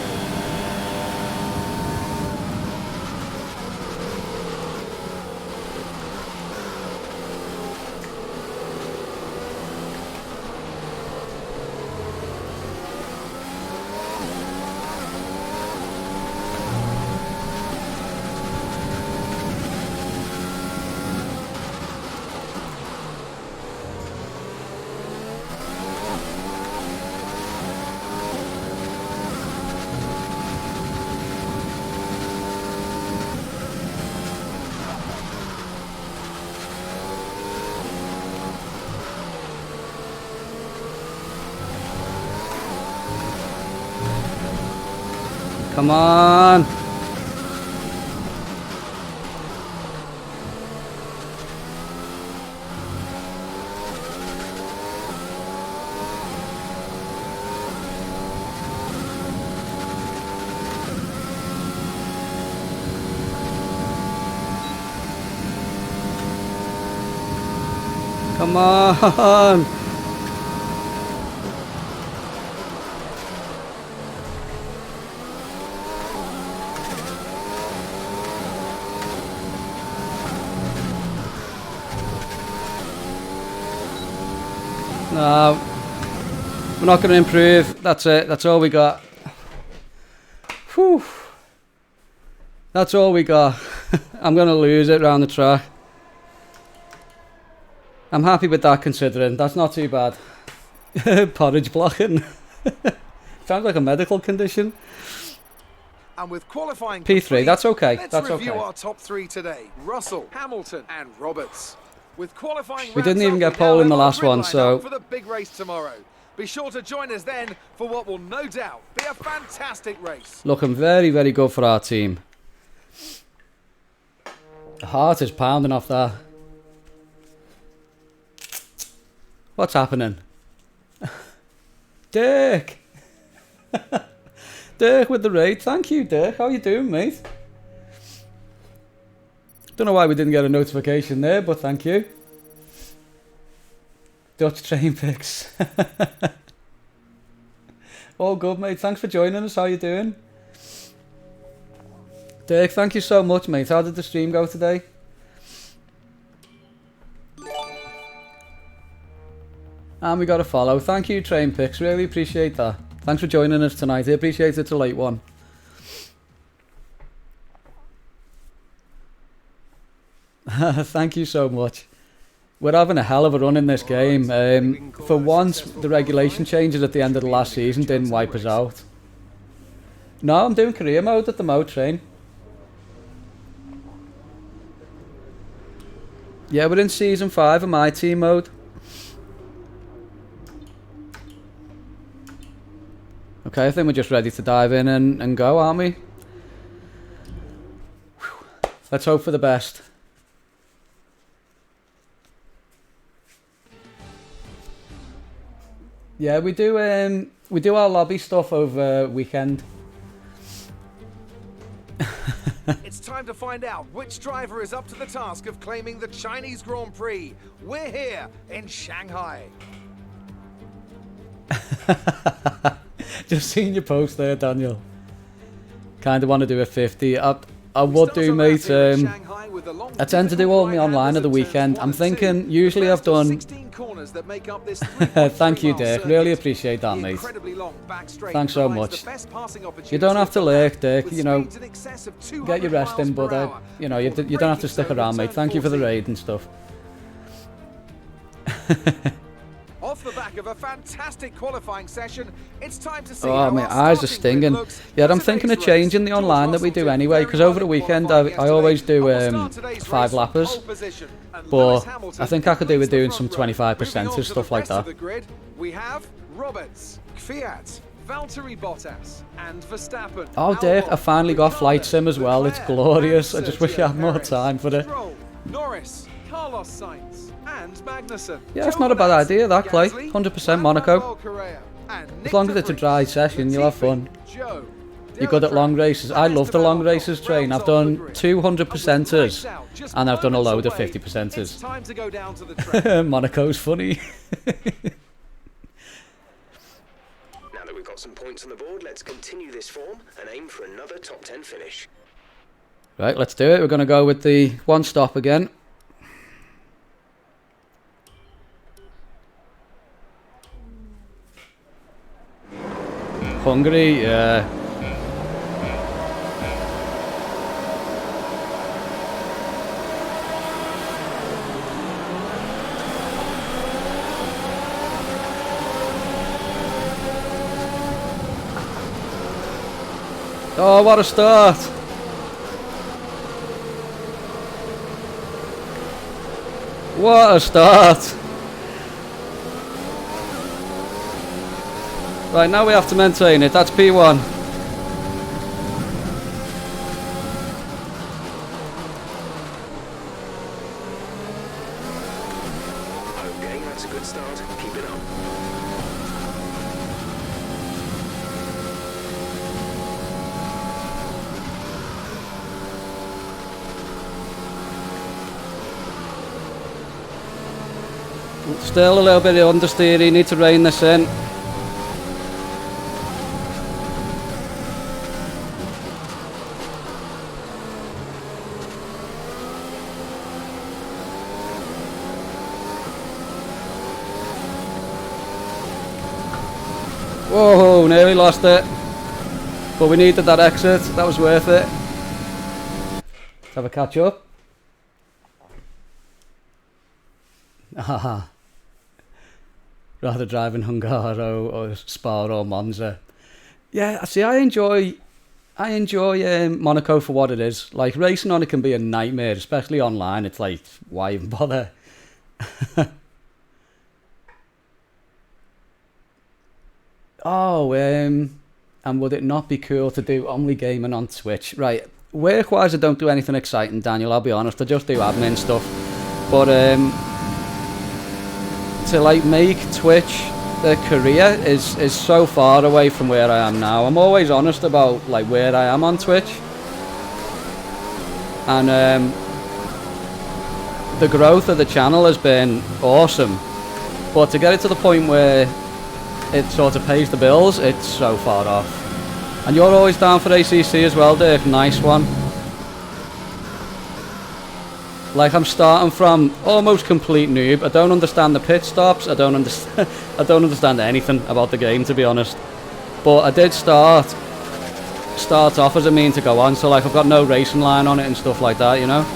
Come on. Come on. No, we're not going to improve. That's it. That's all we got. Whew. That's all we got. I'm going to lose it round the track. I'm happy with that considering. That's not too bad. Porridge blocking. Sounds like a medical condition. And with qualifying P3, complete, that's okay. Let's That's review okay. our top 3 today. Russell, Hamilton and Roberts. With qualifying We didn't wrapped even up, get we now pole in the have our last grid one, lineup so- for the big race tomorrow. Be sure to join us then for what will no doubt be a fantastic race. Looking very, very good for our team. The heart is pounding off that. What's happening? Dirk! Dirk with the raid. Thank you, Dirk. How you doing, mate? Don't know why we didn't get a notification there, but thank you. Dutch train picks. All good, mate. Thanks for joining us. How you doing? Dirk, thank you so much, mate. How did the stream go today? And we got a follow. Thank you, Train Picks. Really appreciate that. Thanks for joining us tonight. I appreciate it's a late one. Thank you so much. We're having a hell of a run in this game. For once, the regulation changes at the end of the last season didn't wipe us out. No, I'm doing career mode at the mode train. Yeah, we're in season 5 of my team mode. Okay, I think we're just ready to dive in and go, aren't we? Whew. Let's hope for the best. Yeah, we do our lobby stuff over weekend. It's time to find out which driver is up to the task of claiming the Chinese Grand Prix. We're here in Shanghai. Just seen your post there, Daniel. Kind of want to do a 50. I would do, mate. I tend to do all my online at the weekend. I'm thinking, usually I've done... Thank you, Dirk. Really appreciate that, mate. Thanks so much. You don't have to lurk, Dirk. You know, get your rest in, but you know, you don't have to stick around, mate. Thank you for the raid and stuff. Off the back of a fantastic qualifying session, it's time to see Oh, how my our eyes are starting stinging. grid looks Yeah, for I'm thinking of today's changing the race. online that we do anyway, because over the weekend I always do 5 lappers, but I think I could do with doing some 25% and stuff like that. We have Roberts, Kvyat, Valtteri Bottas, and Verstappen. Oh, Dirk, I finally got Flight Sim as well. It's glorious. I just wish I had more time for it. Stroll, Norris, Carlos Sainz, and Magnussen. Yeah, it's not a bad idea, that, Clay. 100% Monaco. As long as it's a dry session, you'll have fun. You're good at long races. I love the long races, Train. I've done 200%ers, and I've done a load of 50%ers. Monaco's funny. Now that we've got some points on the board, let's continue this form and aim for another top 10 finish. Right, let's do it. We're going to go with the one stop again. Hungary, yeah. Oh, what a start! What a start! Right, now we have to maintain it. That's P1. Okay, that's a good start. Keep it up. Still a little bit of understeer. You need to rein this in. Oh, nearly lost it. But we needed that exit. That was worth it. Let's have a catch up. Haha. Rather driving Hungaro or Spa or Monza. Yeah, see, I enjoy Monaco for what it is. Like, racing on it can be a nightmare, especially online. It's like, why even bother? Oh, and would it not be cool to do only gaming on Twitch? Right, work-wise, I don't do anything exciting, Daniel, I'll be honest. I just do admin stuff. But to like make Twitch a career is so far away from where I am now. I'm always honest about like where I am on Twitch. And the growth of the channel has been awesome. But to get it to the point where it sort of pays the bills, it's so far off. And you're always down for ACC as well, Dirk. Nice one. Like, I'm starting from almost complete noob. I don't understand the pit stops. I don't understand anything about the game, to be honest. But I did start off as a mean to go on, so like I've got no racing line on it and stuff like that, you know.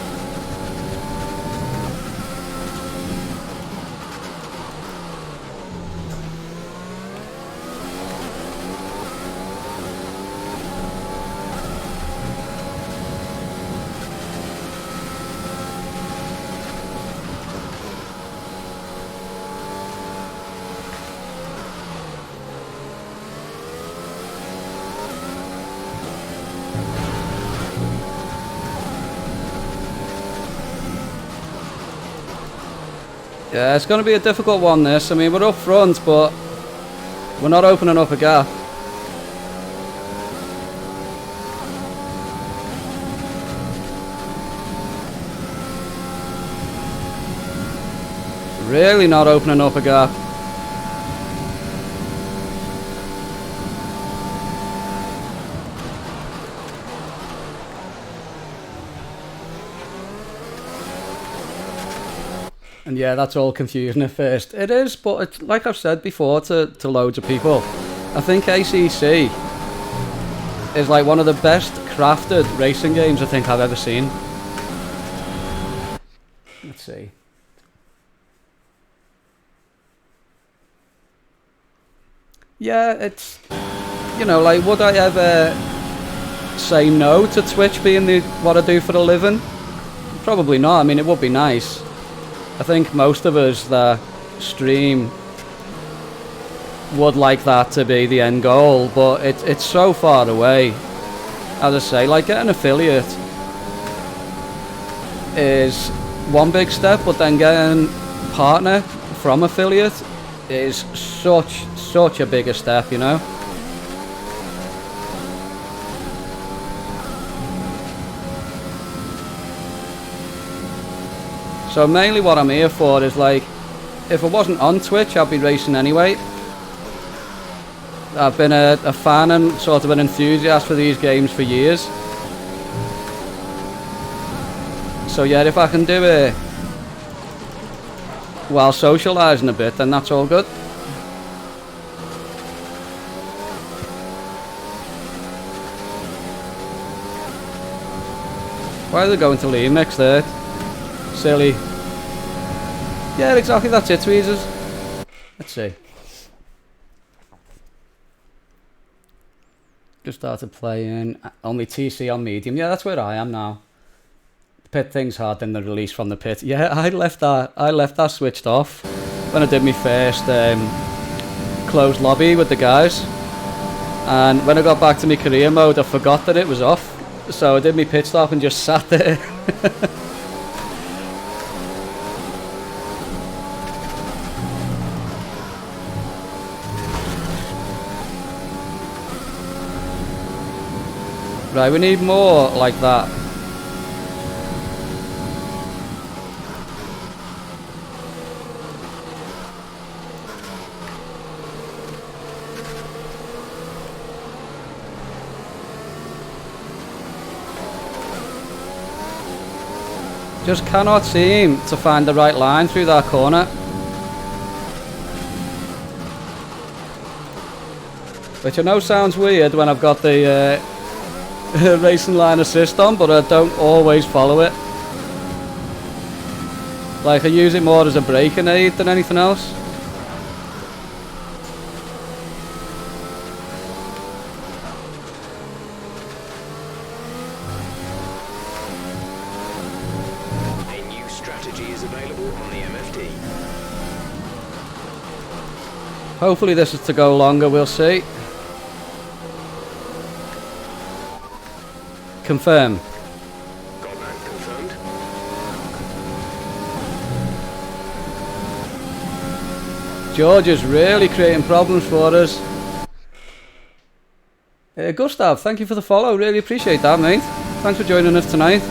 Yeah, it's going to be a difficult one, this. I mean, we're up front, but we're not opening up a gap. Really not opening up a gap. And yeah, that's all confusing at first. It is, but it's, like I've said before to loads of people, I think ACC is like one of the best crafted racing games I think I've ever seen. Let's see. Yeah, it's, you know, like, would I ever say no to Twitch being what I do for a living? Probably not. I mean, it would be nice. I think most of us that stream would like that to be the end goal, but it's so far away. As I say, like, getting an affiliate is one big step, but then getting partner from affiliate is such a bigger step, you know. So mainly what I'm here for is, like, if I wasn't on Twitch, I'd be racing anyway. I've been a fan and sort of an enthusiast for these games for years. So yeah, if I can do it while socialising a bit, then that's all good. Why are they going to leave mix there? Silly. Yeah, exactly, that's it, tweezers. Let's see. Just started playing. Only TC on medium. Yeah, that's where I am now. The pit thing's hard, then the release from the pit. Yeah, I left that switched off when I did my first closed lobby with the guys. And when I got back to my career mode, I forgot that it was off. So I did my pit stop and just sat there. Right, we need more like that. Just cannot seem to find the right line through that corner. which I know sounds weird when I've got the racing line assist on, but I don't always follow it. Like, I use it more as a braking aid than anything else. A new strategy is available on the MFD. Hopefully this is to go longer, we'll see. Confirm. Got that confirmed. George is really creating problems for us. Gustav, thank you for the follow. Really appreciate that, mate. Thanks for joining us tonight.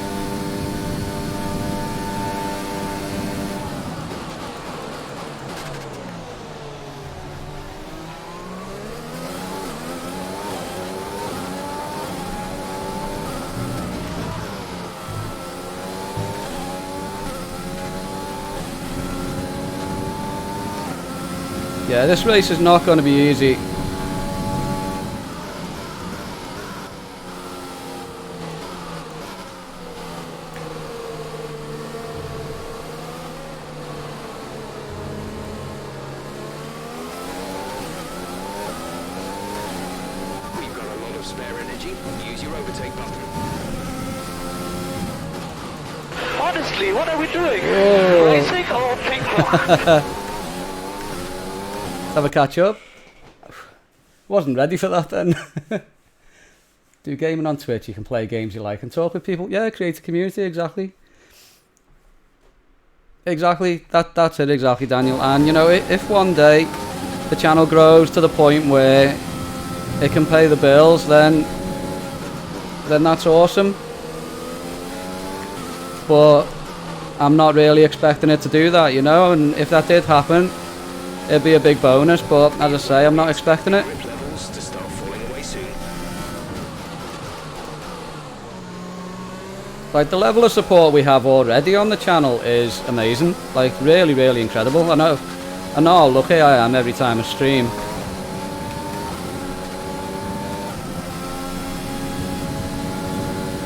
Yeah, this race is not going to be easy. We've got a lot of spare energy. Use your overtake button. Honestly, what are we doing? Whoa. Racing or ping pong? Have a catch up. Wasn't ready for that then. Do gaming on Twitch, you can play games you like and talk with people. Yeah, create a community, exactly. Exactly, that's it, exactly, Daniel. And you know, if one day the channel grows to the point where it can pay the bills, then that's awesome. But I'm not really expecting it to do that, you know, and if that did happen, it'd be a big bonus, but as I say, I'm not expecting it. Grip levels to start falling away soon. Like, the level of support we have already on the channel is amazing. Like, really, really incredible. I know how lucky I am every time I stream.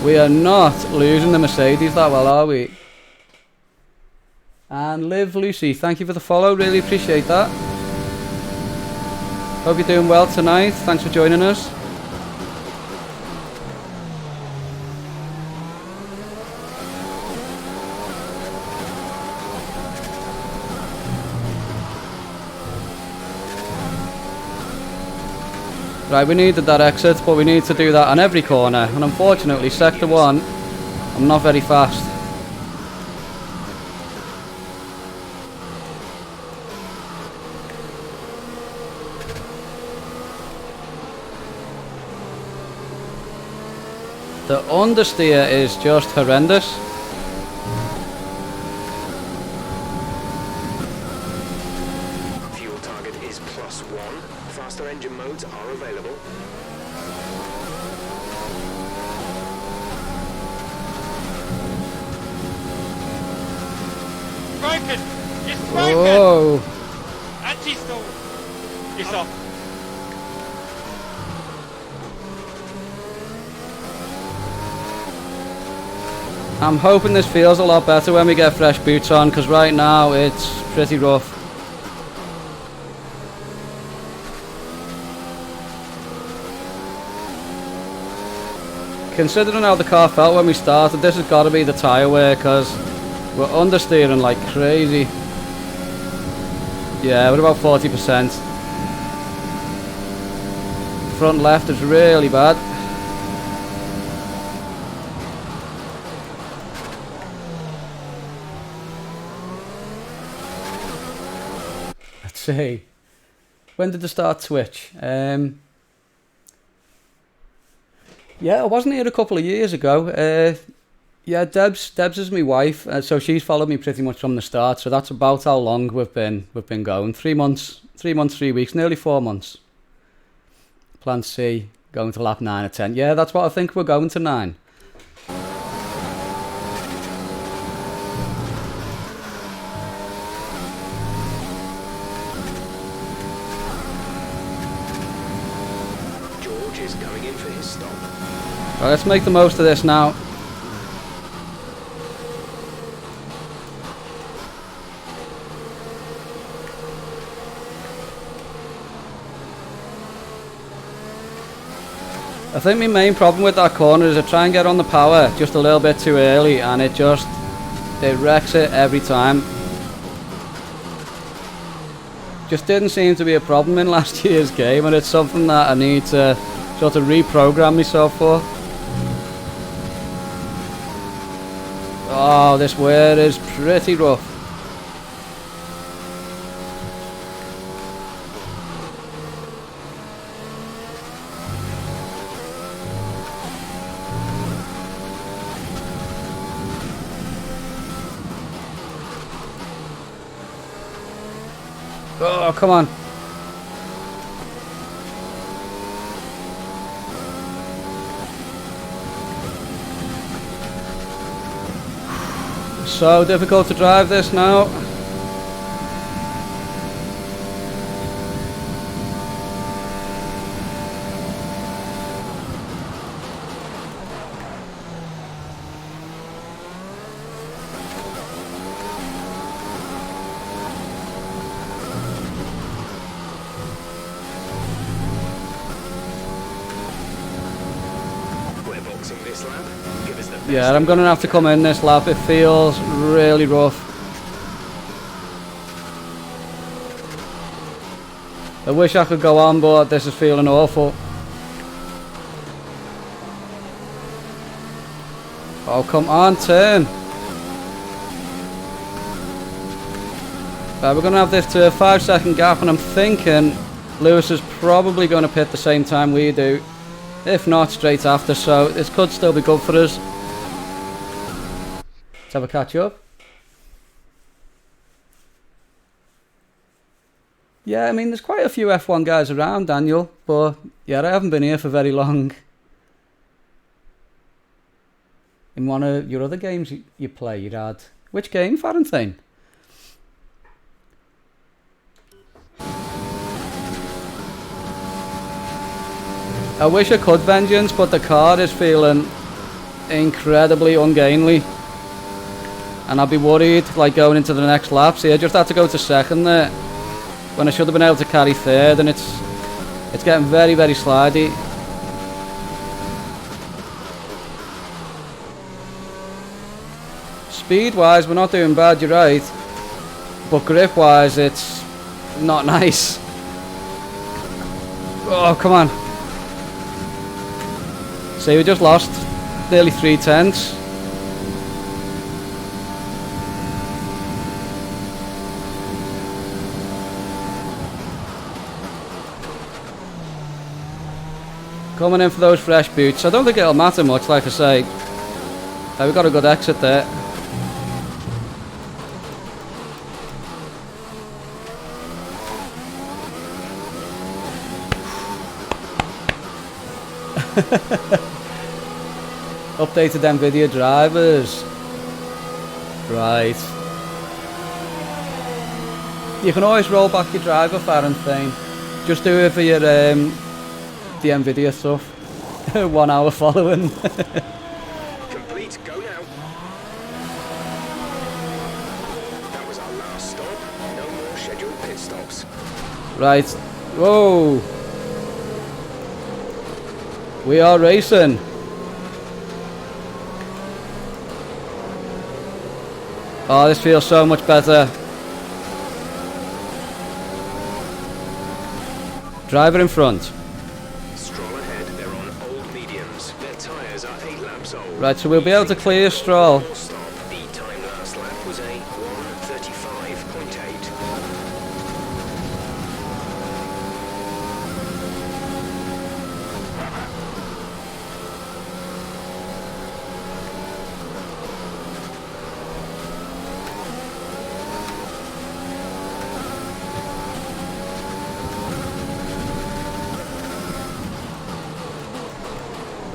We are not losing the Mercedes that well, are we? And Liv Lucy, thank you for the follow, really appreciate that. Hope you're doing well tonight, thanks for joining us. Right, we needed that exit, but we need to do that on every corner, and unfortunately sector 1, I'm not very fast. The understeer is just horrendous. Fuel target is +1. Faster engine modes are available. Broken! It's broken! Whoa! Anti-stall! It's off. I'm hoping this feels a lot better when we get fresh boots on, because right now it's pretty rough. Considering how the car felt when we started, this has got to be the tyre wear, because we're understeering like crazy. Yeah, we're about 40%. Front left is really bad. Let's see. When did they start Twitch? Yeah, I wasn't here a couple of years ago. Yeah, Debs is my wife, so she's followed me pretty much from the start. So that's about how long we've been going. 3 months, 3 weeks, nearly 4 months. Plan C, going to lap 9 or 10. Yeah, that's what I think we're going to 9. is coming in for his stop. Right, let's make the most of this now. I think my main problem with that corner is I try and get on the power just a little bit too early, and it wrecks it every time. Just didn't seem to be a problem in last year's game, and it's something that I need to sort of reprogram myself for. Oh, this weir is pretty rough. Oh, come on. So difficult to drive this now. We're boxing this lap. Give us the best. Yeah, I'm gonna have to come in this lap. It feels really rough. I wish I could go on, but this is feeling awful. Oh, come on, turn. Right, we're gonna have this to a 5-second gap, and I'm thinking Lewis is probably gonna pit the same time we do. If not, straight after, so this could still be good for us. Let's have a catch up. Yeah, I mean, there's quite a few F1 guys around, Daniel, but yeah, I haven't been here for very long. In one of your other games you play, you'd had... Which game, Farentine? I wish I could Vengeance, but the car is feeling incredibly ungainly. And I'll be worried, like, going into the next lap. See, I just had to go to second there, when I should have been able to carry third, and it's getting very, very slidey. Speed-wise, we're not doing bad, you're right. But grip-wise, it's not nice. Oh, come on. See, we just lost nearly 3/10. Coming in for those fresh boots. I don't think it'll matter much, like I say. We got a good exit there. Updated NVIDIA drivers. Right. You can always roll back your driver, Farentine. Just do it for your the NVIDIA stuff. 1 hour following. Complete, go now. That was our last stop. No more scheduled pit stops. Right. Whoa. We are racing. Oh, this feels so much better. Driver in front. Stroll ahead, they're on old mediums. Their tyres are 8 laps old. Right, so we'll be able to clear Stroll. Stop. The time last lap was a 1:35.8.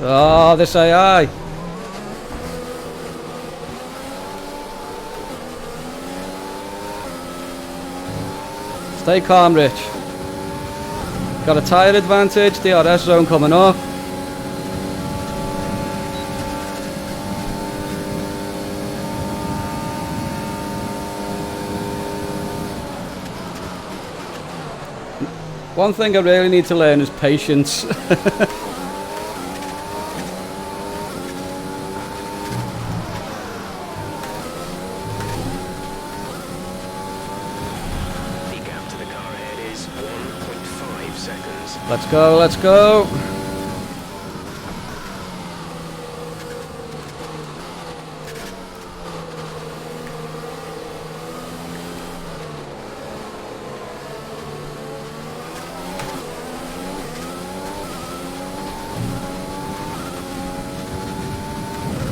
Oh, this AI. Stay calm, Rich. Got a tyre advantage, DRS zone coming up. One thing I really need to learn is patience. Peek out to the car ahead is 1.5 seconds. Let's go, let's go.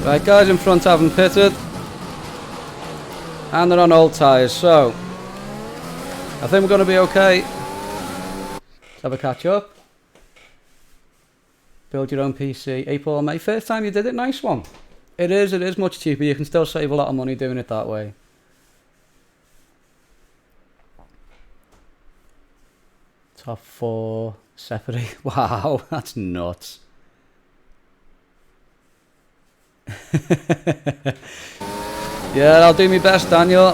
Right, guys in front haven't pitted. And they're on old tyres, so I think we're going to be okay. Let's have a catch up. Build your own PC. April or May. First time you did it, nice one. It is much cheaper. You can still save a lot of money doing it that way. Top 4 separate. Wow, that's nuts. Yeah, I'll do my best, Daniel.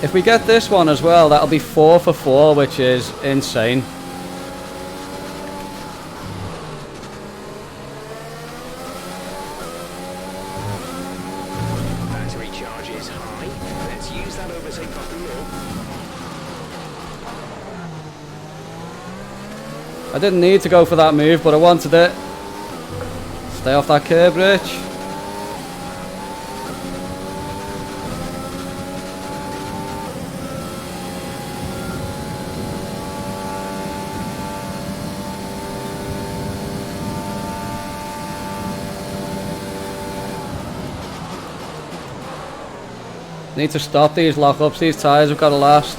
If we get this one as well, that'll be 4 for 4, which is insane. Battery charge is high. Let's use that overtake button more. I didn't need to go for that move, but I wanted it. Stay off that curb, Rich. Need to stop these lockups. These tyres have got to last.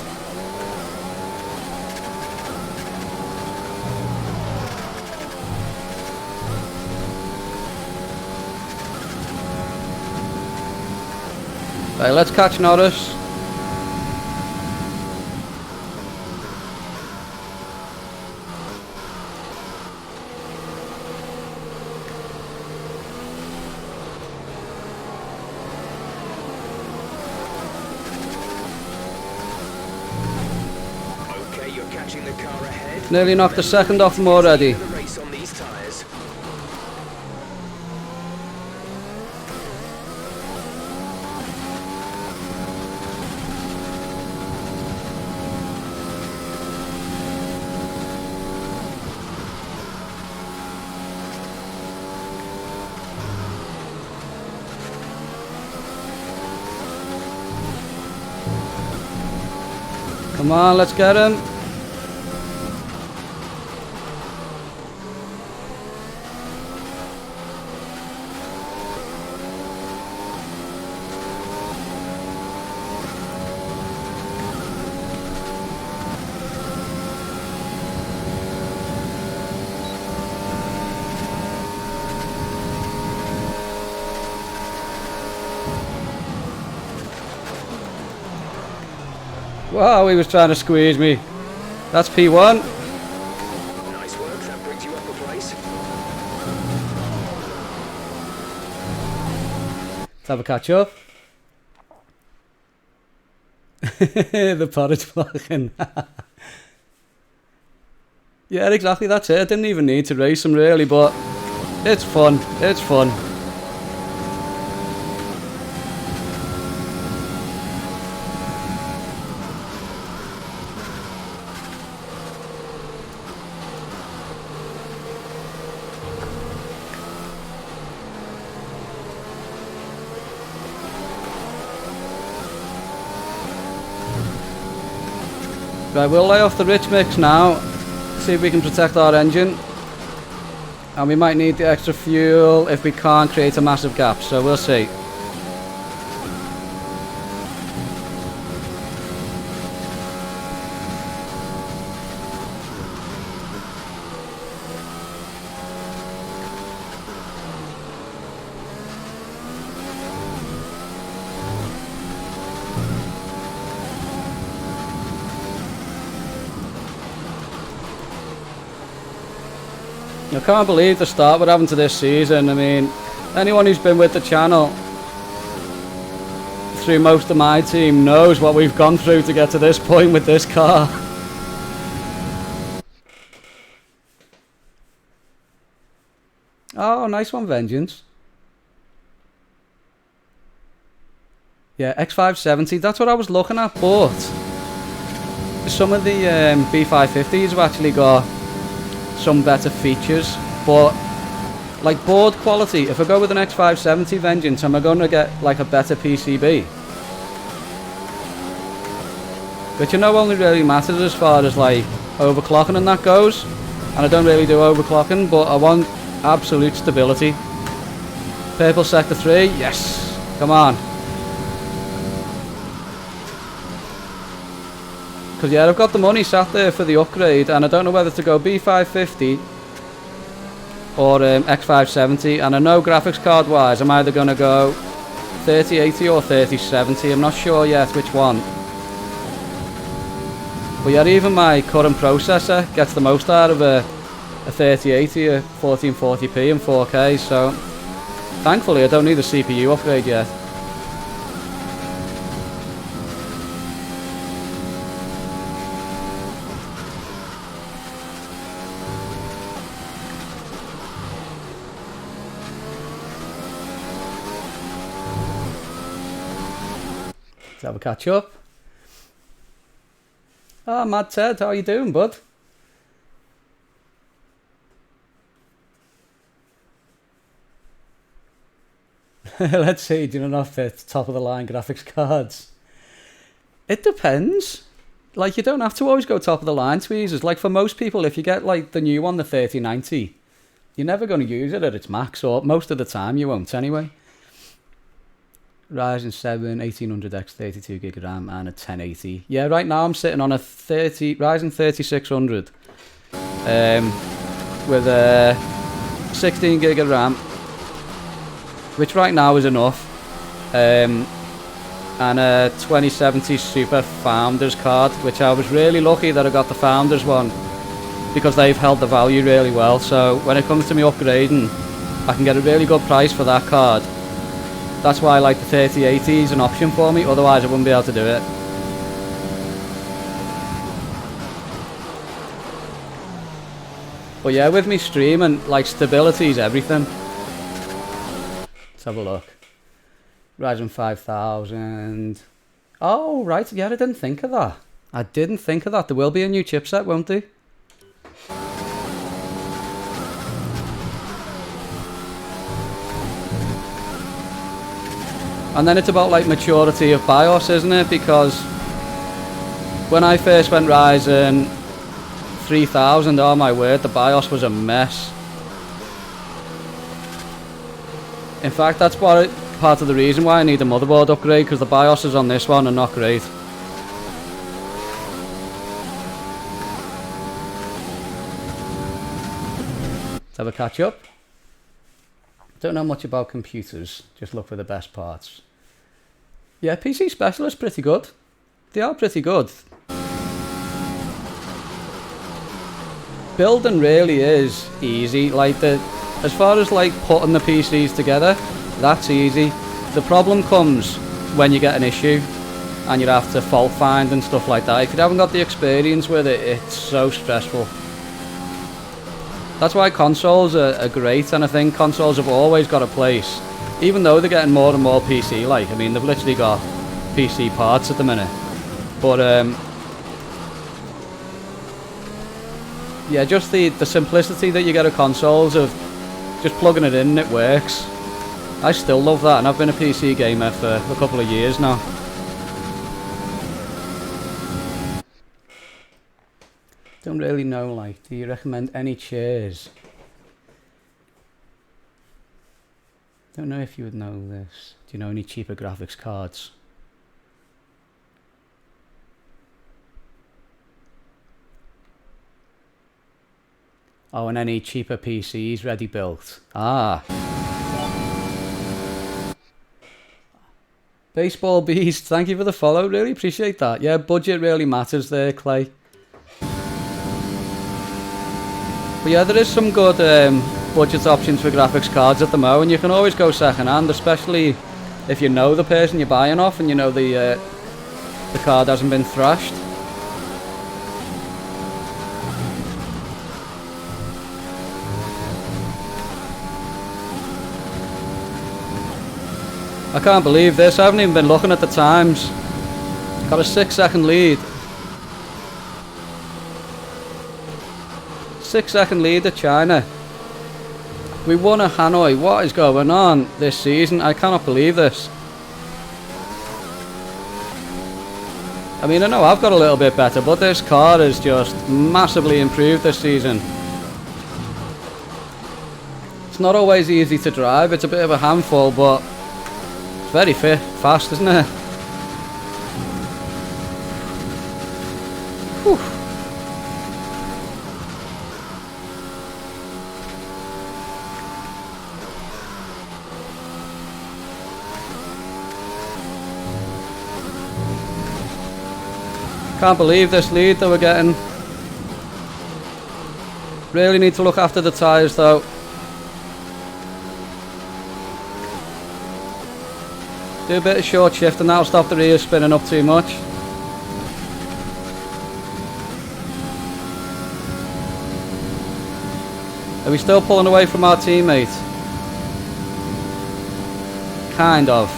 Right, let's catch Norris. Okay, you're catching the car ahead. Nearly knocked a second off them already. The race on these tyres. Come on, let's get him. Wow, he was trying to squeeze me. That's P1. Nice work, that brings you up a place. Let's have a catch up. The porridge blocking. Yeah, exactly, that's it. I didn't even need to race him really, but it's fun. It's fun. Right, we'll lay off the rich mix now, see if we can protect our engine. And we might need the extra fuel if we can't create a massive gap, so we'll see. I can't believe the start we're having to this season. I mean, anyone who's been with the channel through most of my team knows what we've gone through to get to this point with this car. Oh, nice one, Vengeance. Yeah, X570, that's what I was looking at, but some of the B550s have actually got some better features, but like board quality, if I go with an X570 Vengeance, am I going to get like a better PCB? Which I know only really matters as far as like overclocking and that goes, and I don't really do overclocking, but I want absolute stability. Purple Sector 3, yes, come on. Because yeah, I've got the money sat there for the upgrade, and I don't know whether to go B550 or X570, and I know graphics card wise I'm either going to go 3080 or 3070, I'm not sure yet which one. But yeah, even my current processor gets the most out of a 3080, a 1440p and 4K, so thankfully I don't need a CPU upgrade yet. Let's have a catch up. Ah, Mad Ted, how you doing, bud? Let's see, do you not fit top of the line graphics cards? It depends. Like, you don't have to always go top of the line tweezers. Like, for most people, if you get like the new one, the 3090, you're never going to use it at its max, or most of the time you won't anyway. Ryzen 7 1800X 32GB RAM and a 1080. Yeah, right now I'm sitting on a Ryzen 3600 with a 16GB of RAM, which right now is enough, and a 2070 Super Founders card, which I was really lucky that I got the Founders one because they've held the value really well. So when it comes to me upgrading, I can get a really good price for that card. That's why like the 3080 is an option for me, otherwise I wouldn't be able to do it. But yeah, with me streaming, like, stability is everything. Let's have a look. Ryzen 5000. Oh, right, yeah, I didn't think of that. I didn't think of that. There will be a new chipset, won't there? And then it's about like maturity of BIOS, isn't it? Because when I first went Ryzen 3000, oh my word, the BIOS was a mess. In fact, that's part of the reason why I need a motherboard upgrade, because the BIOSes on this one are not great. Let's have a catch up. Don't know much about computers, just look for the best parts. Yeah, PC Specialist pretty good. They are pretty good. Building really is easy. Like, as far as like putting the PCs together, that's easy. The problem comes when you get an issue and you have to fault find and stuff like that. If you haven't got the experience with it, it's so stressful. That's why consoles are great, and I think consoles have always got a place. Even though they're getting more and more PC-like. I mean, they've literally got PC parts at the minute. But, yeah, just the simplicity that you get of consoles, of just plugging it in and it works. I still love that, and I've been a PC gamer for a couple of years now. Don't really know, like, do you recommend any chairs? Don't know if you would know this. Do you know any cheaper graphics cards? Oh, and any cheaper PCs ready built? Ah. Baseball Beast, thank you for the follow, really appreciate that. Yeah, budget really matters there, Clay. But yeah, there is some good budget options for graphics cards at the moment. You can always go second hand, especially if you know the person you're buying off and you know the card hasn't been thrashed. I can't believe this. I haven't even been looking at the times. Got a 6-second lead. 6-second lead at China. We won at Hanoi. What is going on this season? I cannot believe this. I mean, I know I've got a little bit better, but this car has just massively improved this season. It's not always easy to drive. It's a bit of a handful, but it's very fast, isn't it? Whew. Can't believe this lead that we're getting. Really need to look after the tyres though. Do a bit of short shift and that'll stop the rear spinning up too much. Are we still pulling away from our teammate? Kind of.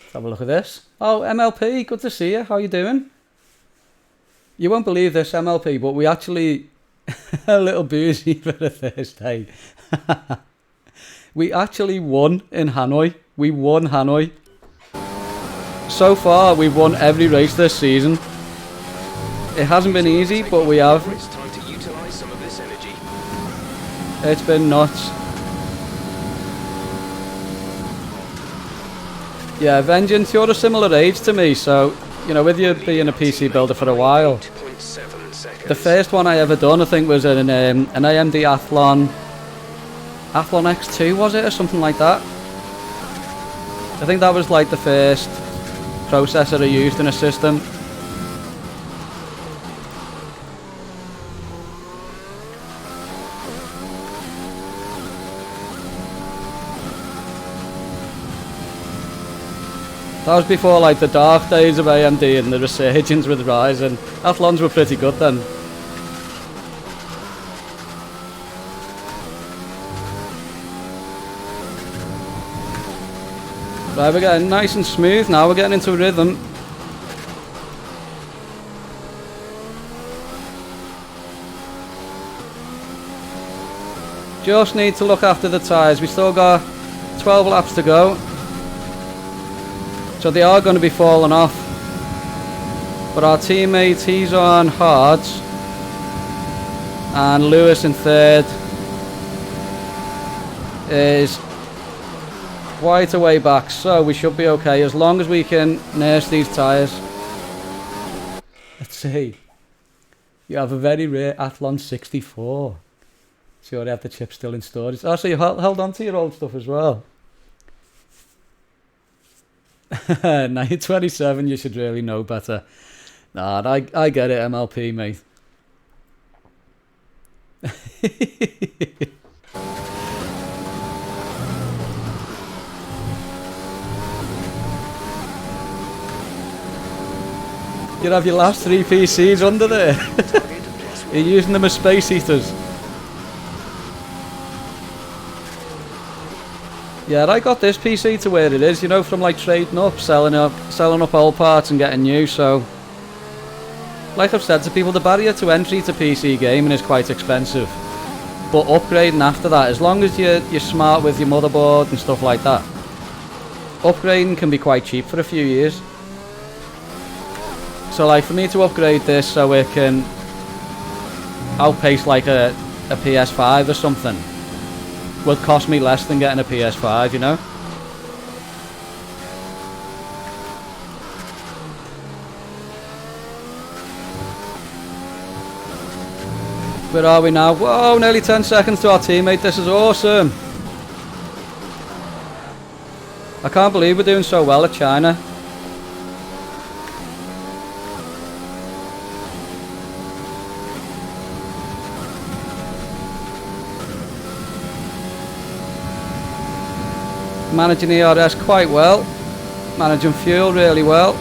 Let's have a look at this. Oh, MLP, good to see you. How you doing? You won't believe this, MLP, but we actually a little boozy for the Thursday. We actually won in Hanoi. We won Hanoi. So far, we've won every race this season. It hasn't been easy, but we have. It's time to utilize some of this energy. It's been nuts. Yeah, Vengeance, you're a similar age to me, so, you know, with you being a PC builder for a while, 8.7 seconds. the first one I ever done, I think, was an AMD Athlon X2, was it, or something like that? I think that was like the first processor I used in a system. That was before like the dark days of AMD and the resurgence with Ryzen. Athlons were pretty good then. Right, we're getting nice and smooth now, we're getting into a rhythm. Just need to look after the tyres. We still got 12 laps to go. So they are going to be falling off. But our teammate, he's on hards. And Lewis in third is quite a way back. So we should be okay as long as we can nurse these tyres. Let's see. You have a very rare Athlon 64. So you already have the chip still in storage. Oh, so you held on to your old stuff as well. Now you're 27, you should really know better. Nah, I get it, MLP, mate. You have your last 3 PCs under there. You're using them as space heaters. Yeah, I got this PC to where it is, you know, from like trading up, selling up old parts and getting new, so like I've said to people, the barrier to entry to PC gaming is quite expensive. But upgrading after that, as long as you're smart with your motherboard and stuff like that, upgrading can be quite cheap for a few years. So like for me to upgrade this so it can outpace like a PS5 or something, would cost me less than getting a PS5, you know? Where are we now? Whoa, nearly 10 seconds to our teammate. This is awesome. I can't believe we're doing so well at China. Managing ERS quite well. Managing fuel really well.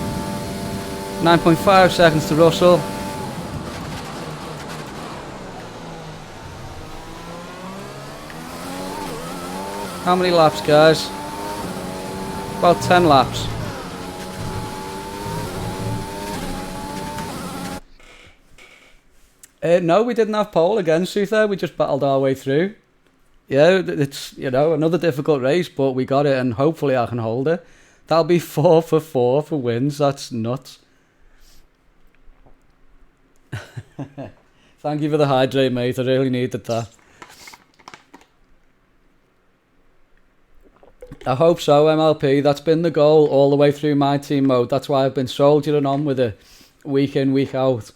9.5 seconds to Russell. How many laps, guys? About 10 laps. No, we didn't have pole again, Suther. We just battled our way through. Yeah, it's, you know, another difficult race, but we got it, and hopefully I can hold it. That'll be 4 for 4 for wins. That's nuts. Thank you for the hydrate, mate. I really needed that. I hope so, MLP. That's been the goal all the way through my team mode. That's why I've been soldiering on with it week in, week out.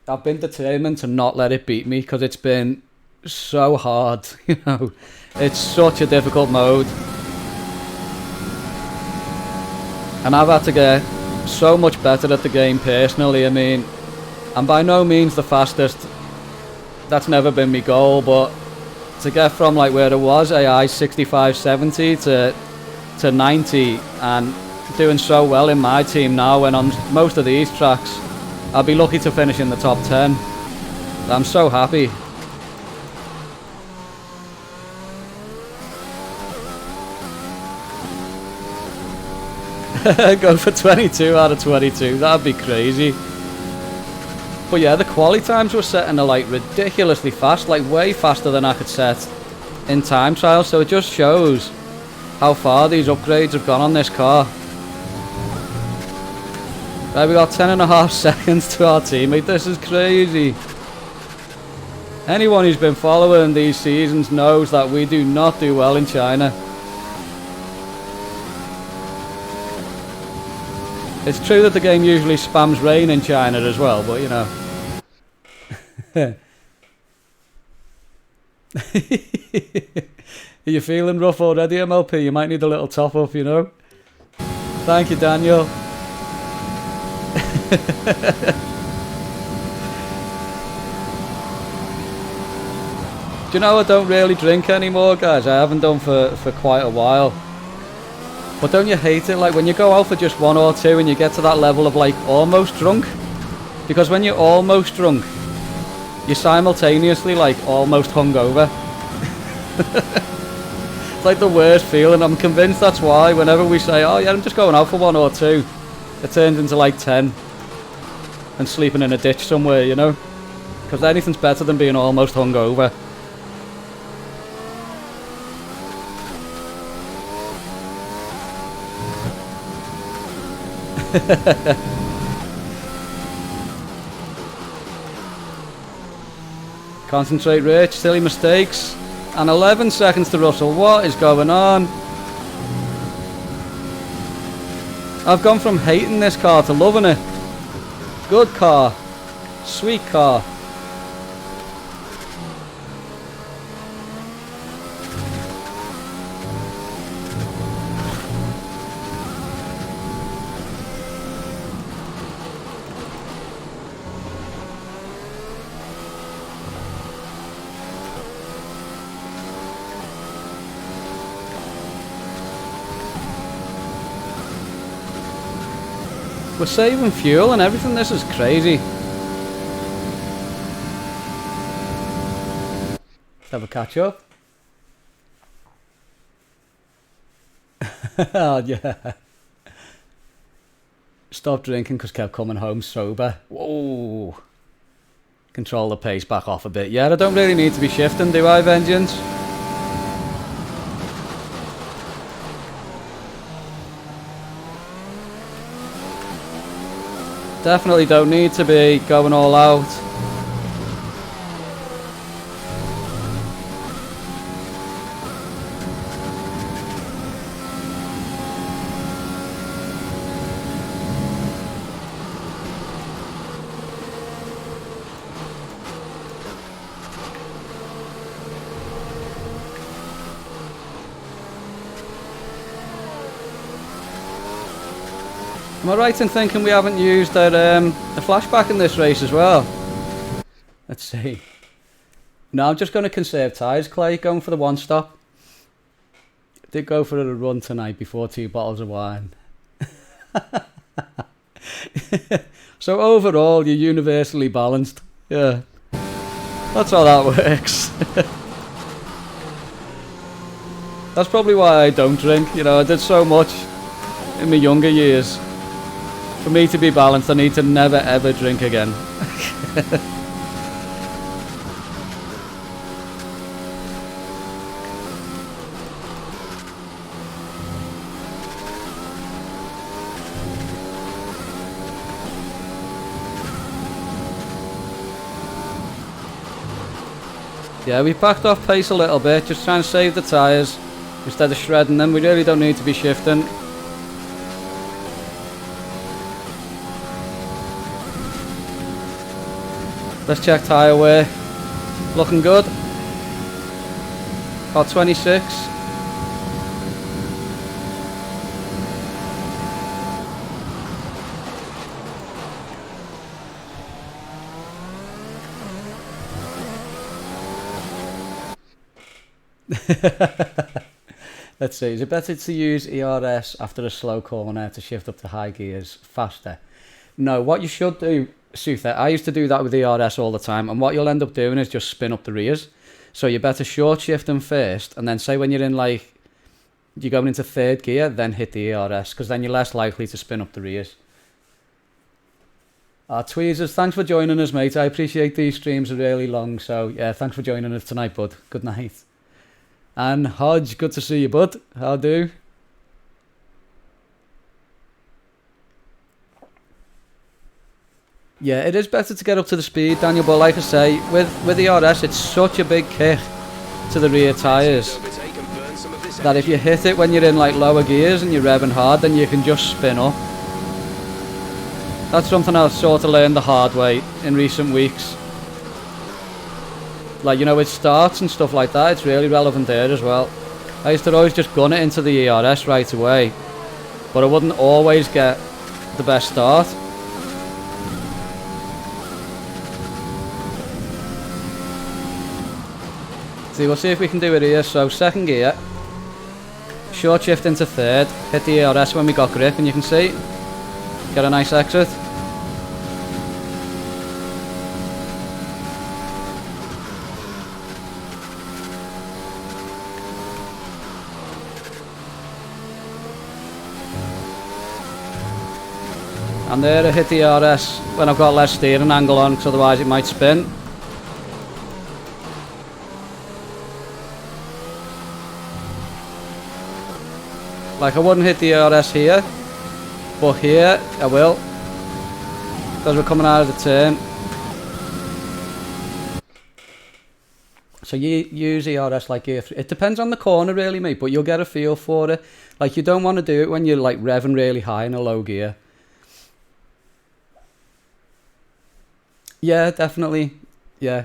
I've been determined to not let it beat me because it's been so hard, you know. It's such a difficult mode. And I've had to get so much better at the game personally. I mean, I'm by no means the fastest. That's never been my goal, but to get from like where it was, AI 65, 70 to 90 and doing so well in my team now, when on most of these tracks, I'll be lucky to finish in the top 10. I'm so happy. Go for 22 out of 22, that'd be crazy. But yeah, the quali times were setting are like ridiculously fast, like way faster than I could set in time trials, so it just shows how far these upgrades have gone on this car. Right, we got 10.5 seconds to our teammate. This is crazy. Anyone who's been following these seasons knows that we do not do well in China. It's true that the game usually spams rain in China as well, but you know. Are you feeling rough already, MLP? You might need a little top up, you know. Thank you, Daniel. Do you know, I don't really drink anymore, guys. I haven't done for quite a while. But don't you hate it, like when you go out for just 1 or 2 and you get to that level of like almost drunk? Because when you're almost drunk, you're simultaneously like almost hungover. It's like the worst feeling. I'm convinced that's why whenever we say, oh yeah, I'm just going out for 1 or 2, it turns into like 10 and sleeping in a ditch somewhere, you know? Because anything's better than being almost hungover. Concentrate, Rich. Silly mistakes. And 11 seconds to Russell. What is going on? I've gone from hating this car to loving it. Good car. Sweet car. We're saving fuel and everything. This is crazy. Let's have a catch up. Oh, yeah. Stopped drinking because kept coming home sober. Whoa. Control the pace back off a bit. Yeah, I don't really need to be shifting, do I, Vengeance? Definitely don't need to be going all out. Am I right in thinking we haven't used the flashback in this race as well? Let's see. No, I'm just going to conserve tyres, Clay, going for the one stop. Did go for a run tonight before 2 bottles of wine. So overall, you're universally balanced. Yeah. That's how that works. That's probably why I don't drink. You know, I did so much in my younger years. For me to be balanced, I need to never ever drink again. Yeah, we backed off pace a little bit, just trying to save the tyres instead of shredding them. We really don't need to be shifting. Let's check tyre wear. Looking good. About 26. Let's see, is it better to use ERS after a slow corner to shift up to high gears faster? No, what you should do, Suther, I used to do that with ERS all the time, and what you'll end up doing is just spin up the rears. So you're better short shift them first, and then say when you're in like, you're going into 3rd gear, then hit the ERS, because then you're less likely to spin up the rears. Tweezers, thanks for joining us, mate. I appreciate these streams are really long, so yeah, thanks for joining us tonight, bud. Good night. And Hodge, good to see you, bud. How do? Yeah, it is better to get up to the speed, Daniel, but like I say, with the RS, it's such a big kick to the rear tyres that if you hit it when you're in like lower gears and you're revving hard, then you can just spin up. That's something I've sort of learned the hard way in recent weeks. Like, you know, with starts and stuff like that, it's really relevant there as well. I used to always just gun it into the ERS right away, but I wouldn't always get the best start. See, we'll see if we can do it here. So 2nd gear, short shift into 3rd, hit the ERS when we got grip, and you can see, get a nice exit. And there I hit the RS when I've got less steering angle on, because otherwise it might spin. Like, I wouldn't hit the RS here, but here I will, because we're coming out of the turn. So you use ERS like gear 3. It depends on the corner really, mate, but you'll get a feel for it. Like, you don't want to do it when you're like revving really high in a low gear. Yeah, definitely. Yeah.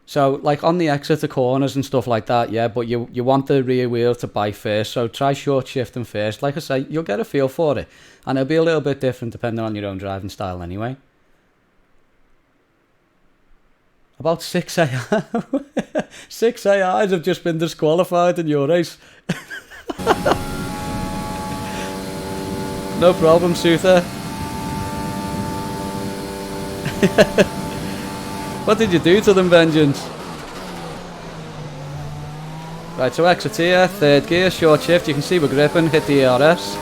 So, like, on the exit to corners and stuff like that, yeah, but you want the rear wheel to bite first, so try short shifting first. Like I say, you'll get a feel for it, and it'll be a little bit different depending on your own driving style anyway. About 6 AI. 6 AIs have just been disqualified in your race. No problem, Suther. What did you do to them, Vengeance? Right, so exit here, 3rd gear, short shift. You can see we're gripping, hit the ERS.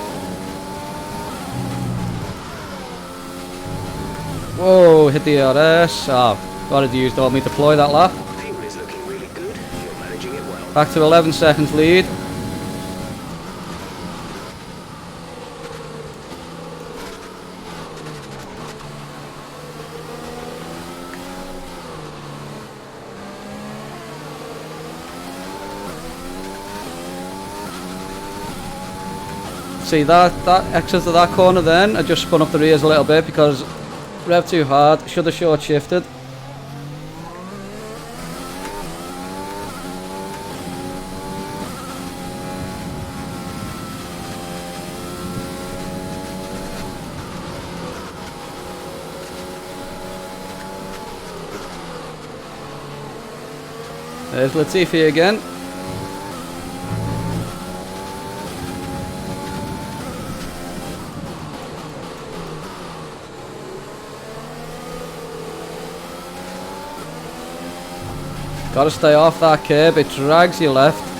Whoa, hit the ERS. Oh, got to use don't me deploy that lap. Fuel is looking really good. You're managing it well. Back to 11 seconds lead. See that exit to that corner then, I just spun up the rears a little bit because rev too hard, should have short shifted. There's Latifi again. Gotta stay off that curb, it drags you left.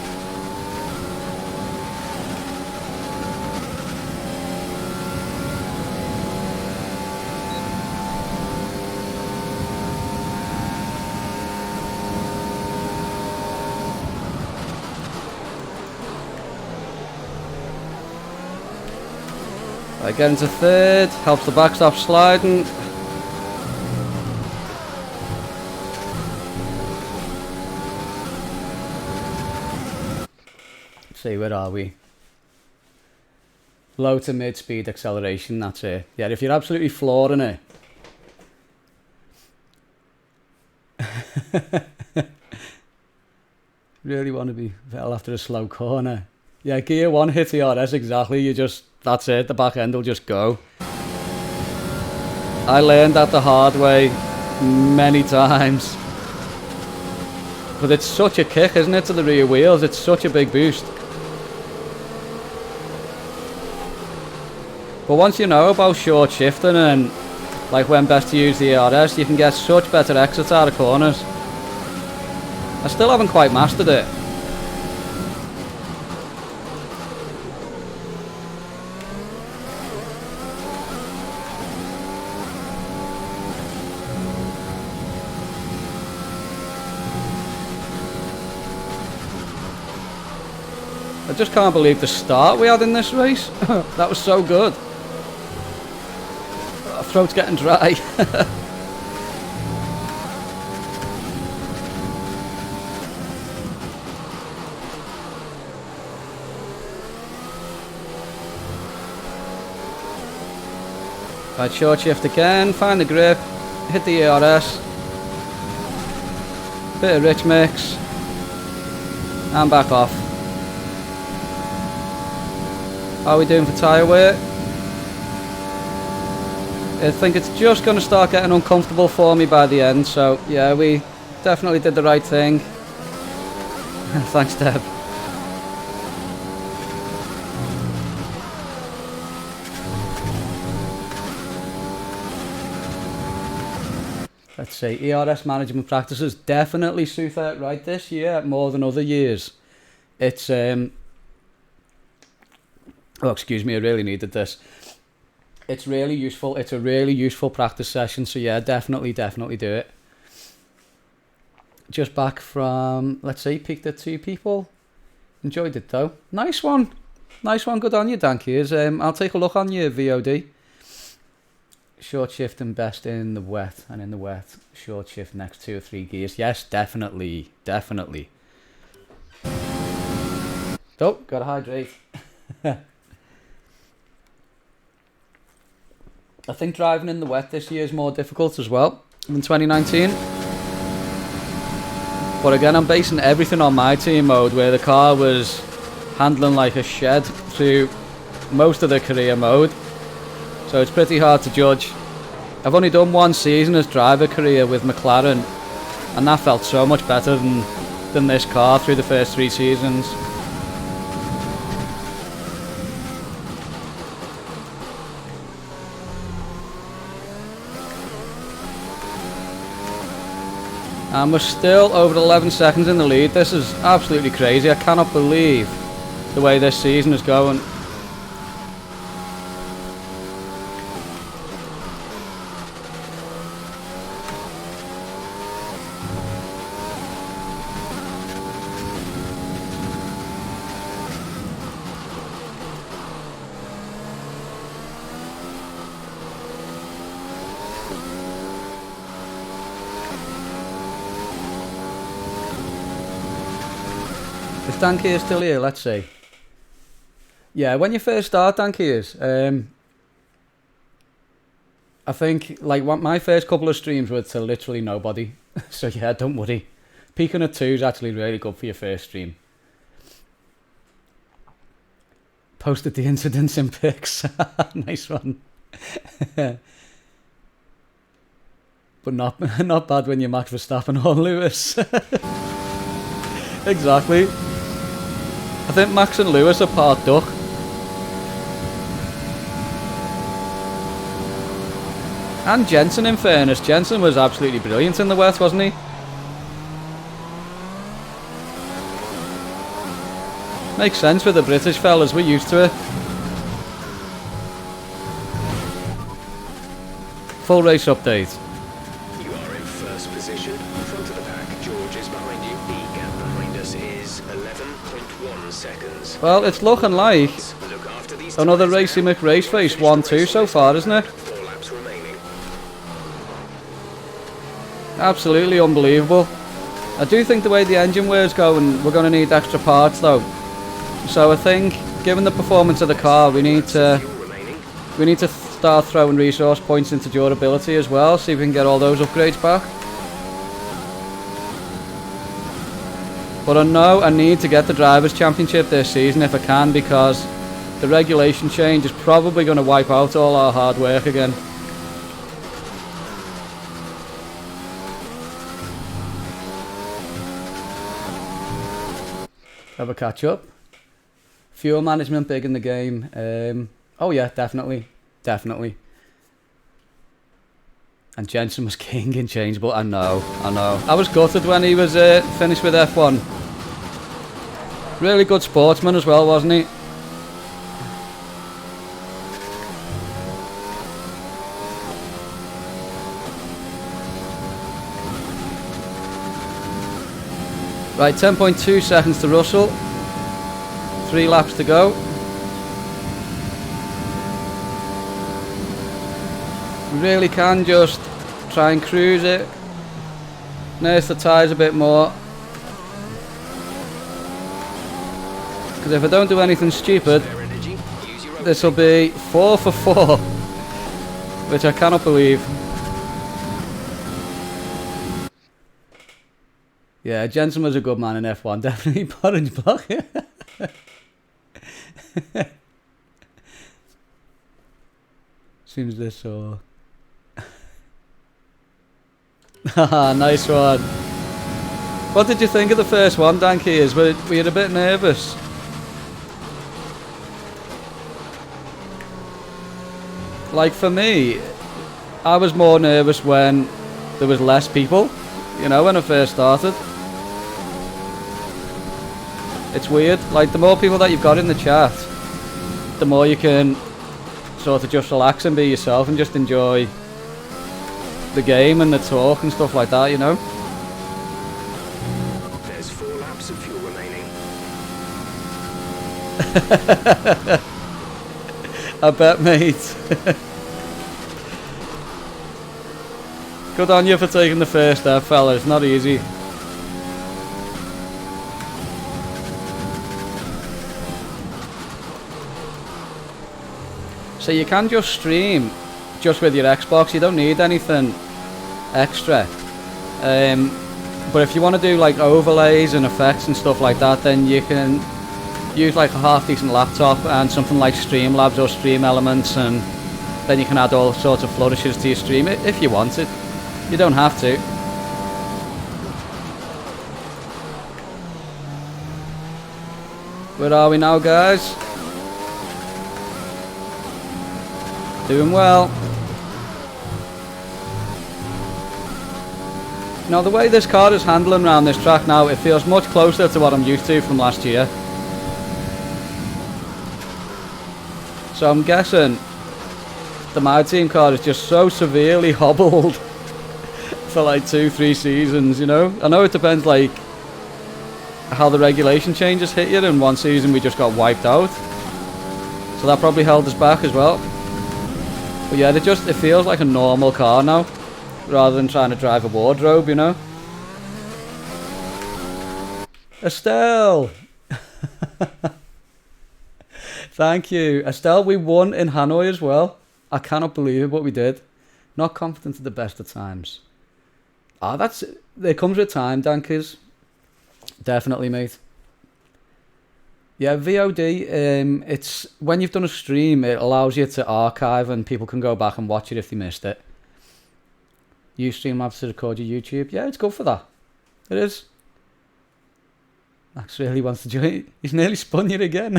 I get into third, helps the back stop sliding. See, where are we? Low to mid speed acceleration, that's it. Yeah, if you're absolutely flooring it. Really want to be well after a slow corner. Yeah, gear 1 hit ERS exactly, you just, that's it, the back end will just go. I learned that the hard way many times. But it's such a kick, isn't it, to the rear wheels, it's such a big boost. But once you know about short shifting and like when best to use the ERS, you can get such better exits out of corners. I still haven't quite mastered it. I just can't believe the start we had in this race. That was so good. My throat's getting dry. Right, short shift again, find the grip, hit the ERS, bit of rich mix, and back off. How are we doing for tyre wear? I think it's just going to start getting uncomfortable for me by the end, so yeah, we definitely did the right thing. Thanks, Deb. Let's see, ERS management practices definitely suit out right this year more than other years. It's oh, excuse me, I really needed this. It's really useful. It's a really useful practice session. So yeah, definitely do it. Just back from, let's see, peaked at 2 people. Enjoyed it though. Nice one. Nice one. Good on you, Dankies. I'll take a look on your VOD. Short shift and best in the wet, and in the wet, short shift next 2 or 3 gears. Yes, definitely. Oh, gotta hydrate. I think driving in the wet this year is more difficult as well than 2019. But again, I'm basing everything on my team mode, where the car was handling like a shed through most of the career mode. So it's pretty hard to judge. I've only done 1 season as driver career with McLaren, and that felt so much better than this car through the first 3 seasons. And we're still over 11 seconds in the lead. This is absolutely crazy. I cannot believe the way this season is going. Is Dankier still here? Let's see. Yeah, when you first start Dankiers, I think like my first couple of streams were to literally nobody. So yeah, don't worry. Peaking at 2 is actually really good for your first stream. Posted the incidents in pics. Nice one. But not bad when you're Max Verstappen or Lewis. Exactly. I think Max and Lewis are part duck. And Jensen, in fairness. Jensen was absolutely brilliant in the wet, wasn't he? Makes sense with the British fellas, we're used to it. Full race update. You are in first position, front of the pack. George is behind you. The gap behind us is 11.1 seconds. Well, it's looking like Look after these another tyres Racy now. McRaceface 1-2 so far, isn't it? 4 laps remaining. Absolutely unbelievable. I do think the way the engine wear's going, we're going to need extra parts though. So I think, given the performance of the car, we need to start throwing resource points into durability as well, see if we can get all those upgrades back. But I know I need to get the Drivers' Championship this season if I can, because the regulation change is probably going to wipe out all our hard work again. Have a catch up. Fuel management big in the game. Oh yeah, definitely. Definitely. And Jensen was king in changeable. I know. I was gutted when he was finished with F1. Really good sportsman as well, wasn't he? Right, 10.2 seconds to Russell. 3 laps to go. We really can just try and cruise it. Nurse the tyres a bit more. Because if I don't do anything stupid, this will be 4 for 4. Which I cannot believe. Yeah, Jensen was a good man in F1. Definitely orange block. Seems this or... Haha, nice one. What did you think of the first one, Dankeys? Were you a bit nervous? Like for me, I was more nervous when there was less people, you know, when I first started. It's weird, like the more people that you've got in the chat, the more you can sort of just relax and be yourself and just enjoy the game and the talk and stuff like that, you know. There's 4 laps of fuel remaining. I bet, mate. Good on you for taking the first step, fellas. Not easy. So you can just stream just with your Xbox. You don't need anything extra. But if you want to do like overlays and effects and stuff like that, then you can use like a half decent laptop and something like Streamlabs or Stream Elements, and then you can add all sorts of flourishes to your stream if you want it. You don't have to. Where are we now, guys? Doing well. Now the way this car is handling around this track now, it feels much closer to what I'm used to from last year. So I'm guessing the My Team car is just so severely hobbled for like 2-3 seasons, you know? I know it depends like how the regulation changes hit you. In one season we just got wiped out, so that probably held us back as well. But yeah, it feels like a normal car now, rather than trying to drive a wardrobe, you know? Estelle! Thank you. Estelle, we won in Hanoi as well. I cannot believe it, but we did. Not confident at the best of times. Ah, it comes with time, Dankers. Definitely, mate. Yeah, VOD, it's when you've done a stream, it allows you to archive and people can go back and watch it if they missed it. Use Streamlabs to record your YouTube. Yeah, it's good for that. It is. Max really wants to join. He's nearly spun you again.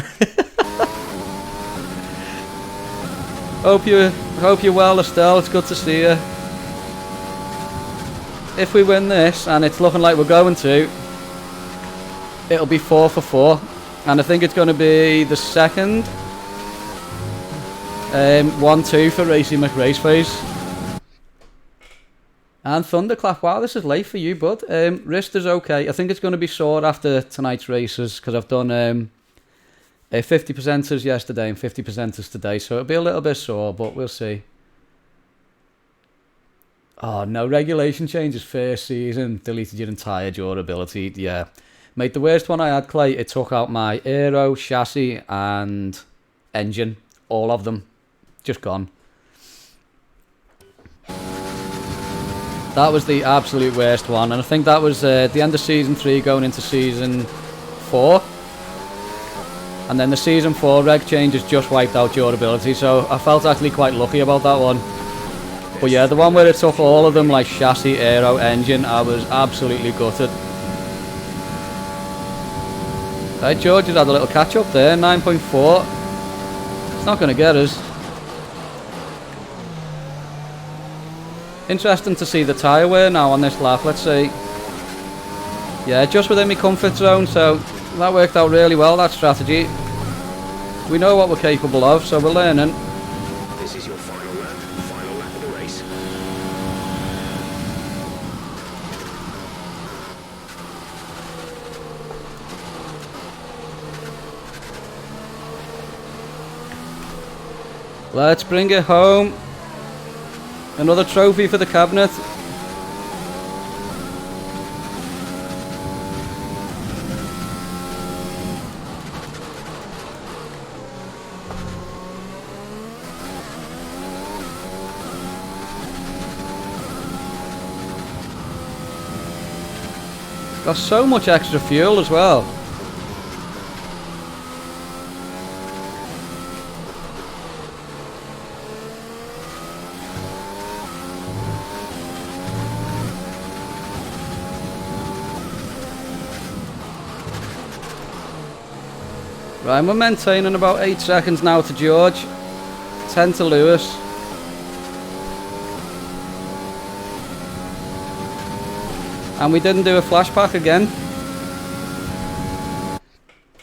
Hope you're well, Estelle. It's good to see you. If we win this, and it's looking like we're going to, it'll be 4 for 4, and I think it's going to be the second 1-2 for Racy McRaceface. And Thunderclap, wow, this is late for you, bud. Wrist is okay. I think it's going to be sore after tonight's races, because I've done 50%ers yesterday and 50%ers today, so it'll be a little bit sore, but we'll see. Oh, no regulation changes first season. Deleted your entire durability. Yeah. Mate, the worst one I had, Clay, it took out my aero, chassis, and engine. All of them. Just gone. That was the absolute worst one. And I think that was the end of Season 3 going into Season 4. And then the Season 4 reg changes just wiped out durability. So I felt actually quite lucky about that one. But yeah, the one where it took all of them, like chassis, aero, engine, I was absolutely gutted. Right, George has had a little catch up there, 9.4. It's not going to get us. Interesting to see the tyre wear now on this lap, let's see. Yeah, just within my comfort zone, so that worked out really well, that strategy. We know what we're capable of, so we're learning. This is your final lap of the race. Let's bring it home. Another trophy for the cabinet. Got so much extra fuel as well. Right, we're maintaining about 8 seconds now to George, 10 to Lewis. And we didn't do a flashback again.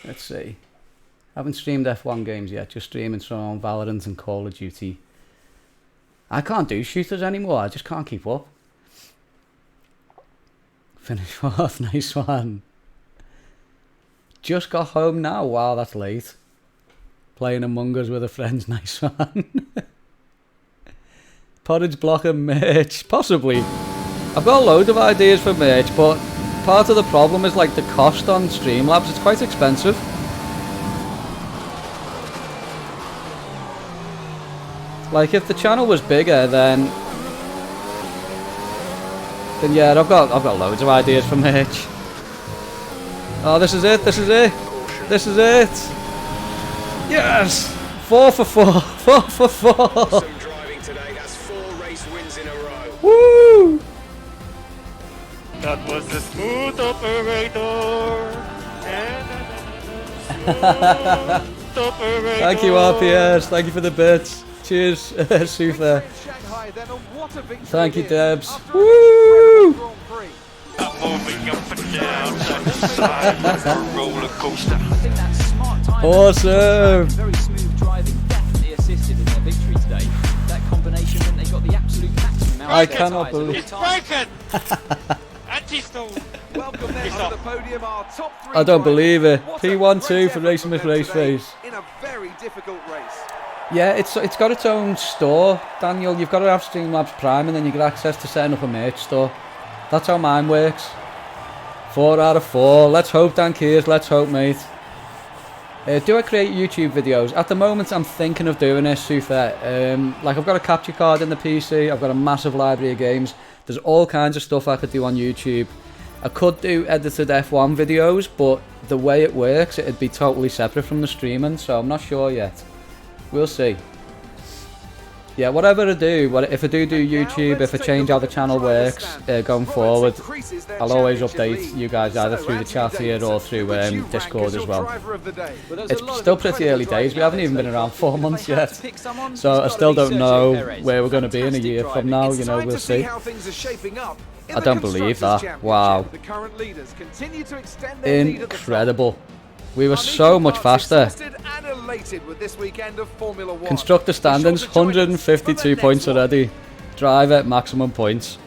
Let's see. Haven't streamed F1 games yet, just streaming some Valorant and Call of Duty. I can't do shooters anymore, I just can't keep up. Finish 4th, nice one. Just got home now, wow, that's late. Playing Among Us with a friend, nice one. Porridge blocker merch, possibly. I've got a load of ideas for merch, but part of the problem is like the cost on Streamlabs, it's quite expensive. Like if the channel was bigger, then yeah, I've got loads of ideas for merch. Oh, this is it, this is it, this is it. Yes! 4 for 4, 4 for 4. Awesome driving today, that's 4 race wins in a row. Woo! That was the smooth operator. Smooth operator. Thank you, RPS, thank you for the bits. Cheers, Sufa. Shanghai, then, and what a victory Thank you, it is. Debs. After a Woo! Grand Prix. Moving up and down, side to side, like a roller coaster. I think that smart time, Awesome. very smooth driving, definitely assisted in their victory today. That combination meant they got the absolute maximum out I of their cannot tyres at believe- all It's times. broken! Anti-stall! Welcome then It's to off. the podium, our top 3 I don't drivers. believe it. What a P1-2 great for effort Racing from with them Race today Face. in a very difficult race. Yeah, it's got its own store, Daniel. You've got to have Streamlabs Prime and then you get access to setting up a merch store. That's how mine works. 4 out of 4. Let's hope, Dan Kears. Let's hope, mate. Do I create YouTube videos? At the moment, I'm thinking of doing this, Sufa. Like, I've got a capture card in the PC. I've got a massive library of games. There's all kinds of stuff I could do on YouTube. I could do edited F1 videos, but the way it works, it'd be totally separate from the streaming, so I'm not sure yet. We'll see. yeah, whatever I do, if I do YouTube, if I change how the channel works going forward, I'll always update you guys either through the chat here or through Discord as well. It's still pretty early days. We haven't even been around 4 months yet, so I still don't know where we're going to be in a year from now. You know, we'll see. I don't believe that. Wow. Incredible. We were so much faster. Constructor standings, 152 points already. Driver, maximum points.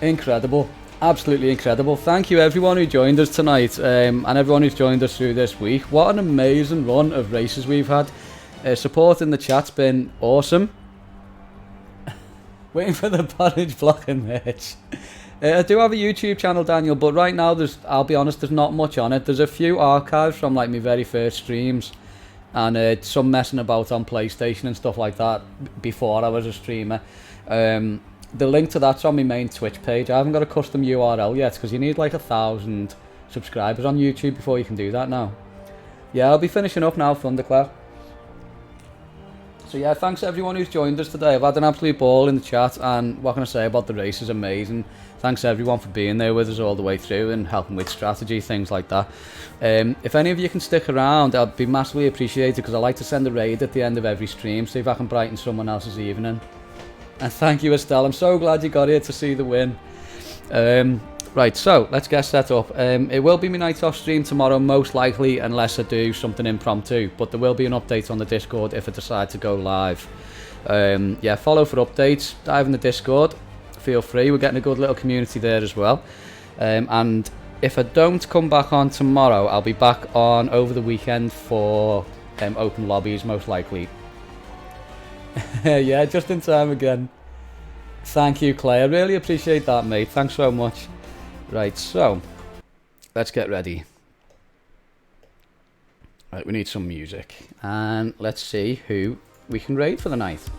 Incredible. Absolutely incredible. Thank you everyone who joined us tonight, and everyone who's joined us through this week. What an amazing run of races we've had. Support in the chat's been awesome. Waiting for the Porridge blocking merch. I do have a YouTube channel, Daniel, but right now I'll be honest, there's not much on it. There's a few archives from like my very first streams, and some messing about on PlayStation and stuff like that before I was a streamer. The link to that's on my main Twitch page. I haven't got a custom URL yet because you need like 1,000 subscribers on YouTube before you can do that now. Yeah, I'll be finishing up now, Thunderclap. So yeah, thanks everyone who's joined us today. I've had an absolute ball in the chat, and what can I say about the race is amazing. Thanks everyone for being there with us all the way through and helping with strategy, things like that. If any of you can stick around, I'd be massively appreciated because I like to send a raid at the end of every stream, see if I can brighten someone else's evening. And thank you, Estelle. I'm so glad you got here to see the win. Right, so let's get set up. It will be my night off stream tomorrow, most likely, unless I do something impromptu. But there will be an update on the Discord if I decide to go live. Yeah, follow for updates. Dive in the Discord. Feel free. We're getting a good little community there as well. And if I don't come back on tomorrow, I'll be back on over the weekend for open lobbies, most likely. Yeah, just in time again. Thank you, Clay. I really appreciate that, mate. Thanks so much. Right, so let's get ready. Right, we need some music, and let's see who we can raid for the night.